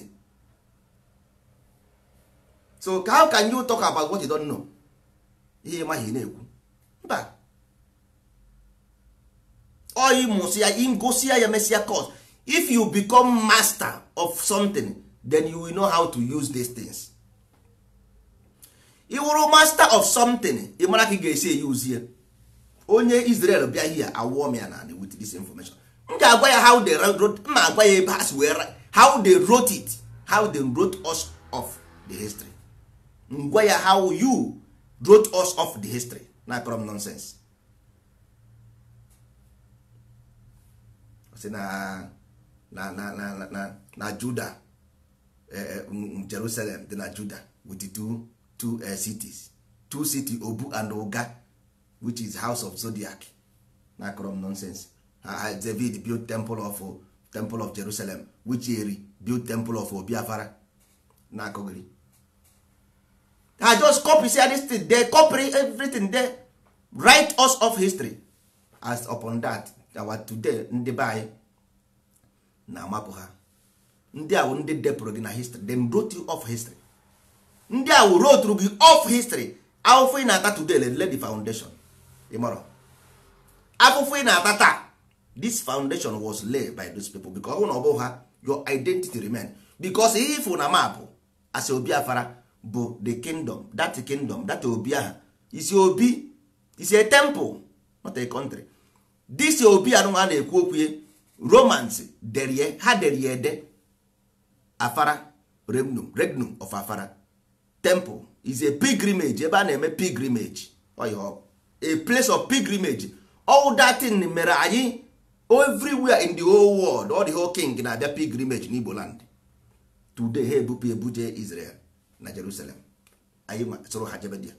So how can you talk about what you don't know? Ihe ma ihe na-ekwu mba, ịmụsị ya, ngosi ya, mesia cause. If you become master of something, then you will know how to use these things. Ị wụrụ master of something, ị mara ka ị ga-esi use ya. Onye Israel bịa here awụọ m ya na with this information. M ga-agwa ya how they wrote, ma agwa ya ebe ha si were, how they wrote it, how they wrote us off the history. Ngwa ya how you wrote us off the history. Na krom nonsense. Na Judah, Jerusalem dị na Judah with the two cities, two cities, Ogbu and Oga, which is house of zodiac. Na krom nonsense. David built temple of Jerusalem, which Eri built temple of Obiafara. Na kogri. I just copy say this thing, they copy everything there, write us off history. As upon that, our today ndị be anyị na-amapụ ha. Ndị ahụ ndị depụrụ gị na history, them wrote you off history. Ndị ahụ wrote gị off history. Afụfụ ị na-ata today, lay the foundation. Ịmọrọ. Afụfụ ị na-ata taa, this foundation was laid by those people, because ọ bụ ha, your identity remain. Because if na map as Obiafara bụ the kingdom, that Obi ahụ is Obi, is a temple, not a country. This Obi anụ a na-ekwu okwu Romans derie ha derie ede Afara regnum of Afara. Temple is a pilgrimage, ebe a na-eme pilgrimage, a place of pilgrimage. All that thing mere anyị everywhere in the whole world, all the whole king na-abịa pilgrimage n'Igbo land. Today ha ebupụ ebuje Israel na Jerusalem. Anyị soro ha jebe dia.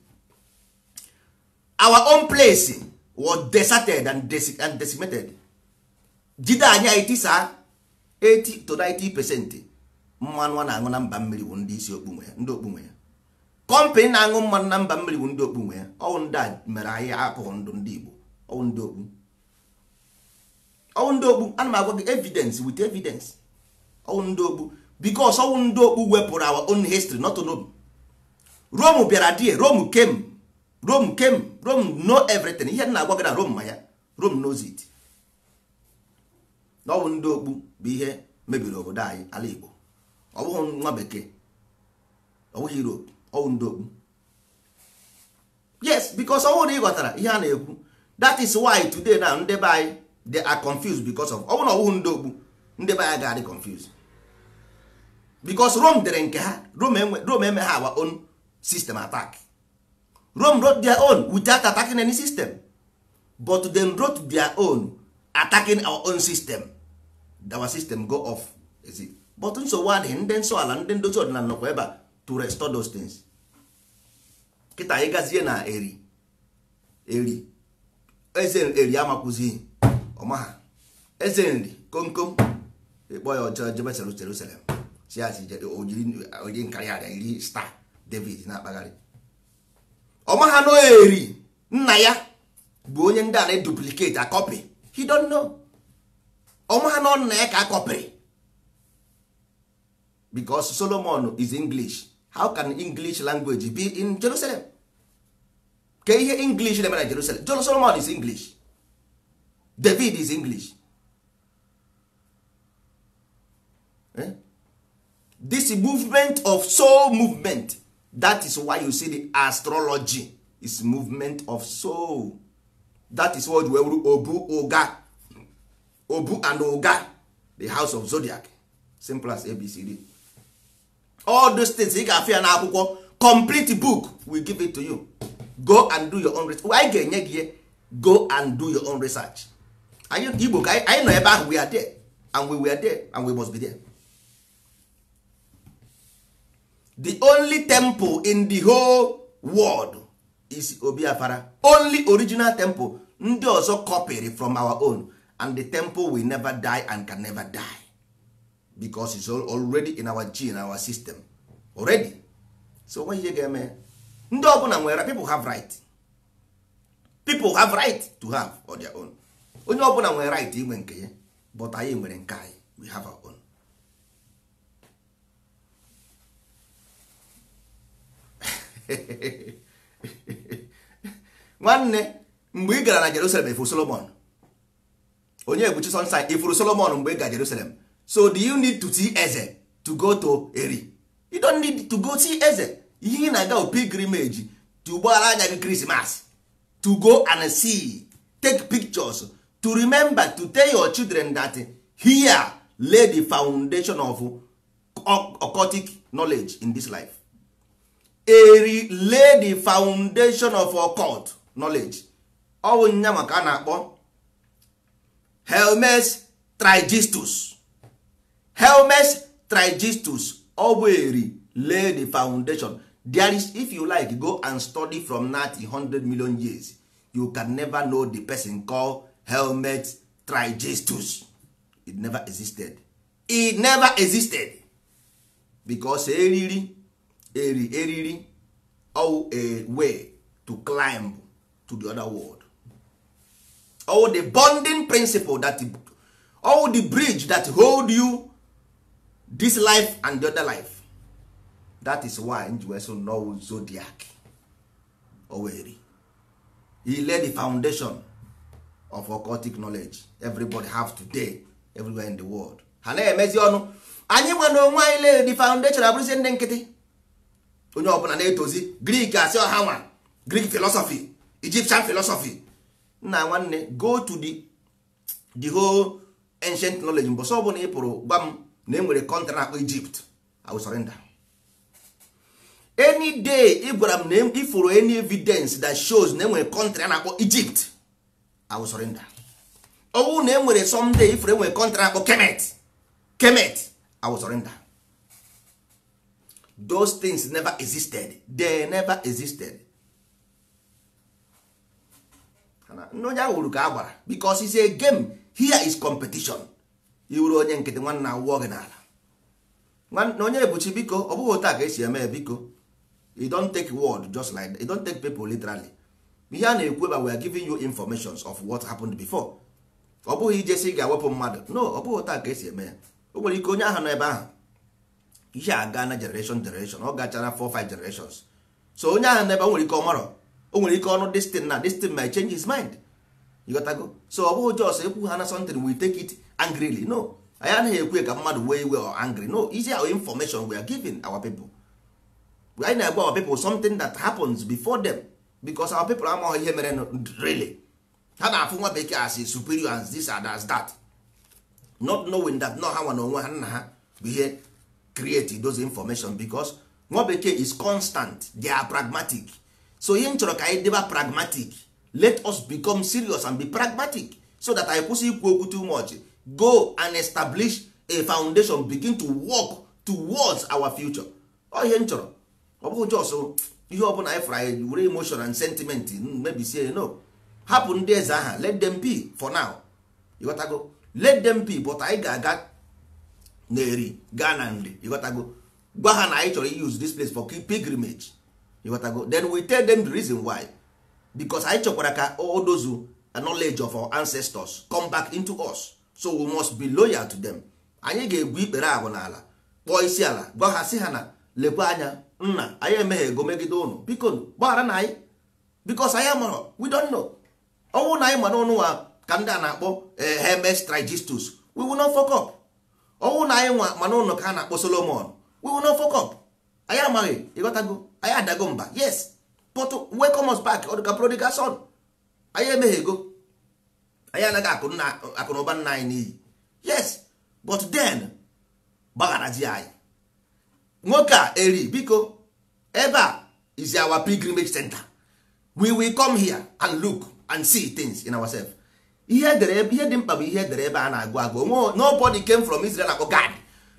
Our own place was deserted and decimated. Jide anya itisa 80 to 90% mmanụ na-aṅụ na mba mmiri bụ ndị isi okpunwe ya, ndị okpunwe ya. Company na-aṅụ mmanụ na mba mmiri bụ ndị okpunwe ya. Ọwụ ndị a mere anyị apụghị ndụ ndị Igbo. Ọwụ ndị okpu. Ọwụ ndị okpu, ana m agwa gị evidence with evidence. Ọwụ ndị okpu, because ọwụ ndị okpu wepụrụ our own history, not Rome. Rome bịara die, Rome came, Rome know everything. Ihe na-agwa gị na Rome ma ya, Rome knows it. Na ọwụ ndị okpu bụ ihe mebiri obodo anyị, ala Igbo. Ọ bụghị nwa bekee, ọ bụghị Europe, ọwụ ndị okpu. Yes, because ọwụ na ị ghọtara ihe a na-ekwu. That is why today na ndị be anyị they are confused because of ọwụ na ọwụ ndị okpu, ndị be anyị ga-adị confused. Because Rome dere nke ha, Rome eme ha our own system attack. Rome wrote their own without attacking any system, but they wrote their own attacking our own system. Our system go off. But nsogbu adịghị, ndị nsọ ala, ndị ndozi ọdịnala nọkwa ebe a to restore those things. Kịta anyị gazie na eri eze eri amakwụzi ọma ha. Eze nri komkom ịkpọ ya ọjọọ jebe Jerusalem. Si asị oji nkarị arịa iri star David na-akpagharị. Ọma ha no eri nna ya bụ onye ndị a na-duplicate a copy. He don't know. Ọma ha no nna ya ka a copy. Because Solomon is English. How can English language be in Jerusalem? Ka ihe English na mere Jerusalem. Solomon is English. David is English. This movement of soul movement, that is why you see the astrology is movement of soul. That is what we Ogbu and Oga, the house of zodiac. Simple as ABCD. All those things you can feel na akwụkwọ, complete book, we give it to you. Go and do your own research. Why ga-enye gị? Go and do your own research. Anyị Igbo ka anyị nọ ebe ahụ, we are there and we were there and we must be there. The only temple in the whole world is Obiafara. Only original temple. Ndị ọzọ copied from our own, and the temple will never die and can never die, because it's already in our gene, in our system. already. So what ihe ga-eme ndị ọbụla nwere people have right. People have right to have on their own. Onye ọbụla nwere right inwe nke ya, but anyị nwere nke anyị. We have our own. Nwanne mgbe ị gara na Jerusalem ifuru Solomon, onye egbuchi sunshine ifuru Solomon mgbe ị gara Jerusalem. So do you need to see Eze to go to Eri? You don't need to go see Eze. Ihe na-aga pilgrimage to gbara anya gị Christmas, to go and see, take pictures, to remember, to tell your children that here lay the foundation of occultic knowledge in this life. Eri lay the foundation of occult knowledge. Ọwụ nya maka a na-akpọ Hermes Trismegistus. Hermes Trismegistus. Ọwụ Eri lay the foundation. There is, if you like, go and study from that 100 million years. You can never know the person called Hermes Trismegistus. It never existed. It never existed. Because eriri or a way to climb to the other world. Or the bonding principle that, or the bridge that hold you this life and the other life. That is why you also know Zodiac. Oweri. He laid the foundation of occultic knowledge everybody have today everywhere in the world. Ha na-emezi ọnụ anyị nwe na onwe anyị lay the foundation abụrụzie ndị nkịtị. Onye ọbụla na-etozi Greek asị ọha nwa, Greek philosophy, Egyptian philosophy. Nna nwanne, go to the whole ancient knowledge. Mbọsọ ọbụla ị pụrụ gwa m na enwere country na-akpọ Egypt, I will surrender. Any day ị gwara m na ifuru any evidence that shows na enwere country a na-akpọ Egypt, I will surrender. Ọwụ na enwere someday ifuru enwere country a na-akpọ Kemet, I will surrender. Those things never existed. They never existed. Onye ahụrụ ka a gwara, because it's a game. Here is competition. Iwuru onye nkịtị nwanna awụọ gị n'ala. Onye ebuchi biko, ọ bụghị otu a ka esi eme biko. You don't take word just like that. You don't take people literally. Ihe a na-ekwu ebe we are giving you informations of what happened before. Ọ bụghị ijesi ga-ewepụ mmadụ. No, ọ bụghị otu a ka esi eme ya. O nwere ike onye ahụ nọ ebe ahụ. Ihe aga na generation, ọ gachara 4-5 generations. So onye ahụ n'ebe o nwere ike ọmarọ. O nwere ike ọnụ this thing might change his mind. You got to go. So ọ bụghị just ekwu ha na something we take it angrily. No. Anyị anaghị ekwe ka mmadụ wee iwe or angry. No, is our information we are giving our people. We are na-agwa our people something that happens before them, because our people amaghị ihe mere really. Ha na-afụ nwa bekee as a superior as this and as that, not knowing that no ha nwa na onwe ha nna ha bụ ihe create those information, because nwa bekee is constant. They are pragmatic. So ihe nchọrọ ka anyị deba pragmatic. Let us become serious and be pragmatic, so that I kwụsị ikwu okwu too much. Go and establish a foundation, begin to work towards our future. Ọ ihe nchọrọ. Ọ bụghị just ihe ọbụla anyị fara anyị were emotion and sentiment maybe say no. Hapụ ndị eze aha, let them be for now. You got to go. Let them be, but anyị ga-aga n'eri gaa na nri. You got to go. Gwa ha na anyị chọrọ use this place for pilgrimage. You got to go. Then we tell them the reason why. Because anyị chọkwara ka all those knowledge of our ancestors come back into us. So we must be loyal to them. Anyị ga-egwu ikpere agwụ n'ala, kpọọ isi ala, gwa ha sị ha na lekwa anya nna anyị emeghe ego megide ụnụ, biko gbaghara na anyị, because anyị amụrụ, we don't know. Ọnwụ na anyị mana ụnụ nwa ka ndị a na-akpọ Hermes Trismegistus, we will not fuck up. Ọnwụ na anyị nwa mana ụnụ ka a na-akpọ Solomon, we will not fuck up. Anyị amaghị, ịghọtago, anyị adago mba, yes, but welcome us back, ọ dịka prodigal son. Anyị emeghe ego, anyị anaghị akụ na ụba nna anyị n'iyi, yes, but then gbagharazi anyị. Nwoke a eri biko, ebe a is our pilgrimage center. We will come here and look and see things in ourselves. Ihe dị mkpa bụ ihe edere ebe a na-agụ agụ. Nobody came from Israel akpọ God.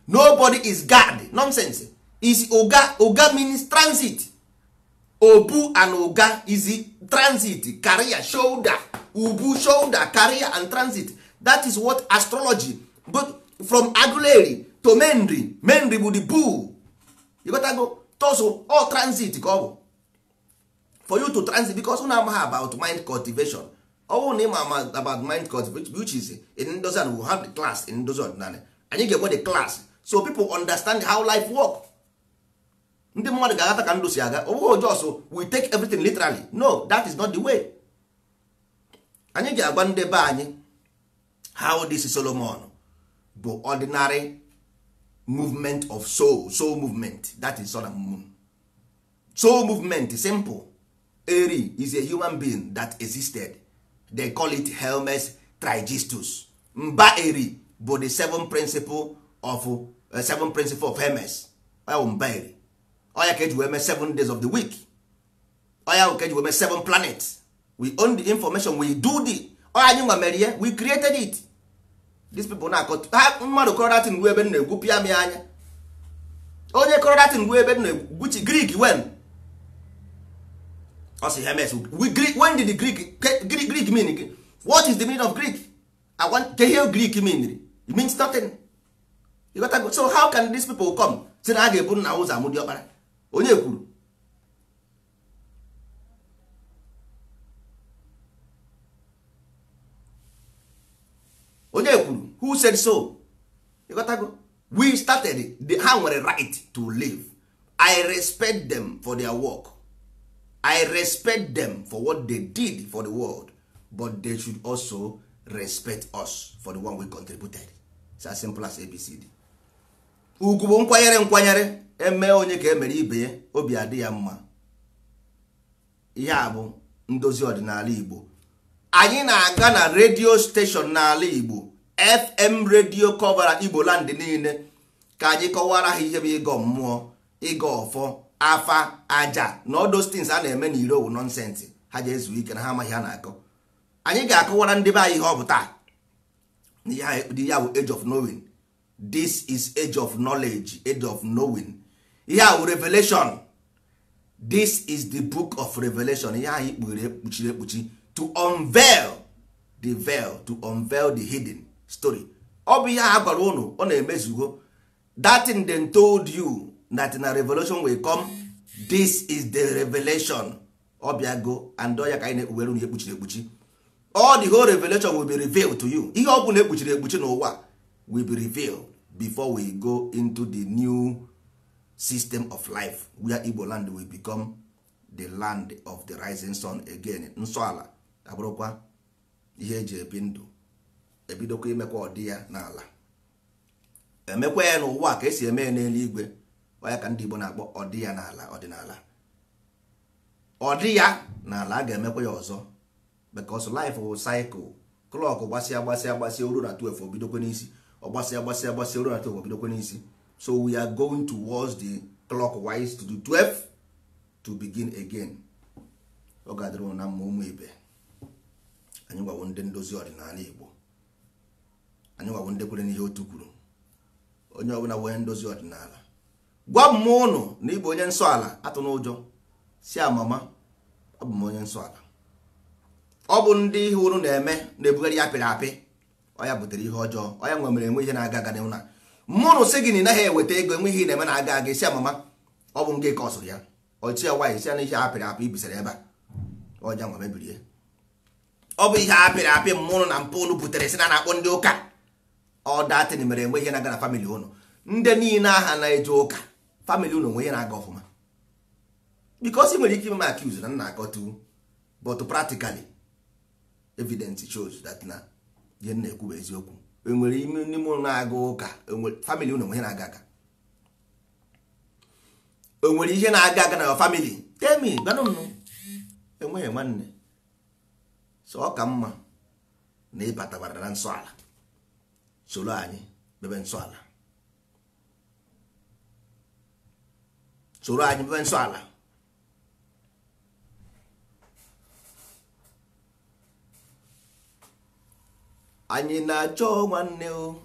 Nobody is God. Nonsense. Is Oga means transit. Ogbu and Oga is transit, career, shoulder. Ubu, shoulder, career and transit. That is what astrology. But from Aguleri to Menri, Menri bụ the bull. you gotta go toso all transit ka ọ bụ for you to transit because una amaghị about mind cultivation. Ọ bụrụ na ịma about mind cultivation which is in ndozi and we have the class in ndozi ọdịnala anyị ga-enwe the class so people understand how life work. Ndị mmadụ ga-aghata ka ndụ si aga. Ọ bụghị just we take everything literally. No, that is not the way. Anyị ga-agwa ndị be anyị how this Solomon bụ ordinary movement of soul movement. That is soul movement, simple. Eri is a human being that existed. They call it Hermes Trismegistus. Mba Eri bụ the seven principle of Hermes. Mba Eri oya ka eji wee mee 7 days of the week. Oya ka eji wee mee 7 planets. We own the information, we do the oya anyị nwa mere ya, we created it. These people na-akọ ha mmadụ kọrọ datin gwu ebe na-egwu pịa m anya. Onye kọrọ datin gwu ebe na-egwuchi Greek when also Hermes. When did the Greek mean? What is the meaning of Greek? I want to hear Greek mean. It means nothing. You got to go. So how can these people come? Say na ga ebu na ụzọ amụdị ọkpara. Onye kwuru? Onye kwuru? Who said so? You got to go. We started. They have a right to live. I respect them for their work. I respect them for what they did for the world, but they should also respect us for the one we contributed. It's as simple as ABCD. Ugwu bụ nkwanyere eme onye ka emere ibe ya obi adị ya mma. Ihe a bụ ndozi ọdịnala Igbo. Anyị na-aga na radio station n'ala Igbo, FM radio cover Igbo land niile ka anyị kọwara ha ihe bụ ịgọ mmụọ, ịgọ ọfọ, afa, aja na all those things a na-eme n'iro bụ nonsense. Ha ji ezu ike na ha amaghị ha na-akọ. Anyị ga-akọwara ndị be anyị ihe ọ bụ taa. Ya bụ age of knowing. This is age of knowledge, age of knowing. Ihe a bụ revelation. This is the book of revelation. Ihe anyị kpuchiri ekpuchi to unveil the veil, to unveil the hidden story. Ọ bụ ihe a gwara unu ọ na-emezugo. That thing then told you that in a revelation will come. This is the revelation. Obiago and oya ka anyị na-ekpughere unu ekpuchiri ekpuchi. All the whole revelation will be revealed to you. Ihe ọ bụ na ekpuchiri ekpuchi n'ụwa will be revealed before we go into the new system of life where Igbo land will become the land of the rising sun again. Nsọ ala abụrụkwa ihe eji ebi ndụ, ebidokwa imekwa ọdị ya n'ala, emekwa ya n'ụwa ka esi eme ya n'eluigwe. Oya ka ndị Igbo na-akpọ ọdị ya n'ala, ọdịnala. Ọdị ya n'ala a ga-emekwa ya ọzọ, because life will cycle. Clock gbasịa oru na 12 obidokwa n'isi, ọgbasịa oru na 12 obidokwa n'isi. So we are going towards the clockwise to do 12 to begin again. Ọ ga-adịrị na mma ụmụ ibe. Anyị gwawo ndị ndozi ọdịnala Igbo, anyị gwawo ndị kwere n'ihe otu kwuru. Onye ọbụla nwee ndozi ọdịnala, gwa m ụnụ na Igbo onye nsọ ala atụ n'ụjọ. Si amama ọ bụ m onye nsọ ala. Ọ bụ ndị ihe unu na-eme na-ebugharị ya pịrị apị, ọ ya butere ihe ọjọọ, ọ ya nwemere enwe ihe na-aga aga n'ụna. Mụnụ sị gị na ị naghị eweta ego, enwe ihe na-eme na-aga aga. Si amama ọ bụ nke ka ọ sụrụ ya, ọchị ya nwaanyị si ya na ihe apịrị apị ibisara ebe a, ọja nwa mebirie. Ọ bụ ihe apịrị apị mụnụ na mpụ unu butere si na na-akpọ ndị ụka. Ọ datin mere enwe ihe na-aga na famili unu. Ndị niile aha na-eje ụka, famili unu nwe ihe na-aga ọfụma. Because ị nwere ike ime accuse na nna akọtu, but practically evidence shows that na ihe na-ekwu bụ eziokwu. Enwere ime n'ime ụlọ na-aga ụka, family unu nwe ihe na-aga aga. Enwere ihe na-aga aga na family. Tell me, gbanụ m. Enweghị nwanne. So ọ ka mma na ịbatabara na nsọ ala. Solo anyị bebe nsọ ala. Soro anyị bebe nsọ ala. Anyị na-achọ nwanne o.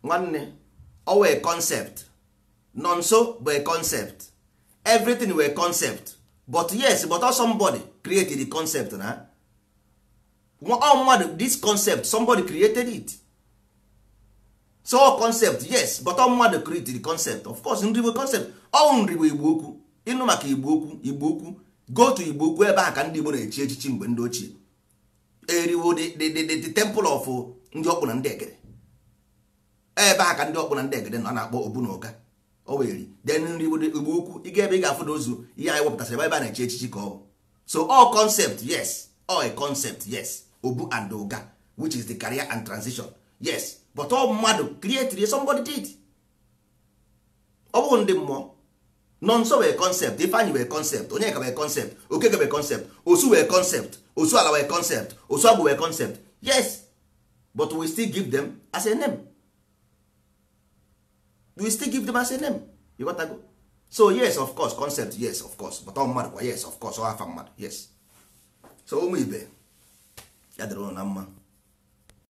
Nwanne, all a concept. Nonso but a concept. Everything were concept. But yes, but also somebody created the concept. This concept, somebody created it. so concept yes, but all mmadụ create the concept. Of course nri bụ concept. Ọ nri bụ igbo okwu. Ịnụ maka igbo okwu go to igbo okwu ebe a ka ndị Igbo na-echi echichi mgbe ndị ochie. Eriwo the temple of ndị ọkpụ na ndị egede. Ebe a ka ndị ọkpụ na ndị egede nọ na-akpọ obu na ụga. O weri then nri bụ igbo okwu ị ga ebe ị ga-afụ n'ozu ihe anyị wepụtasịrị ebe a na-echi echichi ka ọ bụ. So all concept yes, all a concept yes, obu and ụga which is the career and transition yes, but all mmadụ create somebody did. Ọ bụghị ndị mmụọ. Nonso were concept, Ifeanyi were concept, Onyeka were concept, Okeke were concept, Osu were concept, Osuala were concept, Osuagwu were concept. Yes, but we still give them as a name. We still give them as a name. You got to go. So yes, of course, concept, yes, of course. But all mmadụ, yes, of course, all afa mmadụ, yes. So ụmụ ibe, ya dịrị unu na mma.